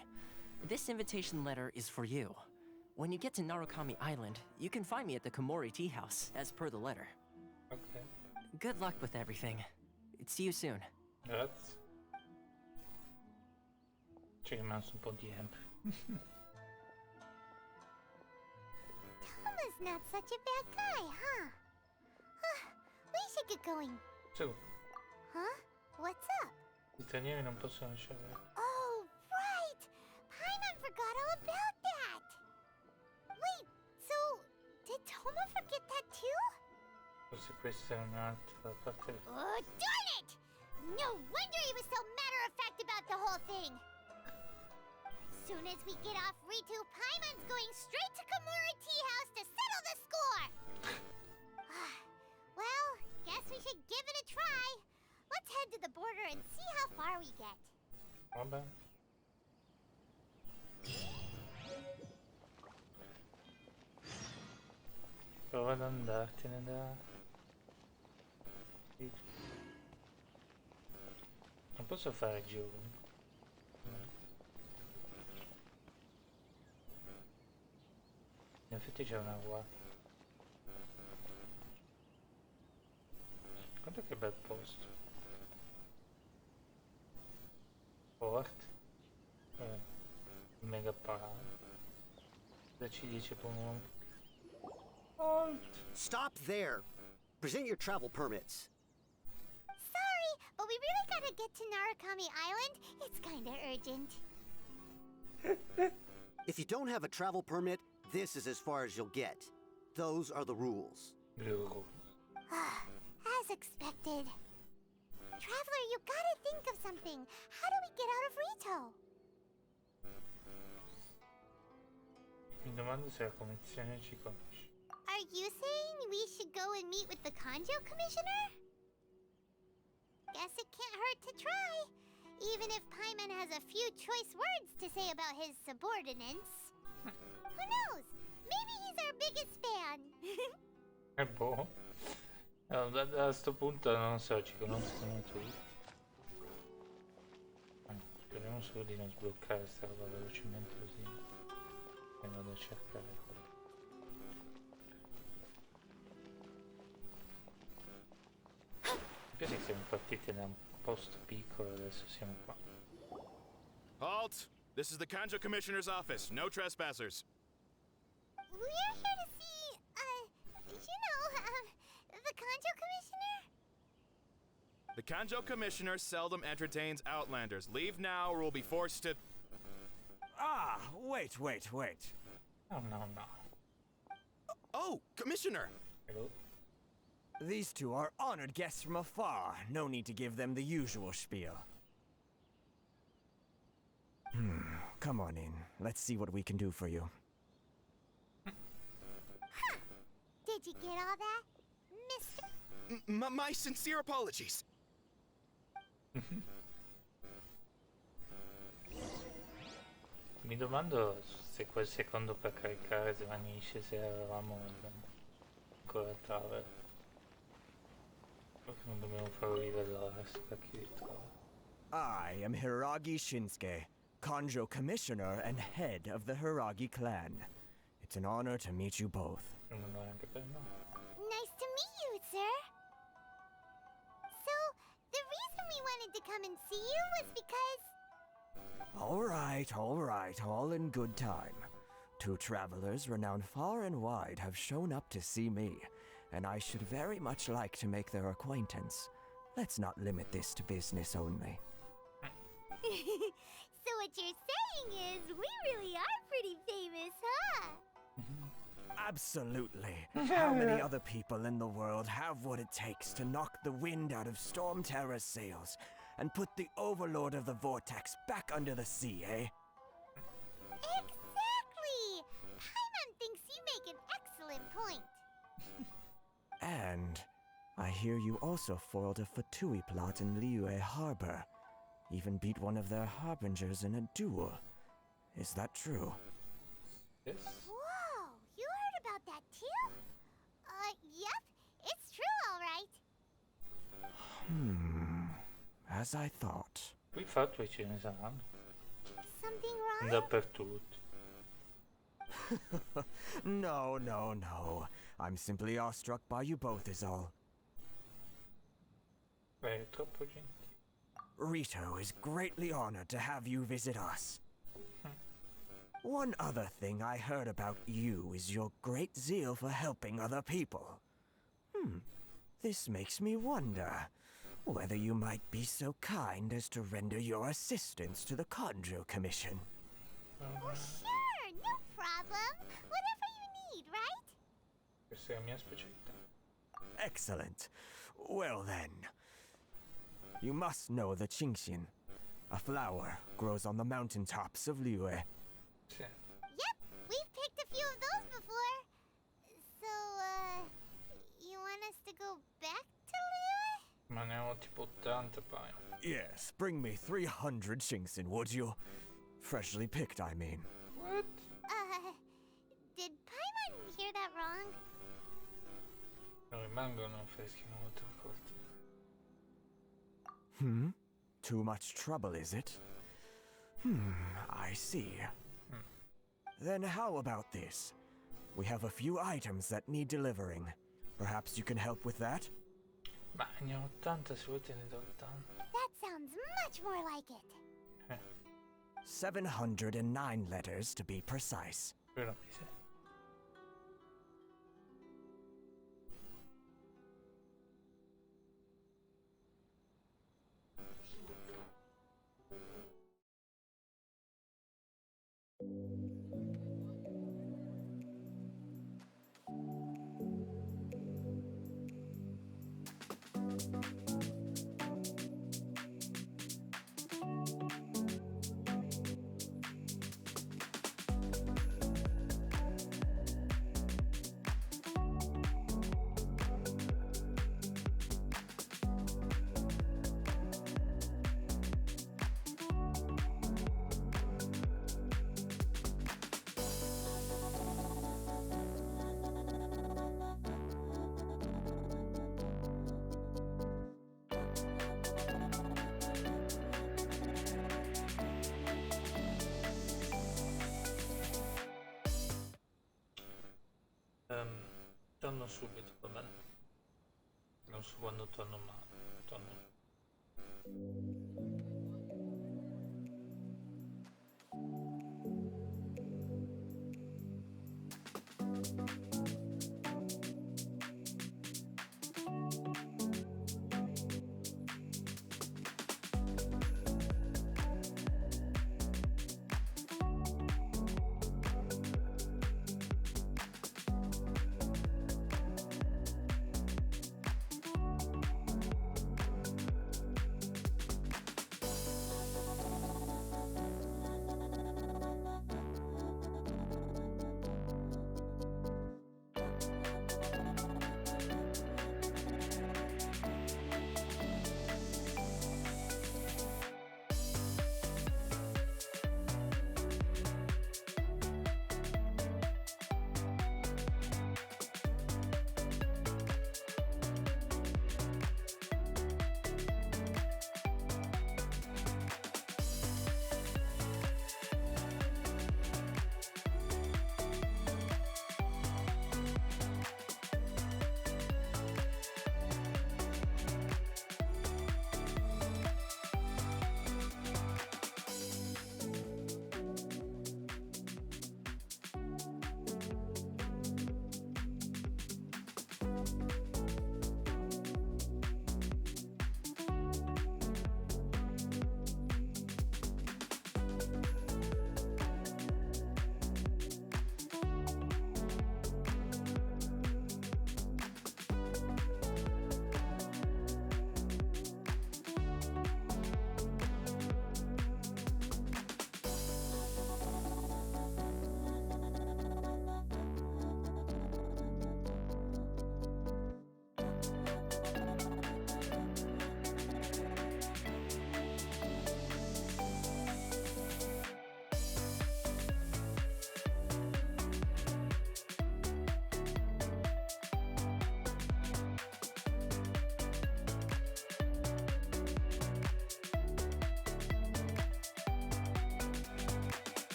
This invitation letter is for you. When you get to Narukami Island, you can find me at the Komori Tea House, as per the letter. Okay. Good luck with everything. See you soon. Grazie. C'è rimasto un po' di tempo. Toma's not such a bad guy, huh? We should get going. Su, Huh? What's up? gli stranieri non possono lasciare. Oh, right! Paimon forgot all about that! Wait, so did Toma forget that too? Forse questa è un'altra parte. Oh, darn it! No wonder he was so matter-of-fact about the whole thing! Soon as we get off Ritu, Paimon's going straight to Komori Tea House to settle the score! Well, guess we should give it a try. Let's head to the border and see how far we get. Vabbè. Prova ad andartene da... Non posso fare il giro. In effetti c'è una guardia. Guarda che bel posto. Forte. Mega parata. Cosa ci dice per un uomo? Stop there. Present your travel permits. Sorry, but we really gotta get to Narukami Island. It's kinda urgent. If you don't have a travel permit, this is as far as you'll get. Those are the rules. As expected. Traveler, you gotta think of something. How do we get out of Rito? Mi domando se la commissione ci conosce. Are you saying we should go and meet with the Kanjo Commissioner? Guess it can't hurt to try. Even if Paimon has a few choice words to say about his subordinates. Who knows? Maybe he's our biggest fan. Boh. A sto punto non so, ci conoscono tutti. Speriamo solo di non sbloccare sta roba velocemente così. E vado a cercare quello. Mi piace che siamo partiti da un posto piccolo e adesso siamo qua. Halt! This is the Kanjo Commissioner's office. No trespassers. We're here to see, the Kanjo Commissioner? The Kanjo Commissioner seldom entertains Outlanders. Leave now or we'll be forced to... Ah, wait. Oh, no. Oh, Commissioner! Hello? These two are honored guests from afar. No need to give them the usual spiel. Come on in. Let's see what we can do for you. Did you get all that, Mr.? My sincere apologies. Mi domando se quel secondo per caricare svanisce, se eravamo ancora a trave. Forse non dobbiamo farlo livellare, sto cacchio di trave. I am Hiragi Shinsuke, Kanjo Commissioner and head of the Hiragi clan. It's an honor to meet you both. Nice to meet you, sir. So, the reason we wanted to come and see you was because... All right, all in good time. Two travelers renowned far and wide have shown up to see me, and I should very much like to make their acquaintance. Let's not limit this to business only. So what you're saying is, we really are pretty famous, huh? Absolutely. How many other people in the world have what it takes to knock the wind out of Storm Terror's sails and put the Overlord of the Vortex back under the sea, eh? Exactly! Paimon thinks you make an excellent point. And I hear you also foiled a Fatui plot in Liyue Harbor. Even beat one of their harbingers in a duel. Is that true? Yes. Whoa! You heard about that too? Yep. It's true, all right. As I thought. Qui fatto ce ne saranno. Something wrong? Dappertutto. No. I'm simply awestruck by you both is all. Beh, è troppo gentile. Rito is greatly honored to have you visit us. One other thing I heard about you is your great zeal for helping other people. This makes me wonder whether you might be so kind as to render your assistance to the Kanjo Commission. Oh, sure, no problem. Whatever you need, right? Questa è la mia specialità. Excellent. Well then, you must know the Qingxin. A flower grows on the mountaintops of Liyue. Yep, we've picked a few of those before. So, you want us to go back to Liyue? Ma ne ho tipo 80 poi. Yes, bring me 300 Qingxin, would you? Freshly picked, I mean. What? Did Paimon hear that wrong? Non rimangono freschi una volta raccolti. Too much trouble, is it? I see. Then how about this? We have a few items that need delivering. Perhaps you can help with that? Ma ne ho 80, se vuoi te ne do 80. That sounds much more like it. 709 letters to be precise. Quello mi sa. Torno subito, va bene? Non so quando torno, ma torno.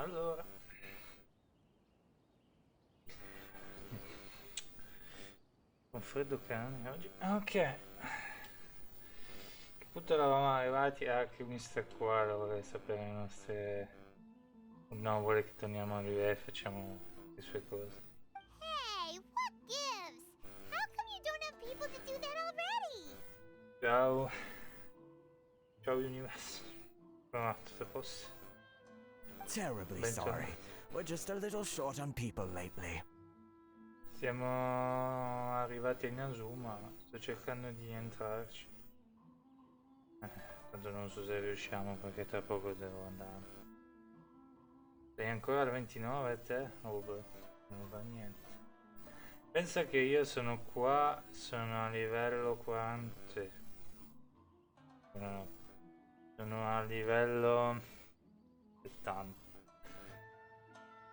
Allora, con freddo cane oggi. Ok. Che punto eravamo arrivati? Ah, che mister qua vorrei sapere le nostre. No, vuole che torniamo a vivere e facciamo le sue cose. Hey, what gives? How come you don't have people to do that already? Ciao. Ciao universo. No, tutto a posto. Terribly Ben sorry. tornato. We're just a little short on people lately. Siamo arrivati a Inazuma, sto cercando di entrarci. Tanto non so se riusciamo perché tra poco devo andare. Sei ancora al 29 te? Oh beh, non fa niente. Pensa che io sono qua, sono a livello 40. Sì. No, sono a livello 70.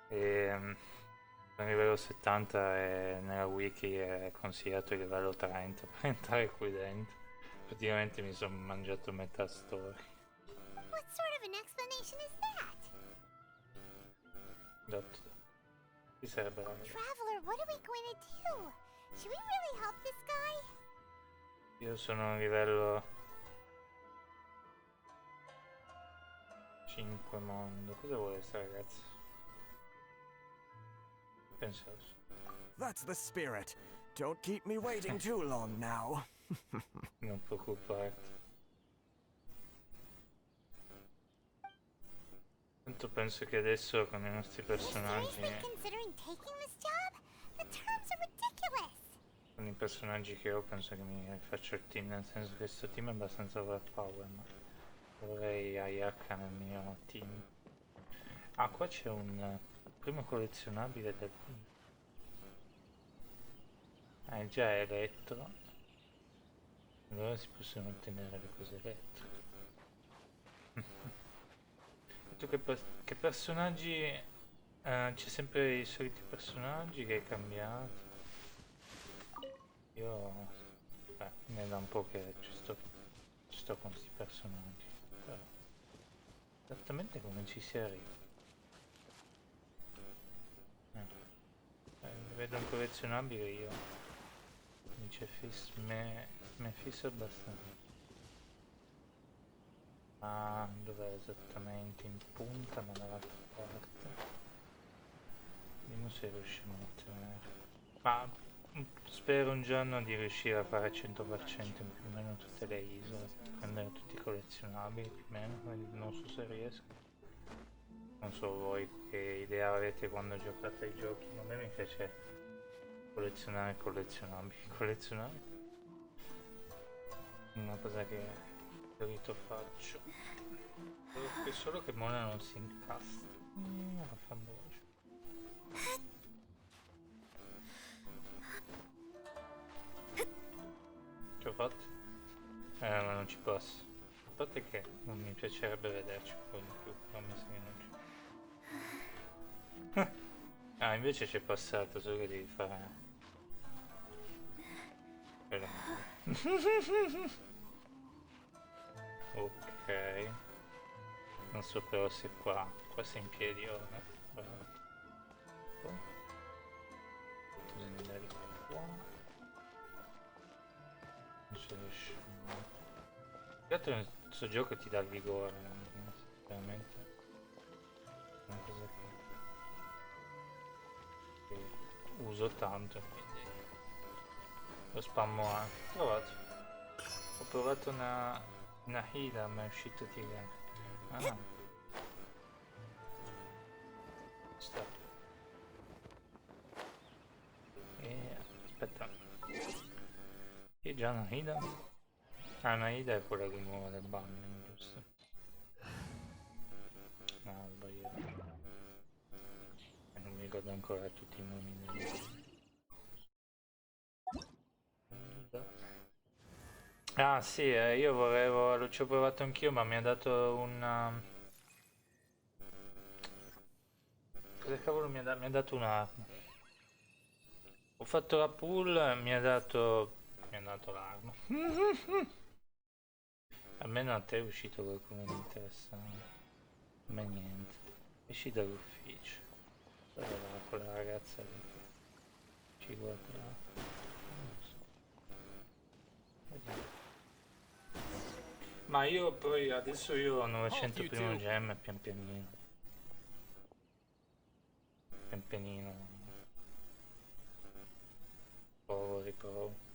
A livello 70 e nella wiki è consigliato il livello 30 per entrare qui dentro. Praticamente mi sono mangiato metà storia. What sort of an explanation is that? Esatto. Chi sarebbe la Traveler, what are we going to do? Should we really help this guy? Io sono a livello 5 mondo. Cosa vuole sta ragazza? Pensavo. That's the spirit. Don't keep me waiting too long now. Non preoccuparti. Tanto penso che adesso con i nostri personaggi. Considering taking this job? The terms are ridiculous. Con i personaggi che ho penso che mi faccio il team, nel senso che questo team è abbastanza overpower, ma vorrei Ayaka nel mio team. Ah, qua c'è un primo collezionabile del team. Ah, è già elettro. Allora si possono ottenere le cose elettriche. Tu che personaggi... c'è sempre i soliti personaggi che hai cambiato. Io... ne da un po' che ci sto con questi personaggi. Però, esattamente come ci si arriva. Vedo un collezionabile io. Dice me fisso abbastanza. Ah, dov'è esattamente? In punta ma dall'altra parte. Vediamo se riusciamo a ottenere. Ma spero un giorno di riuscire a fare 100% più o meno tutte le isole, prendere tutti i collezionabili più o meno, non so se riesco. Non so voi che idea avete quando giocate ai giochi, a me mi piace collezionare collezionabili. Una cosa che di solito faccio. Solo che Mona non si incastra. Fa boce. Ci ho fatto? Ma non ci posso. A parte che non mi piacerebbe vederci un po' di più, però mi sa che non ci. Ah, invece c'è passato, solo che devi fare. Ok. Non so però se qua sei in piedi ora. Bisogna andare qua. Non si riesce. Questo gioco ti dà il vigore, veramente. Una cosa che uso tanto, quindi lo spammo anche. Ho provato una healer ma è uscito tigre. Ah. Sta. Aspetta. Che già una healer? Ah, una healer è quella di nuovo del banner, giusto? No, ho sbagliato. Non mi ricordo ancora tutti i nomi del... Ah sì, io ci ho provato anch'io, ma mi ha dato un... Cosa cavolo mi ha dato un'arma? Ho fatto la pull, mi ha dato l'arma. Almeno a te è uscito qualcuno di interessante. A me niente. Esci dall'ufficio. Quella ragazza lì che ci guarda. Non so. Vediamo. Ma io poi adesso io ho 901 gemme pian pianino. Pian pianino. Riprovo.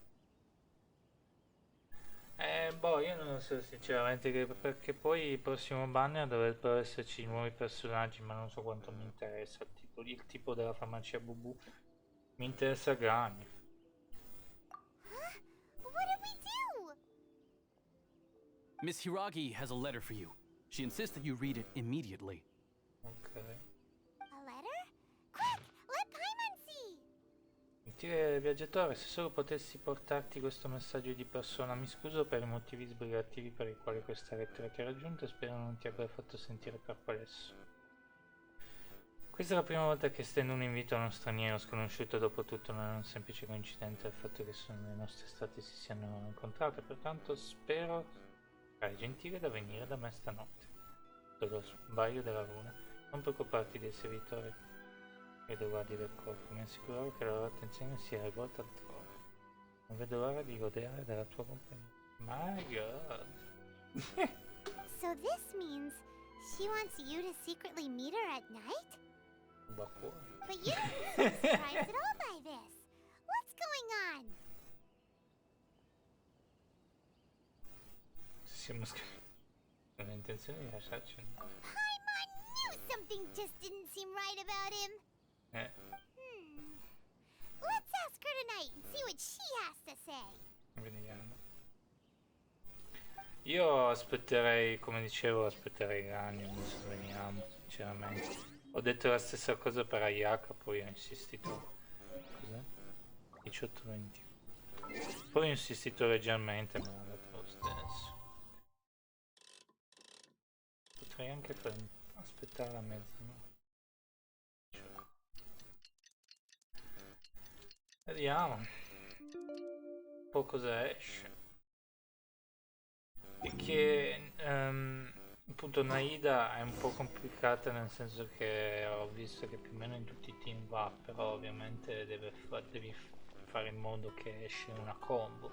Boh, io non lo so sinceramente perché poi il prossimo banner dovrebbero esserci nuovi personaggi, ma non so quanto mi interessa. Il tipo della farmacia Bubu mi interessa Granny. What do we do? Miss Hiragi has a letter for you. She insists that you read it immediately. Ok. A letter? Quick, let Paimon see! Gentile viaggiatore, se solo potessi portarti questo messaggio di persona, mi scuso per i motivi sbrigativi per i quali questa lettera ti ha raggiunto e spero non ti abbia fatto sentire perplesso. Questa è la prima volta che stendo un invito a uno straniero sconosciuto, dopo tutto non è un semplice coincidente il fatto che le nostre strade si siano incontrate, pertanto spero sarai gentile da venire da me stanotte. Dello sbaglio della luna, non preoccuparti dei servitori e dei guardi del corpo, mi assicurerò che la loro attenzione sia rivolta altrove. Non vedo l'ora di godere della tua compagnia. My god. So this means she wants you to secretly meet her at night? But you don't seem surprised at all by this. What's going on? Siamo con l'intenzione di lasciarci. Paimon knew something just didn't seem right about him. Let's ask her tonight and see what she has to say. Vediamo. Io aspetterei, come dicevo, aspetterei Ragni, adesso vediamo, sinceramente. Ho detto la stessa cosa per Ayaka, poi ho insistito. Cos'è? 18-20. Poi ho insistito leggermente, ma l'ha dato lo stesso. Potrei anche aspettare la mezzanotte. Vediamo un po' cosa esce. Perché appunto Naida è un po' complicata, nel senso che ho visto che più o meno in tutti i team va, però ovviamente devi fare in modo che esce una combo.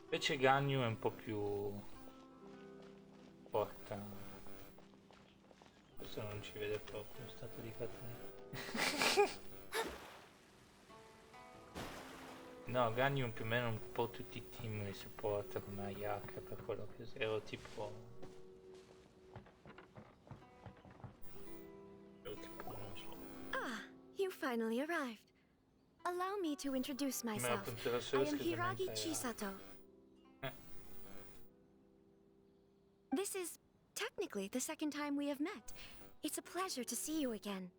Invece Ganyu è un po' più porta. Questo non ci vede proprio, è stato di catena. No, Ganyu più o meno un po' tutti i team li supporta come Ayaka, per quello che ero tipo non so. Ah, you finally arrived. Allow me to introduce myself. appunto I am Hiragi Chisato. This is technically the second time we have met. It's a pleasure to see you again.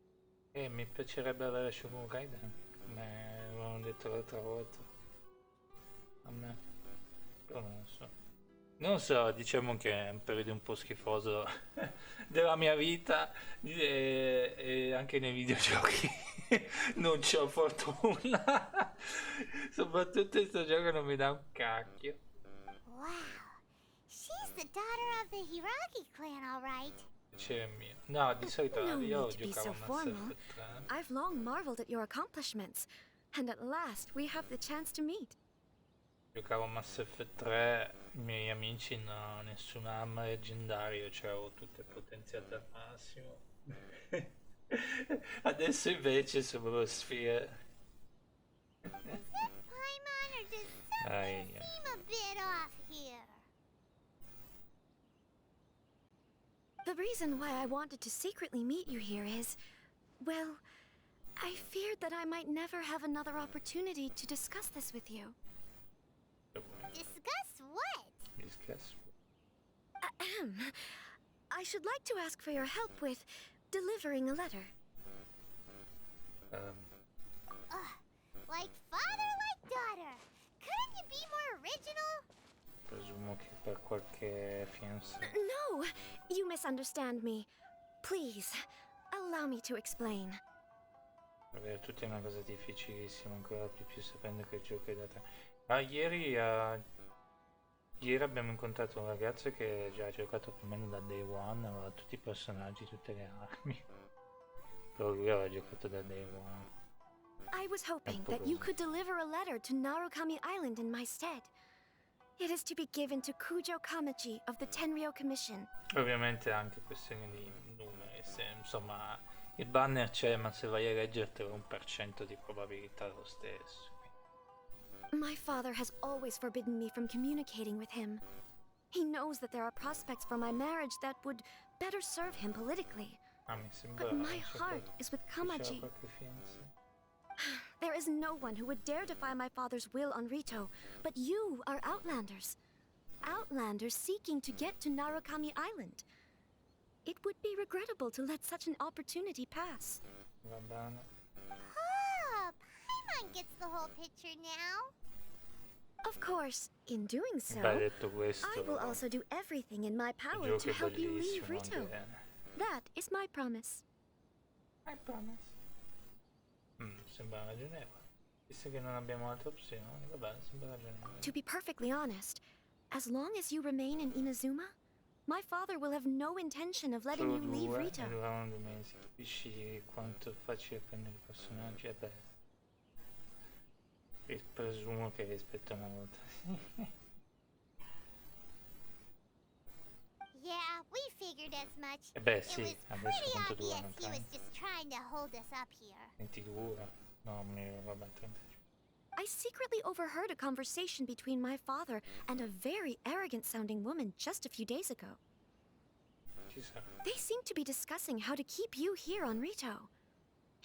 Mi piacerebbe avere Shogun Raiden, come avevamo detto l'altra volta. A me. Però non lo so. Non so, diciamo che è un periodo un po' schifoso della mia vita e anche nei videogiochi non c'ho fortuna. Soprattutto in sto gioco non mi dà un cacchio. Wow, she's the daughter of the Hiragi clan, all right. Piacere mio. No, di solito No io need to be giocavo so a Mass formal. Effect 3. I've long marveled at your accomplishments, and at last we have the chance to meet. Giocavo a Mass Effect 3, i miei amici no, nessuna arma leggendaria, cioè avevo tutte potenziate al massimo. Adesso invece sono proprio sfide. Paimon, or does something seem a bit off here? The reason why I wanted to secretly meet you here is, well, I feared that I might never have another opportunity to discuss this with you. Discuss what? Discuss. I should like to ask for your help with delivering a letter. Like father, like daughter. Couldn't you be more original? Presumo che per qualche fiancé. No, you misunderstand me. Please, allow me to explain. Per tutti è una cosa difficilissima, ancora più sapendo che il gioco è da te. Ieri abbiamo incontrato un ragazzo che già ha giocato più o meno da day one, aveva tutti i personaggi, tutte le armi. Però lui aveva giocato da Day One. I was hoping that you could deliver a letter to Narukami Island in my stead. It is to be given to Kujo Kamaji of the Tenryou Commission. Ovviamente anche questione di numeri, se, insomma, il banner c'è, ma se vai a leggertelo 1% di probabilità lo stesso. My father has always forbidden me from communicating with him. He knows that there are prospects for my marriage that would better serve him politically. Mi sembra But my heart is with Kamaji. There is no one who would dare defy my father's will on Rito, but you are Outlanders. Outlanders seeking to get to Narukami Island. It would be regrettable to let such an opportunity pass. Va bene. Oh, Paimon gets the whole picture now. Of course, in doing so, Detto questo, I will also do everything in my power to help you leave Rito. That is my promise. I promise. Sembra ragionevole. Visto che non abbiamo altre opzioni, vabbè, sembra ragionevole. To be perfectly honest, as long as you remain in Inazuma, my father will have no intention of letting you leave Rito. Duravano 2 mesi. Capisci quanto è facile prendere i personaggi? Presumo che rispetto a una volta. Yeah, we figured as much. Beh, sì, It was adesso pretty quanto obvious durano? he was just trying to hold us up here. 22? No, vabbè, 35. I secretly overheard a conversation between my father and a very arrogant-sounding woman just a few days ago. Ci sarà. They seemed to be discussing how to keep you here on Rito.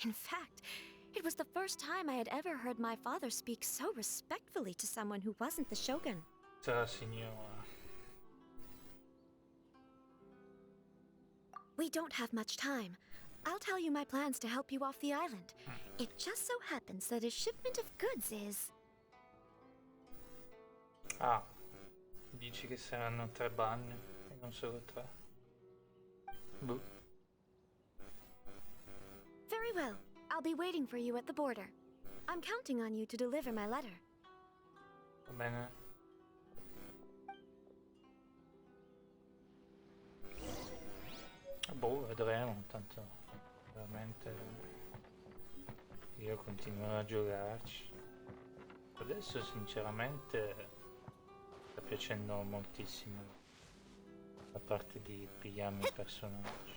In fact, it was the first time I had ever heard my father speak so respectfully to someone who wasn't the shogun. Sarà signora. We don't have much time. I'll tell you my plans to help you off the island. It just so happens that a shipment of goods is... Ah, dici che saranno 3 bagni e non solo 3. Boh. Very well. I'll be waiting for you at the border. I'm counting on you to deliver my letter. Va bene. Boh, vedremo, tanto veramente io continuerò a giocarci. Adesso sinceramente sta piacendo moltissimo la parte di pigliarmi i personaggi.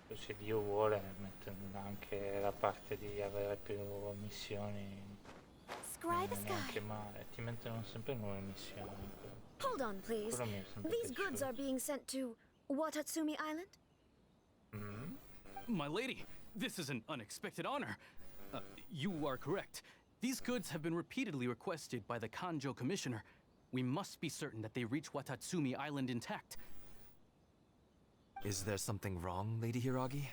Poi se Dio vuole mettono anche la parte di avere più missioni. Non è neanche male, ti mettono sempre nuove missioni. Hold on, please. These goods are being sent to Watatsumi Island? My lady, this is an unexpected honor. You are correct. These goods have been repeatedly requested by the Kanjo Commissioner. We must be certain that they reach Watatsumi Island intact. Is there something wrong, Lady Hiragi?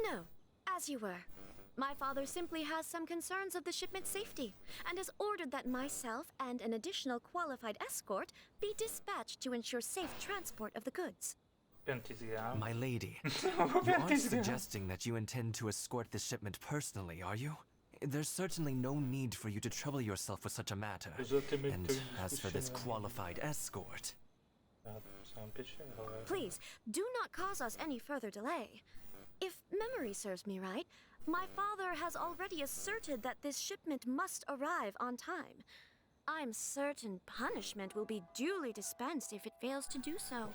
No, as you were. My father simply has some concerns of the shipment's safety, and has ordered that myself and an additional qualified escort be dispatched to ensure safe transport of the goods. My lady, you aren't suggesting that you intend to escort the shipment personally, are you? There's certainly no need for you to trouble yourself with such a matter. And as for this qualified escort... Please, do not cause us any further delay. If memory serves me right, my father has already asserted that this shipment must arrive on time. I'm certain punishment will be duly dispensed if it fails to do so.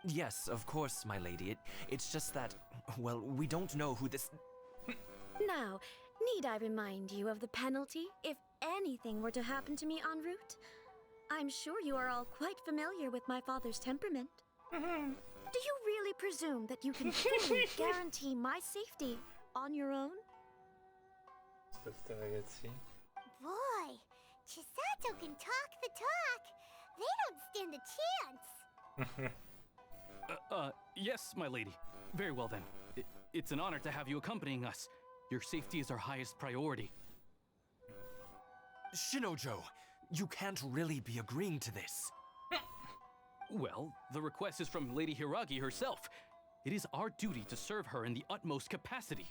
Yes, of course, my lady. It's just that, well, we don't know who this... Now, need I remind you of the penalty if anything were to happen to me en route? I'm sure you are all quite familiar with my father's temperament. Do you really presume that you can fully guarantee my safety on your own? Boy, Chisato can talk the talk. They don't stand a chance. Yes, my lady. Very well then. It's an honor to have you accompanying us. Your safety is our highest priority. Shinojo, you can't really be agreeing to this. Well, the request is from Lady Hiragi herself. It is our duty to serve her in the utmost capacity.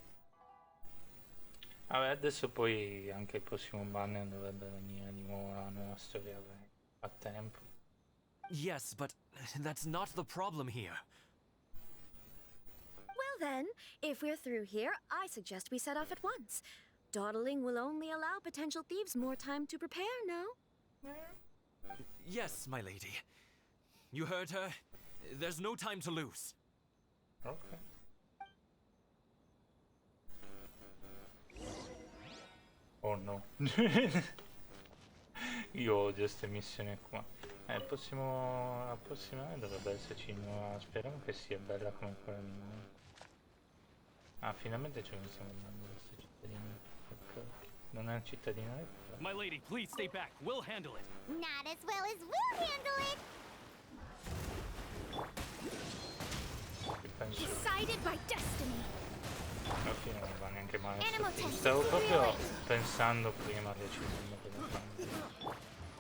Vabbè, adesso poi anche il prossimo banner dovrebbe venire di nuovo la nuova storia a tempo. Yes, but that's not the problem here. then, if we're through here, I suggest we set off at once. Dawdling will only allow potential thieves more time to prepare, no? Yes, my lady. You heard her. There's no time to lose. Ok. Oh no. Io odio queste missioni qua. La prossima dovrebbe esserci nuova. Speriamo che sia bella come quella di... Ah, finalmente ce ne stiamo andando questa cittadina. Ok. Non è una cittadina. My lady, please stay back. We'll handle it. Not as well as we'll handle it. Decided by destiny. Alla fine non va neanche male. Animal test. Stavo proprio pensando prima decidendo cosa fare.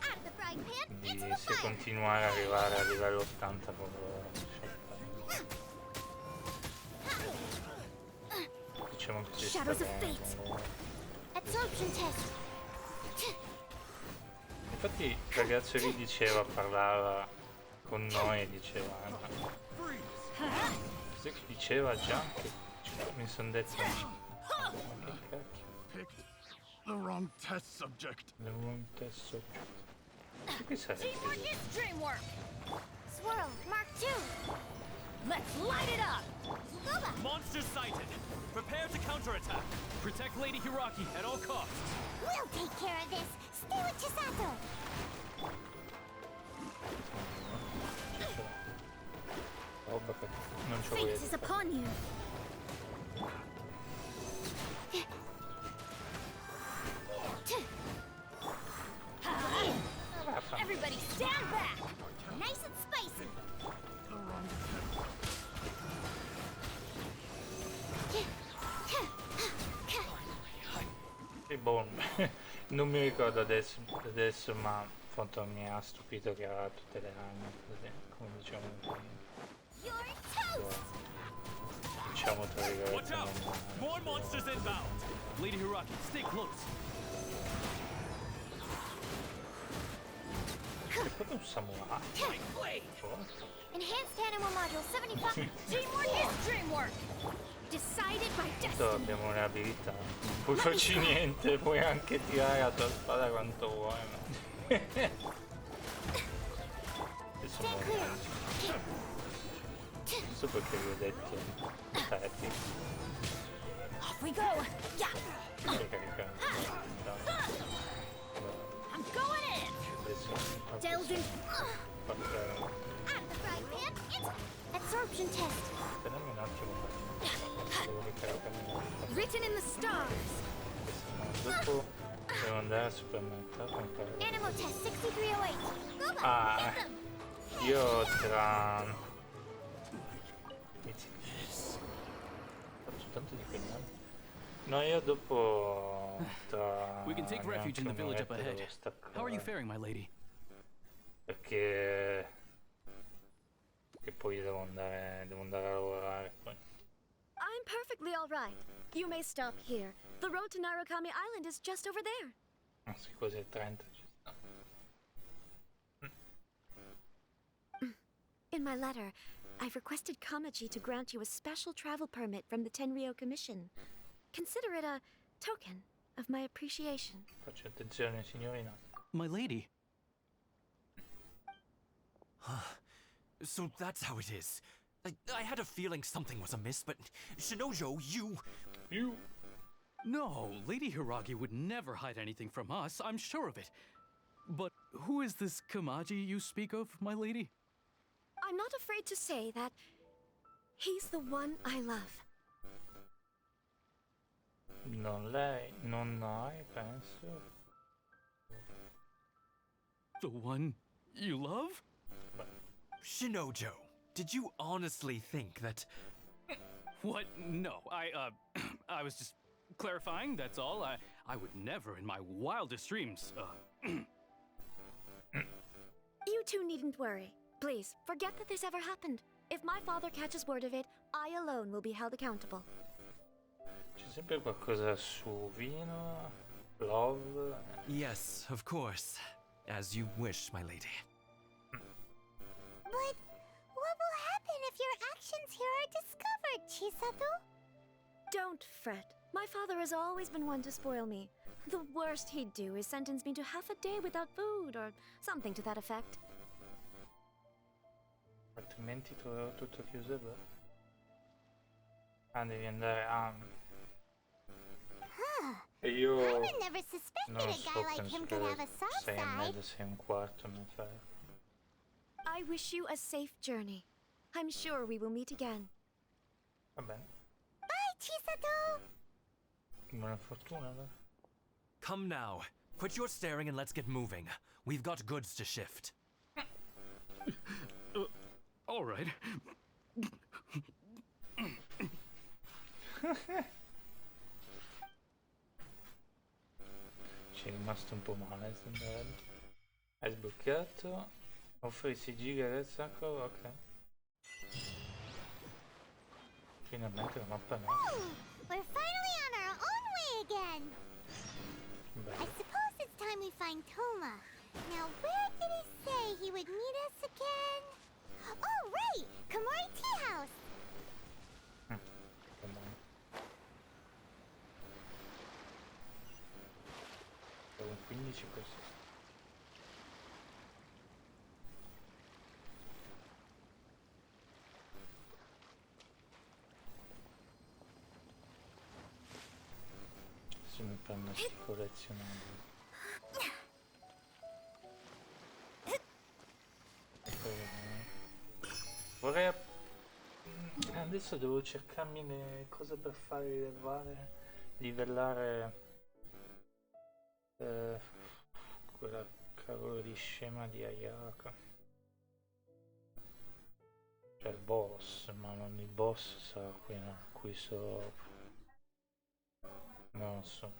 Out of the frying pan, into Quindi the se fire. continuare a arrivare a livello 80 proprio diciamo che ci sta Shadows of bene. Absorption test. Infatti il ragazzo lì diceva, parlava con noi e diceva diceva già che mi sono detto ma che cacchio. Picked the wrong test subject. The wrong test subject. Che sarebbe? Teamwork is dreamwork. Swirl, Mark 2. Let's light it up. Scuba. Monster sighted. Prepare to counterattack. Protect Lady Hiraki at all costs. We'll take care of this. Stay with Chisato. Roba che non c'ho Fate is upon you. Everybody stand back. Nice and spicy. E boh, non mi ricordo adesso ma appunto mi ha stupito che aveva tutte le armi, così, come diciamo prima. Diciamo tra Watch out! More monsters inbound. Lady Hiraki, stay close. È proprio un samurai. Enhanced animal module 75. Teamwork is dreamwork. Decided by Tanto destiny. abbiamo le abilità. Non puoi farci niente, puoi anche tirare la tua spada quanto vuoi, ma... Adesso non so perché vi ho detto aspetta. Off we go. Yeah. I'm going in. Delve in. Out of the frying pan, into absorption test. Aspetami un attimo. Devo ricaricare. Written in the stars. Dopo devo andare al supermercato ancora. Animal test 6308. Scuba. Ah, Get them. io tra... Faccio tanto di quell'anno. No, io dopo tra... We can take refuge in the village up ahead. How are you faring, my lady? Perché poi devo andare a lavorare poi. I'm perfectly all right. You may stop here. The road to Narukami Island is just over there. Ah, sì, quasi il 30 ci sta. In my letter, I've requested Kamaji to grant you a special travel permit from the Tenryou Commission. Consider it a token of my appreciation. Faccio attenzione, signorina. My lady. So that's how it is. I had a feeling something was amiss, but Shinojo, you... No, Lady Hiragi would never hide anything from us, I'm sure of it. But who is this Kamaji you speak of, my lady? I'm not afraid to say that he's the one I love. Non lei, non hai, penso. The one you love? Shinojo, did you honestly think that... What? No, I was just clarifying, that's all. I would never in my wildest dreams, You two needn't worry. Please, forget that this ever happened. If my father catches word of it, I alone will be held accountable. C'è sempre qualcosa su vino, love. Yes, of course. As you wish, my lady. But what will happen if you're connections here are discovered, Chisato. Don't fret. My father has always been one to spoil me. The worst he'd do is sentence me to half a day without food or something to that effect. Altrimenti troverò tutto chiuso e beh. Ah, devi andare a... E io I would never suspected non a so, guy like penso him che could have a soft 6 e side. mezzo, 6 e un quarto mi fai. I wish you a safe journey. I'm sure we will meet again. Va bene. Bye, Chisato! Buona fortuna, allora. Come now. Quit your staring and let's get moving. We've got goods to shift. All right. Ci è rimasto un po' male, sembra. Hai sbloccato. Offri sigilli del sacro, ok. Finalmente la mappa no. We're finally on our own way again. Bello. I suppose it's time we find Toma. Now, where did he say he would meet us again? Oh, right! Komori Tea House! Come on. Sono 15 così. Se mi permetti di collezionare. Vorrei... Adesso devo cercarmi le cose per fare livellare quella cavolo di scema di Ayaka. Cioè il boss, ma non il boss sarà qui sopra. Non lo so.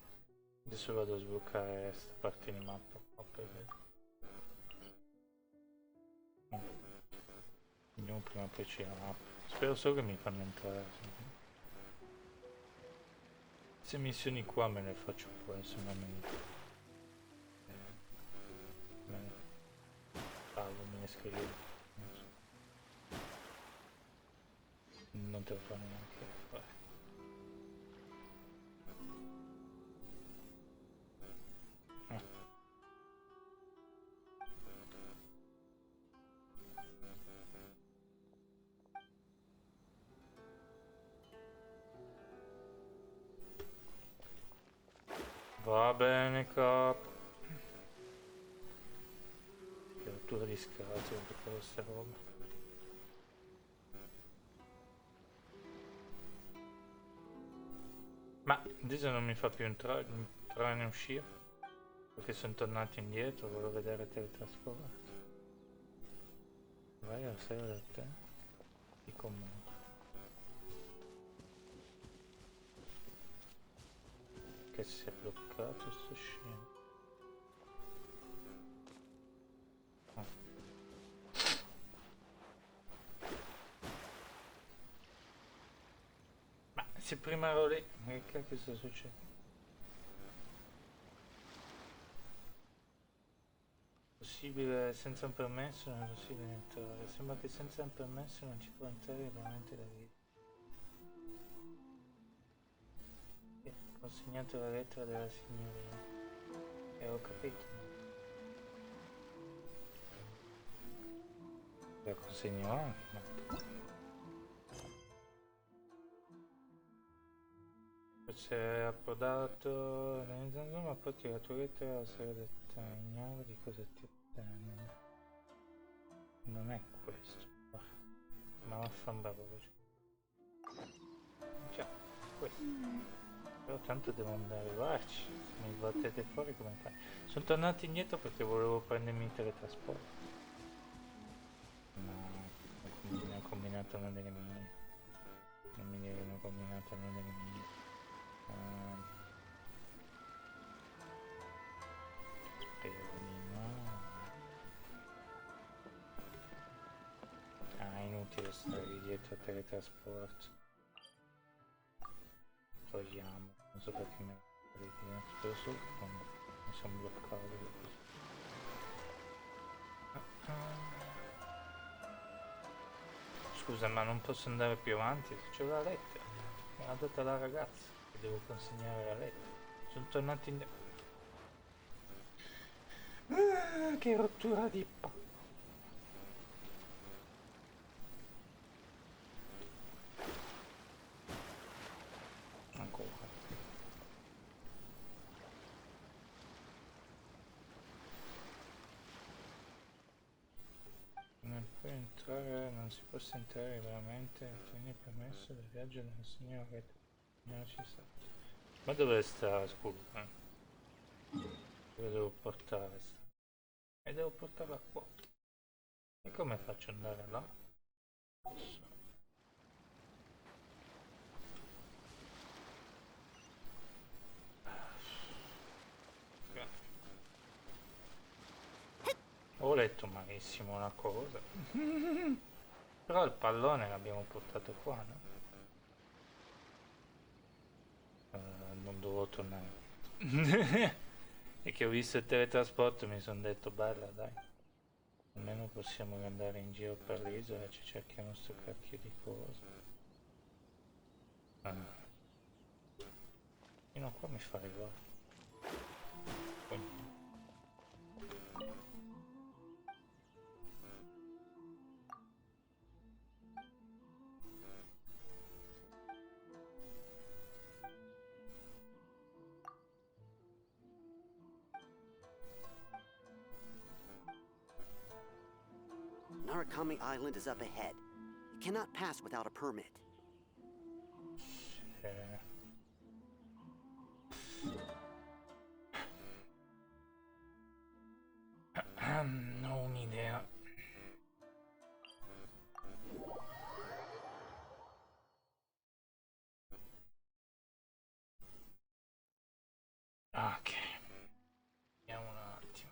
Adesso vado a sbloccare questa parte di mappa qua per vedere. Andiamo prima poi c'è la mappa. Spero solo che mi fanno entrare. Se missioni qua me le faccio poi, se no me ne parlo, me ne scrivo. Non te lo fanno neanche fare. Va bene, capo. Che rottura di scatole per questa roba. Ma adesso non mi fa più entrare né uscire. Perché sono tornato indietro, volevo vedere il teletrasporto. Vai a sera da te. Ti comunico. Che si è bloccato sto scemo. Ma se prima ero lì, che cacchio sta succedendo? Possibile senza un permesso non è possibile entrare. Sembra che senza un permesso non ci può entrare veramente da vita. Ho segnato la lettera della signoria e ho capito. La consegno anche, ma... Forse è approdato ma poi la tua lettera sarà detta ignaro di cosa ti attende. Non è questo, ma vaffanculo. Già, questo. Però tanto devo andare a arrivarci, se mi battete fuori come fai? Sono tornato indietro perché volevo prendermi il teletrasporto. No, ne ho combinato una delle mie. Non mi dire che ne ho combinato una delle mie. Spero di no. Ah, è inutile stare lì dietro al teletrasporto. Togliamo, non so perché mi ho via, spero solo che non mi sono bloccato così. Scusa, ma non posso andare più avanti? C'è la lettera. Me l'ha data la ragazza. Che devo consegnare la lettera. Sono tornato indietro. Che rottura di ancora. Non puoi entrare, non si può entrare veramente. Tieni permesso del viaggio della signora che non ci sta. Ma dove sta? Scusa. Dove devo portare? E devo portarla qua. E come faccio ad andare là? Ho letto malissimo una cosa. Però il pallone l'abbiamo portato qua, no? Non dovevo tornare. E che ho visto il teletrasporto mi sono detto bella dai. Almeno possiamo andare in giro per l'isola e ci cerchiamo sto cacchio di cose. Fino a qua mi fa arrivare. Poi niente. Narukami Island is up ahead. You cannot pass without a permit. Non ho un'idea. Ok. Vediamo un attimo.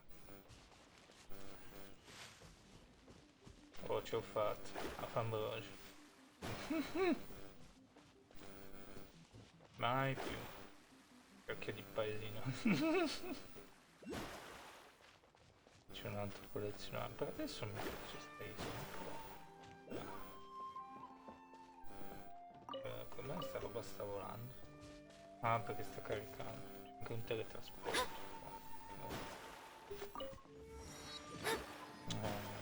Oh, ce l'ho fatta. A Fambroge. Mai più. Cacchio di pallino. C'è un altro collezionabile. Per adesso mi piace sta isola un po'. Com'è sta roba sta volando? Ah, perché sta caricando. C'è anche un teletrasporto.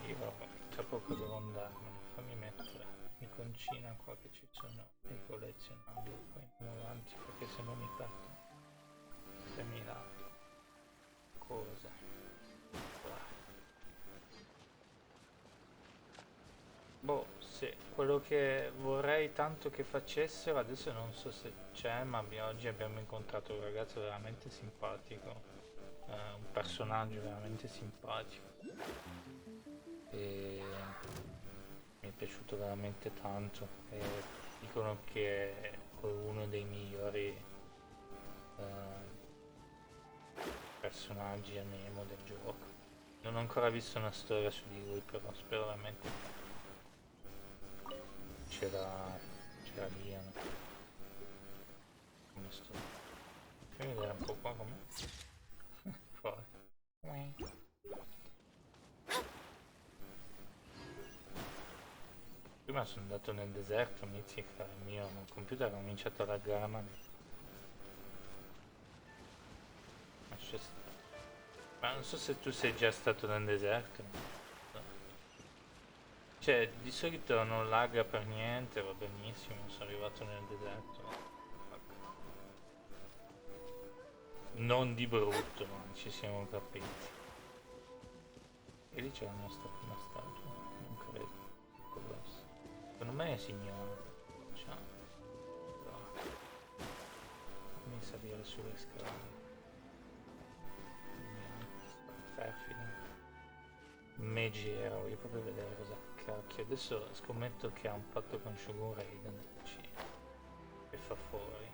Io tra poco devo andarmene. Fammi mettere l'iconcina qua che ci sono i collezionabili. Poi andiamo avanti perché se no mi partono 3000 cose. Boh, sì, quello che vorrei tanto che facessero, adesso non so se c'è, ma oggi abbiamo incontrato un ragazzo veramente simpatico, un personaggio veramente simpatico. E mi è piaciuto veramente tanto. E dicono che è uno dei migliori personaggi a memo del gioco. Non ho ancora visto una storia su di lui, però spero veramente che c'era Liam come sto. Fammi vedere un po' qua com'è. Fuori. Prima sono andato nel deserto, inizi che il mio computer ha cominciato a laggare ma non so se tu sei già stato nel deserto. Cioè, di solito non lagga per niente, va benissimo, sono arrivato nel deserto. Non di brutto, ma ci siamo capiti. E lì c'è la nostra prima statua, non credo. Colosso. Secondo me è signora. Ciao. Fammi salire sulle scale. Perfida. Megero, voglio proprio vedere cosa cacchio. Adesso scommetto che ha un patto con Shogun Raiden che fa fuori.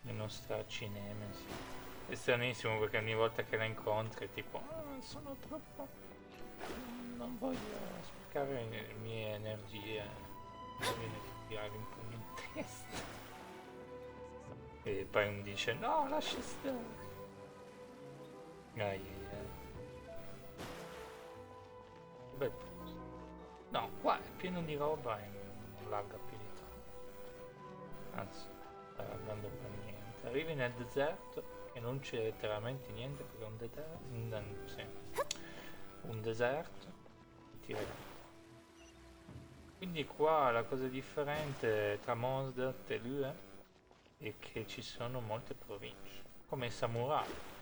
Le nostre Nemesis. È stranissimo perché ogni volta che la incontri è tipo sono troppo. Non voglio sprecare le mie energie. Mi viene di tirare un pugno in testa. E poi mi dice no, lascia stare. Ai, ai, ai. Bel posto. No, qua è pieno di roba e non lagga più di tanto. Anzi, sta laggando per niente. Arrivi nel deserto e non c'è letteralmente niente perché è un deserto. Sì. Un deserto. Ti regala. Quindi qua la cosa differente tra Mondstadt e Lue è che ci sono molte province, come i samurai.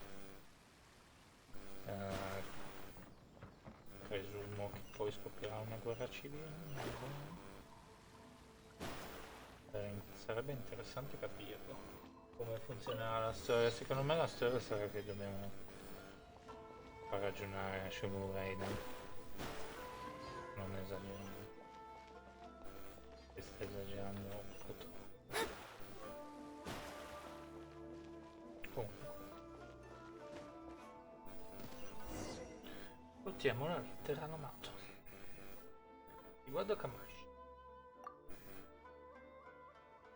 Presumo che poi scoppierà una guerra civile. Sarebbe interessante capirlo, come funzionerà la storia. Secondo me la storia sarà che dobbiamo far ragionare Shimura Raiden. Non esageriamo. Si sta esagerando un po' troppo. Comunque. Ottiamo la lettera nomato. Riguardo Kamashi.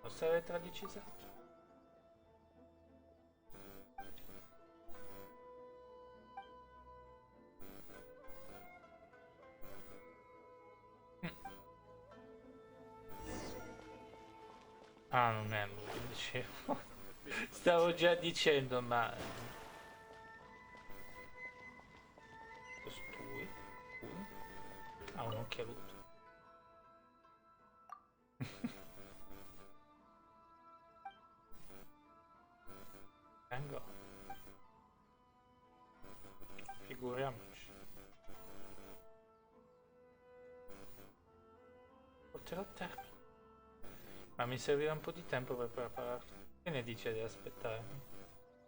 Nostra lettera di Cisato. Ah, non è lui, dicevo. Stavo già dicendo, ma... Costui? Ha un occhialuto. Vengo. Figuriamoci. Porterò a termine. Ma mi servirà un po' di tempo per prepararlo. Che ne dice di aspettare?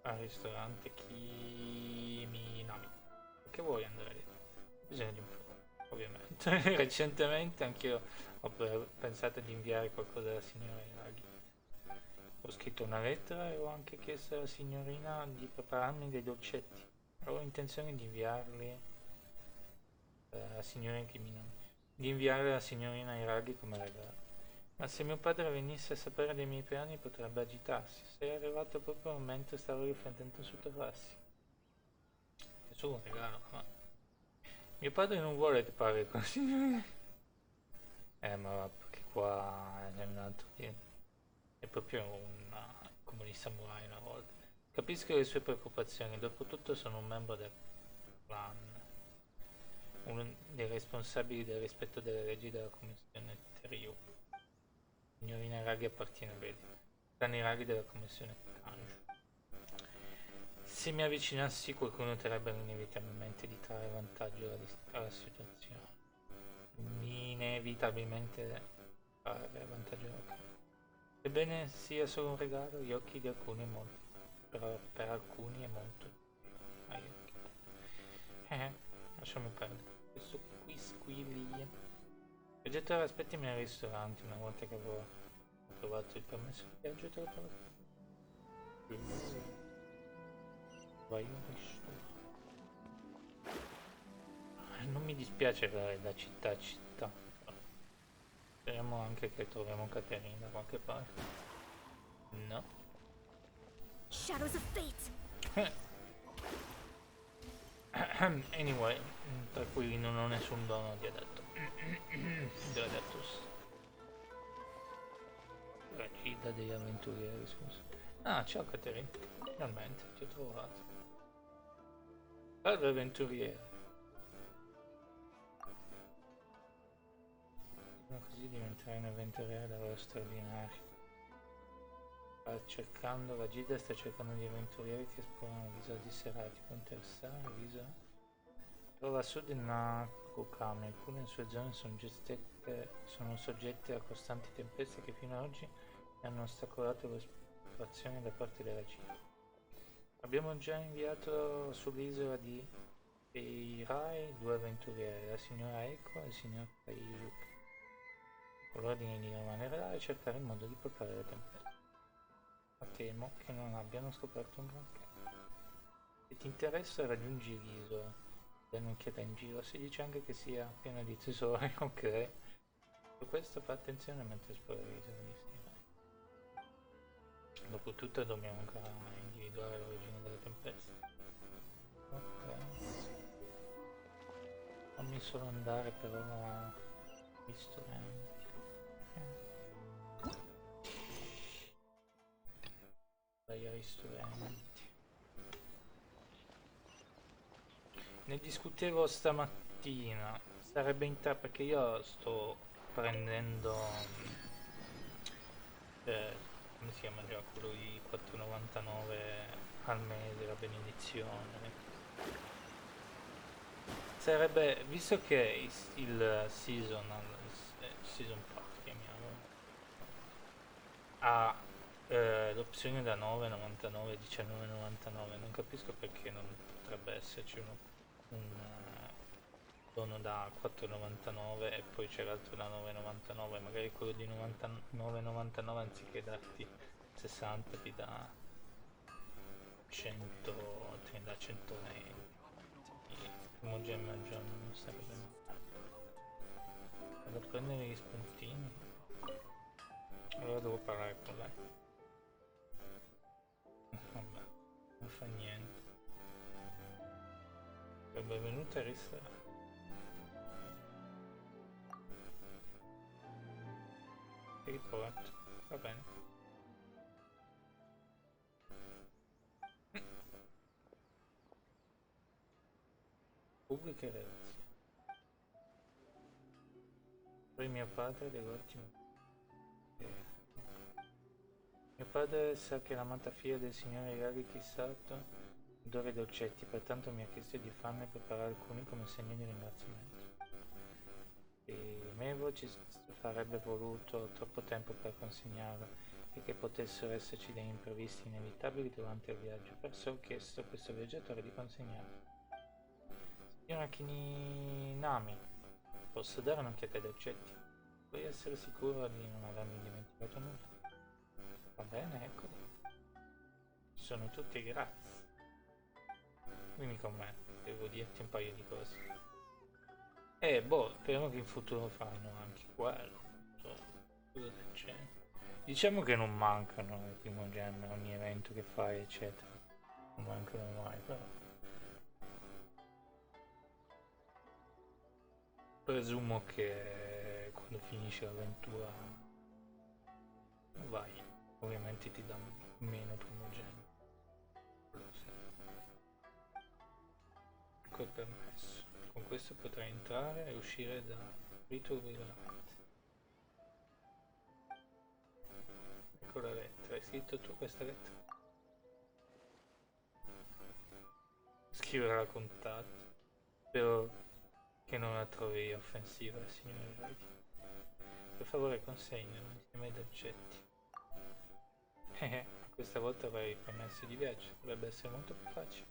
Al ristorante Kiminami. Che vuoi Andrea? Bisogna di un po', ovviamente. Recentemente anch'io ho pensato di inviare qualcosa alla signorina Iragi. Ho scritto una lettera e ho anche chiesto alla signorina di prepararmi dei dolcetti. Ho intenzione di inviarli alla signorina Kiminami. Di inviarli alla signorina Iragi come regalo. Ma se mio padre venisse a sapere dei miei piani potrebbe agitarsi. Sei arrivato proprio mentre stavo riflettendo su trovarsi. È solo un regalo, ma... Mio padre non vuole che parli con la signorina. Ma perché qua è un altro che... È proprio come i samurai una volta. Capisco le sue preoccupazioni, dopotutto sono un membro del clan. Uno dei responsabili del rispetto delle leggi della commissione Teriu. Signorina Raghi appartiene a vedi. Clan Raghi della commissione Kanju. Se mi avvicinassi qualcuno terrebbe inevitabilmente di trarre vantaggio alla situazione. Inevitabilmente trarre vantaggio alla situazione. Sebbene sia solo un regalo, gli occhi di alcuni è molto. Per alcuni è molto. Lasciami perdere. Questo qui squilli. Progettare aspettimi al ristorante una volta che avrò trovato il permesso di viaggio te lo trovo. Vai un ristorante. Non mi dispiace la città. Speriamo anche che troviamo Caterina da qualche parte. No. Shadows of Fate. Anyway, per cui non ho nessun dono di adatto. Di adatus. Gida degli avventurieri, scusa. Ah, ciao Caterina. Finalmente ti ho trovato. Salve avventuriere. Così diventare un avventuriere davvero straordinario. Cercando, la Gilda sta cercando di avventurieri che esplorano episodi serati. Può interessare, Lisa? Trova a sud il Nakukami. Alcune sue zone sono soggette a costanti tempeste che fino ad oggi hanno ostacolato l'esplorazione da parte della Cina. Abbiamo già inviato sull'isola di Eirai 2 avventurieri, la signora Eiko e il signor Kaiyuki, con l'ordine di rimanere là e cercare il modo di portare le tempeste. Ma temo che non abbiano scoperto un granché. Se ti interessa raggiungi l'isola, dai un'occhiata in giro, si dice anche che sia piena di tesori, ok? Per questo fa attenzione mentre esplora l'isola di Sinai. Dopotutto dobbiamo ancora individuare l'origine delle tempeste. Ok. Fammi solo andare però a ristoranti. Vai a ristoranti. Ne discutevo stamattina. Sarebbe perché io sto prendendo come si chiama già quello di 4,99 al mese, la benedizione. Sarebbe, visto che il season pass chiamiamolo, ha l'opzione da 9,99, 19,99, non capisco perché non potrebbe esserci un dono da 4,99 e poi c'è l'altro da 9,99, magari quello di 9,99 anziché darti 60 ti dà 100, te ne dà 120. Il primo gemma al giorno non sarebbe male. Vado a prendere gli spuntini, allora devo parlare con lei. Vabbè, non fa niente. Benvenuta al ristorante. Ti riporto, va bene. Pubbliche relazioni. Poi mio padre dell'ottimo. Mio padre sa che l'amata figlia del signore Irari Kissato adora i dolcetti, pertanto mi ha chiesto di farne preparare alcuni come segno di ringraziamento. E Mevo ci farebbe voluto troppo tempo per consegnarla e che potessero esserci degli imprevisti inevitabili durante il viaggio, perciò ho chiesto a questo viaggiatore di consegnarla. Signora Kininami, posso dare un'occhiata ai dolcetti? Vuoi essere sicuro di non avermi dimenticato nulla? Va bene, eccoli. Sono tutti grazie. Vieni con me, devo dirti un paio di cose. Boh, speriamo che in futuro faranno anche quello. Cosa c'è? Diciamo che non mancano nel primo gen, ogni evento che fai, eccetera. Non mancano mai, però. Presumo che quando finisce l'avventura vai, ovviamente ti dà meno primogenio. Ecco il permesso. Con questo potrai entrare e uscire da rito rilevante. Ecco la lettera, hai scritto tu questa lettera? Scriverà contatto. Spero che non la trovi offensiva, signore Raghi. Per favore consegnami insieme ai dolcetti. Questa volta avrai permesso di viaggio, dovrebbe essere molto più facile.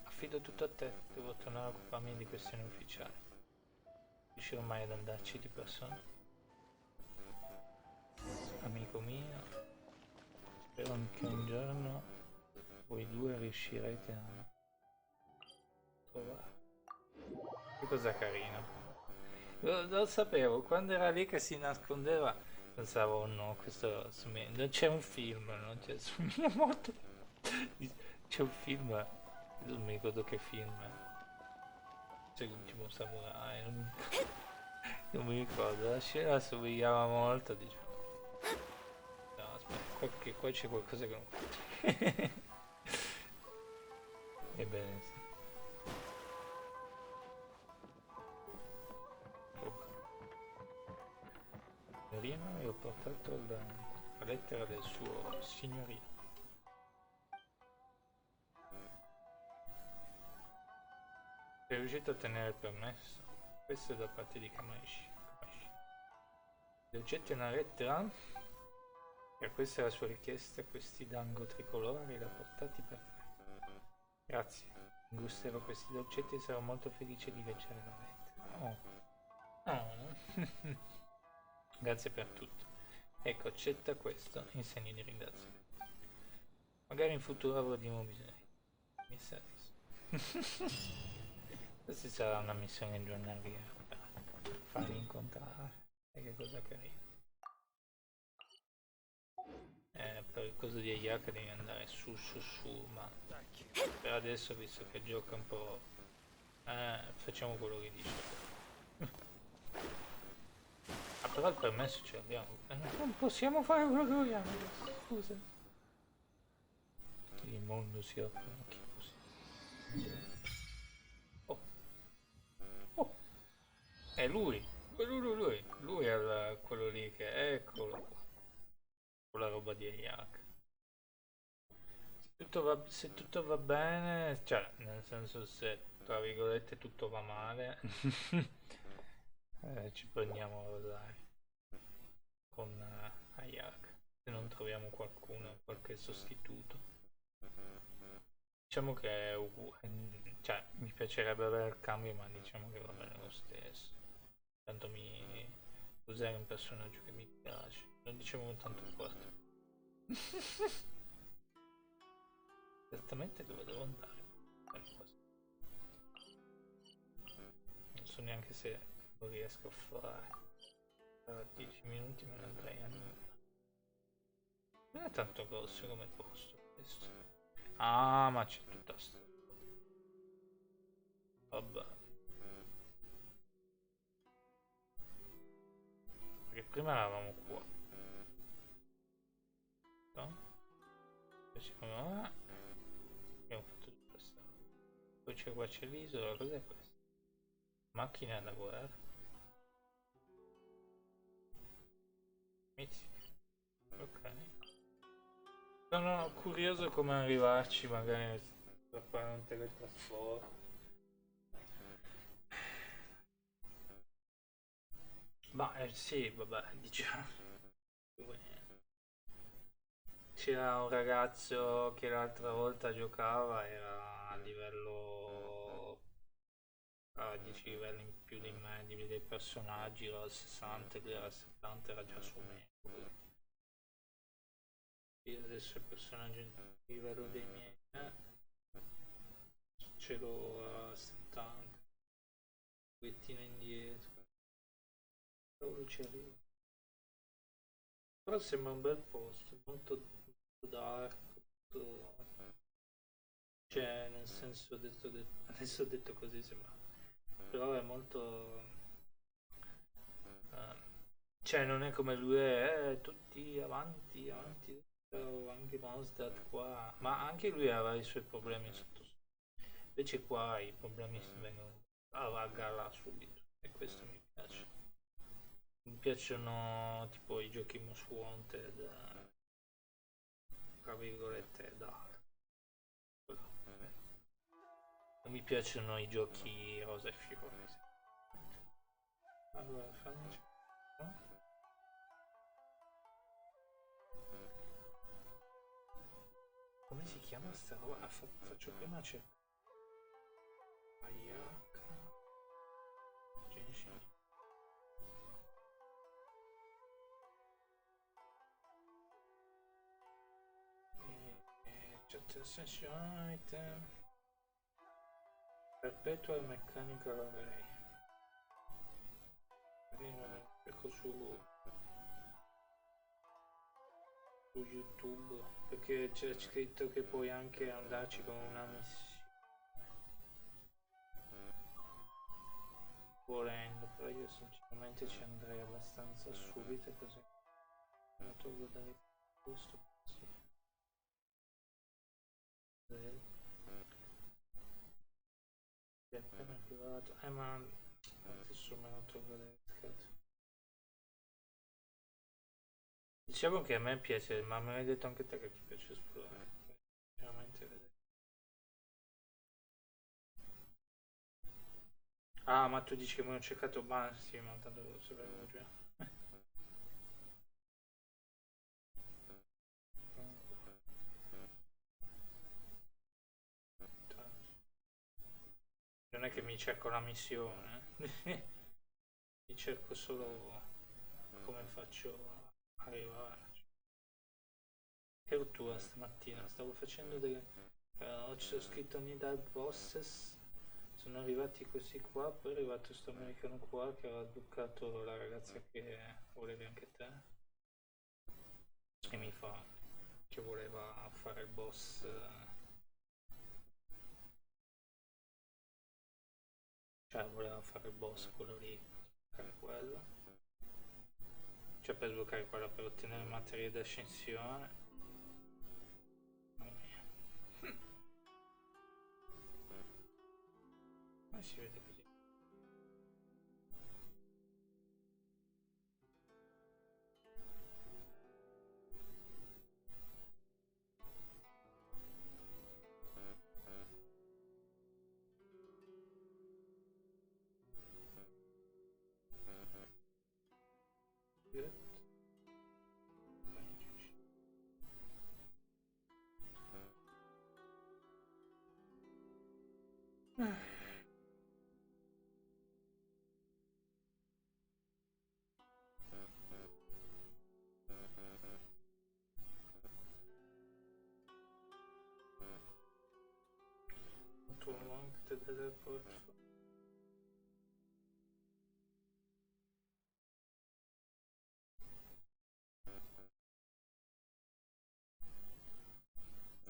Affido tutto a te, devo tornare a occuparmi di questioni ufficiali. Riuscirò mai ad andarci di persona? Amico mio, spero che un giorno voi due riuscirete a trovare. Che cosa carina. Lo sapevo, quando era lì che si nascondeva pensavo, oh no, questo non c'è un film, no? C'è molto. C'è un film, non mi ricordo che film è. C'è l'ultimo samurai, non mi ricordo, la scena assomigliava molto, diciamo. No, aspetta, qua c'è qualcosa che non. Ebbene sì. Signorino, e ho portato la lettera del suo signorino. Sei riuscito a ottenere il permesso? Questo è da parte di Kamaishi. Gli oggetti una lettera? E questa è la sua richiesta, questi dango tricolori da portati per me. Grazie, gusterò questi dolcetti e sarò molto felice di leggere la lettera. Oh. Grazie per tutto. Ecco, accetta questo in segno di ringraziamento. Magari in futuro avremo bisogno. Mi sa. Questa sarà una missione giornaliera per farli incontrare. E che cosa carina. Per il coso di Ayaka devi andare su, ma per adesso, visto che gioca un po' Facciamo quello che dice. Ah, però il permesso ce l'abbiamo. Non possiamo fare quello che vogliamo. Scusa. Il mondo si apre anche così. Oh. Oh. È lui. Lui è quello lì che... Eccolo qua. Quella roba di Ayak. Se tutto va bene, cioè, nel senso se tra virgolette tutto va male, ci prendiamo a rosare con Ayak, se non troviamo qualcuno, qualche sostituto. Diciamo che è cioè, mi piacerebbe avere il cambio, ma diciamo che va bene lo stesso. Tanto usare un personaggio che mi piace, non diciamo tanto forte. Esattamente dove devo andare? Non so neanche se lo riesco a fare. Tra 10 minuti me ne andrei a nulla. Non è tanto grosso come posto questo. Ah, ma c'è tutta sta. Vabbè. Perché prima eravamo qua. No? E secondo me abbiamo fatto tutta questa. Poi c'è qua, c'è l'isola, cos'è questo? Macchina da guerra. Inizi. Ok. Sono curioso come arrivarci, magari per fare un teletrasporto. Ma sì, vabbè, diciamo. C'era un ragazzo che l'altra volta giocava, era a livello... a 10 livelli in più di me, dei personaggi, era al 60, lui era al 70, era già su me. Io adesso il personaggio in livello dei miei ce l'ho a 70, un pochettino indietro. Cavolo ci arrivo. Però sembra un bel posto, molto dark, molto... cioè nel senso adesso ho detto così sembra, però è molto cioè non è come lui è tutti avanti anche Mondstadt qua, ma anche lui aveva i suoi problemi sotto, invece qua i problemi si vengono a galla subito e questo mi piace. Mi piacciono tipo i giochi Most Wanted, tra virgolette dark. Non mi piacciono i giochi rosa e fiori. Allora, fammi... Come si chiama sta roba? Ah, faccio prima cercare. Ayak. Genshin. Chat session item. Perpetual Mechanical Array. Ecco su YouTube, perché c'è scritto che puoi anche andarci con una missione volendo, però io sinceramente ci andrei abbastanza subito così non tolgo dare questo sì. È appena arrivato, ma adesso me lo tolgo dalle scatole. Diciamo che a me piace, ma me l'hai detto anche te che ti piace esplorare. Veramente vedere. Ah, ma tu dici che mi ho cercato, ma sì, ma tanto lo sapevo già. Non è che mi cerco la missione, mi cerco solo come faccio a arrivare. Che rottura stamattina, stavo facendo delle... oggi ho scritto Nidal Process, sono arrivati così qua, poi è arrivato questo americano qua che aveva bloccato la ragazza che volevi anche te e mi fa che voleva fare il boss Cioè, voleva fare il boss, quello lì, sbloccare quello. Cioè, per sbloccare quello, per ottenere materie d'ascensione. Mamma mia. Ma si vede così.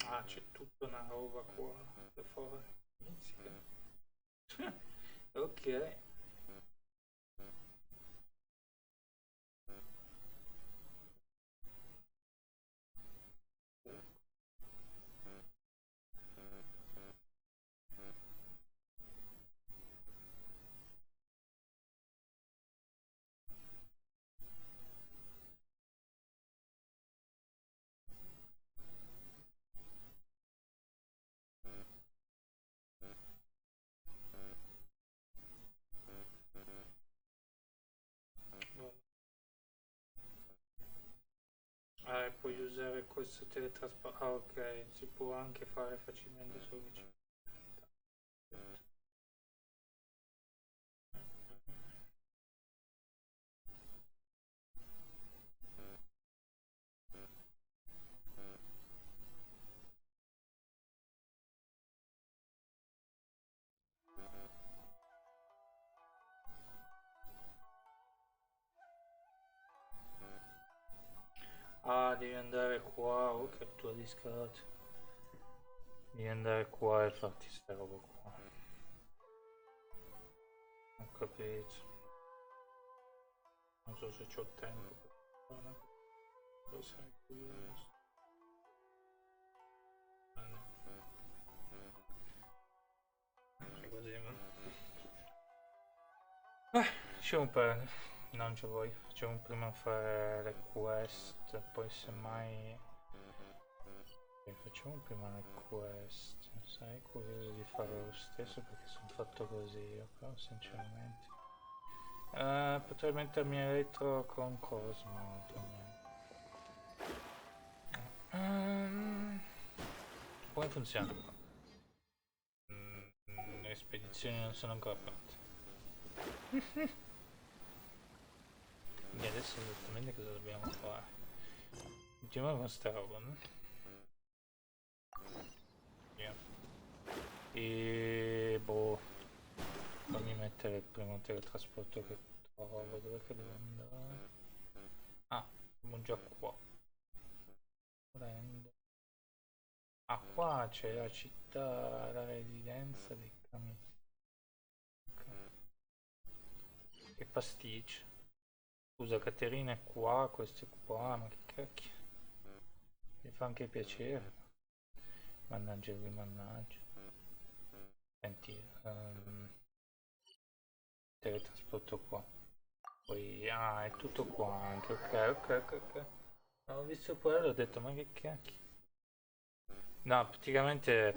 Ah, c'è tutta una roba qua da fare. Ok. Puoi usare questo teletrasporto. Ah, ok, si può anche fare facilmente solo vicino. Ah, devi andare qua, oh che tua discata. Devi andare qua e farti sta roba qua. Ho capito. Non so se c'ho tempo per fare una cosa curiosa. Così, lasciamo perdere. Non ci voglio. Facciamo prima fare le quest, poi semmai... facciamo prima le quest. Sai, curioso di fare lo stesso perché sono fatto così io, però sinceramente. Potrei mettermi elettro con Cosmo. Come funziona qua? Le spedizioni non sono ancora pronte. E adesso esattamente cosa dobbiamo fare? Continuiamo con sta roba, no? Yeah. E boh, fammi mettere il primo teletrasporto che trovo. Dove che devo andare? Ah, siamo già qua. Prendo. Ah, qua c'è la città, la residenza dei camini. Okay. Che pasticcio. Scusa, Caterina è qua, questo è qua, ma che cacchio. Mi fa anche piacere. Mannaggia lui, mannaggia. Senti, teletrasporto qua. Poi, ah, è tutto qua anche, ok. Ho visto quello, ho detto, ma che cacchio. No, praticamente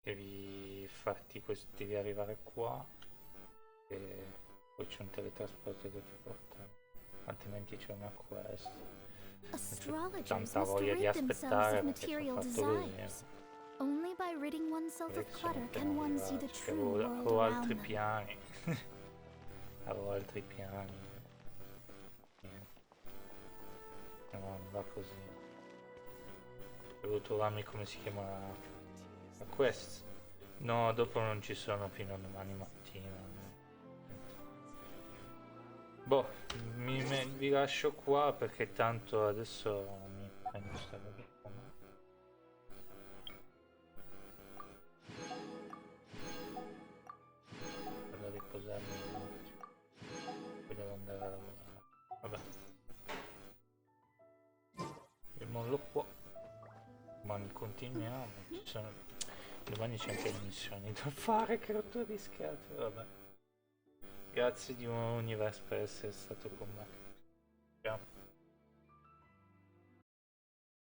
devi farti questo, devi arrivare qua e poi c'è un teletrasporto che ti porta, altrimenti c'è una quest. Astrologers Tanta must voglia di rid themselves aspettare of perché sono material fatto così. desires. Only by ridding oneself of clutter can one see the true world Avevo around altri them. piani. Avevo altri piani. No, non va così. Devo trovarmi come si chiama la quest. No, dopo non ci sono fino a domani mattina. Boh, vi lascio qua perché tanto adesso mi prendo sta roba. continuiamo. Ci sono... Domani c'è anche le missioni da fare, che rottura di scatole, vabbè. Grazie di Universe per essere stato con me.